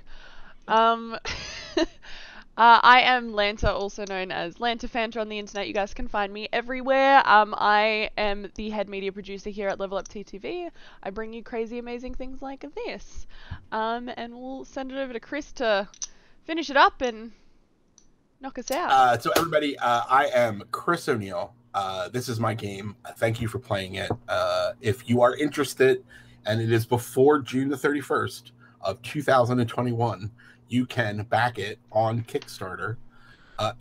I am Lanta, also known as Lanta Fanta on the internet. You guys can find me everywhere. I am the head media producer here at Level Up TTV. I bring you crazy, amazing things like this. And we'll send it over to Chris to finish it up and knock us out. So everybody, I am Chris O'Neill. This is my game. Thank you for playing it. If you are interested, and it is before June the 31st of 2021, you can back it on Kickstarter.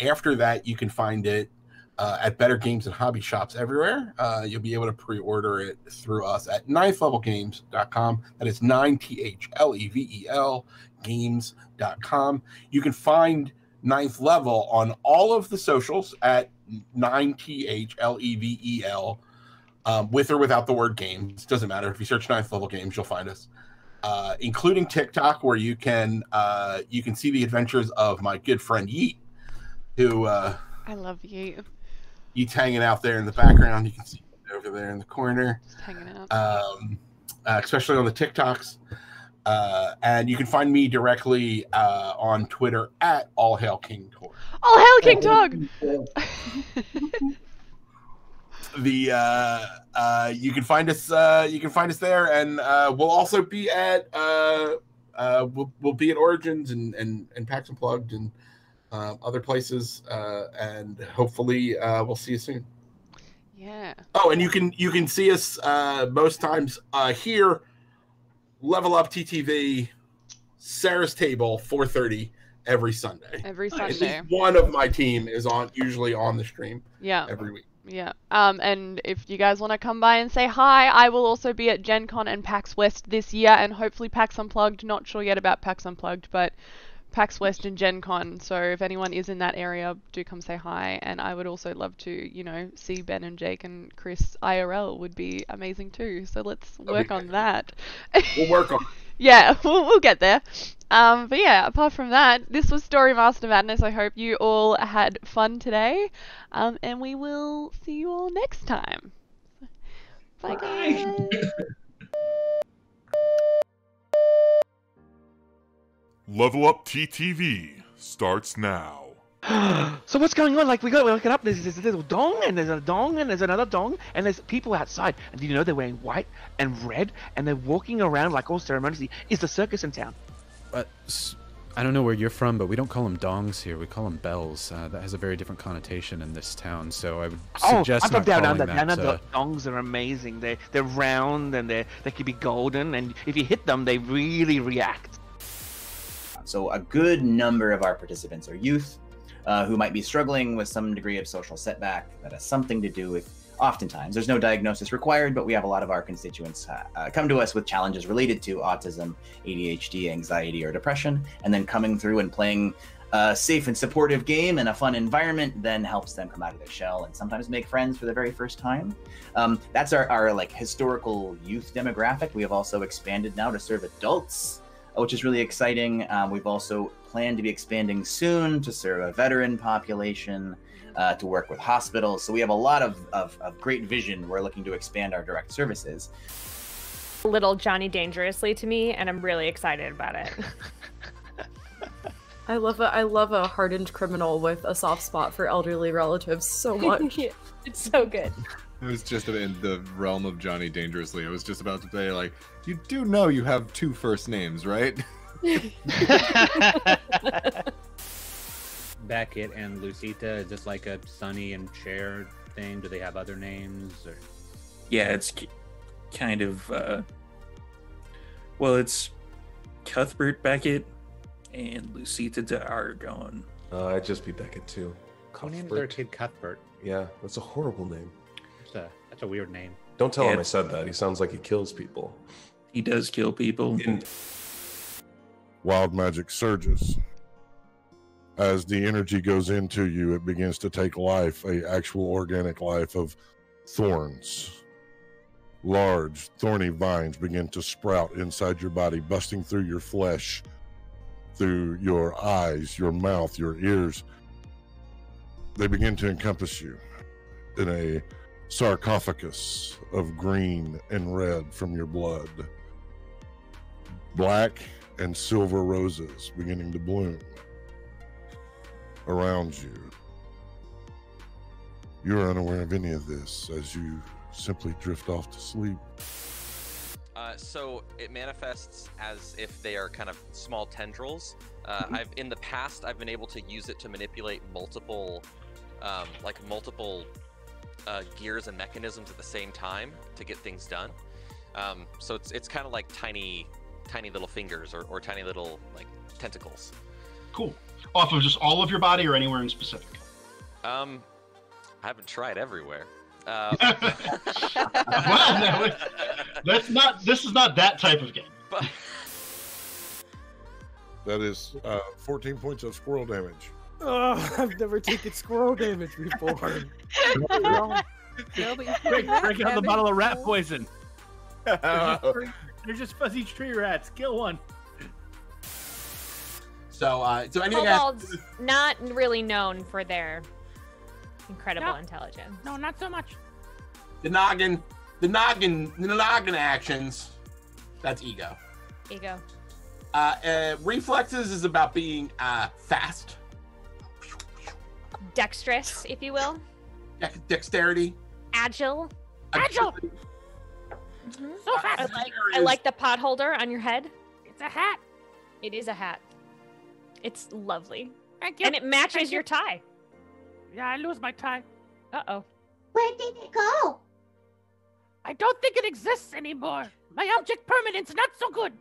After that, you can find it at Better Games and Hobby Shops everywhere. You'll be able to pre-order it through us at ninthlevelgames.com. That is 9THLEVEL games.com. You can find Ninth Level on all of the socials at 9THLEVEL, with or without the word games. Doesn't matter. If you search Ninth Level Games, you'll find us. Including TikTok, where you can see the adventures of my good friend Yeet, who I love Yeet. Yeet's hanging out there in the background. You can see over there in the corner, just hanging out. Especially on the TikToks. And you can find me directly on Twitter at All Hail King Tor. All Hail King Tog. You can find us there, and we'll also be at we'll be at Origins and PAX Unplugged and other places, and hopefully we'll see you soon. Yeah. Oh, and you can see us most times here Level Up TTV, Sarah's Table, 4:30 every Sunday. Every Sunday. At least one of my team is usually on the stream. Yeah. Every week. Yeah. And if you guys want to come by and say hi, I will also be at Gen Con and PAX West this year, and hopefully PAX Unplugged. Not sure yet about PAX Unplugged, but PAX West and Gen Con. So if anyone is in that area, do come say hi. And I would also love to, see Ben and Jake and Chris IRL would be amazing too. So let's work on that. We'll work on it. Yeah, we'll get there. But yeah, apart from that, this was Story Master Madness. I hope you all had fun today. And we will see you all next time. Bye, guys. Level Up TTV starts now. So what's going on? Like, we look it up. There's this little dong, and there's a dong, and there's another dong, and there's people outside. And do you know they're wearing white and red, and they're walking around like all ceremoniously. Is the circus in town? I don't know where you're from, but we don't call them dongs here. We call them bells. That has a very different connotation in this town. So I would suggest I'm not down calling under. Down under, that. dongs are amazing. They're round, and they can be golden, and if you hit them, they really react. So a good number of our participants are youth who might be struggling with some degree of social setback that has something to do with, oftentimes, there's no diagnosis required, but we have a lot of our constituents come to us with challenges related to autism, ADHD, anxiety, or depression, and then coming through and playing a safe and supportive game in a fun environment then helps them come out of their shell and sometimes make friends for the very first time. That's our like historical youth demographic. We have also expanded now to serve adults, which is really exciting. We've also planned to be expanding soon to serve a veteran population, to work with hospitals. So we have a lot of great vision. We're looking to expand our direct services. Little Johnny Dangerously to me, and I'm really excited about it. I love a hardened criminal with a soft spot for elderly relatives so much. Yeah, it's so good. It was just in the realm of Johnny Dangerously. I was just about to say, like, you do know you have 2 first names, right? Beckett and Lucita, is this like a Sunny and Cher thing? Do they have other names? Or? Yeah, it's kind of, it's Cuthbert Beckett and Lucita de Aragon. I'd just be Beckett too. Who named their kid Cuthbert? Yeah, that's a horrible name. That's a weird name. Don't tell him I said that. He sounds like he kills people. He does kill people. Wild magic surges. As the energy goes into you, it begins to take life, a actual organic life of thorns. Large, thorny vines begin to sprout inside your body, busting through your flesh, through your eyes, your mouth, your ears. They begin to encompass you in a sarcophagus of green and red from your blood. Black and silver roses beginning to bloom around you. You're unaware of any of this as you simply drift off to sleep. So it manifests as if they are kind of small tendrils. In the past, I've been able to use it to manipulate multiple gears and mechanisms at the same time to get things done. So it's kind of like tiny little fingers or tiny little like tentacles. Cool. Off of just all of your body or anywhere in specific? I haven't tried everywhere. Well, no, this is not that type of game. But that is 14 points of squirrel damage. Oh, I've never taken squirrel damage before. Break out the bottle of rat poison. They're just fuzzy tree rats. Kill one. So anything Kobolds not really known for their incredible intelligence. No, not so much. The noggin actions. That's ego. Ego. Reflexes is about being fast. Dexterous, if you will. Dexterity. Agile. Agile. So fast. I like the pot holder on your head. It's a hat. It is a hat. It's lovely. Thank you. And it matches your tie. Yeah, I lose my tie. Uh-oh. Where did it go? I don't think it exists anymore. My object permanence not so good.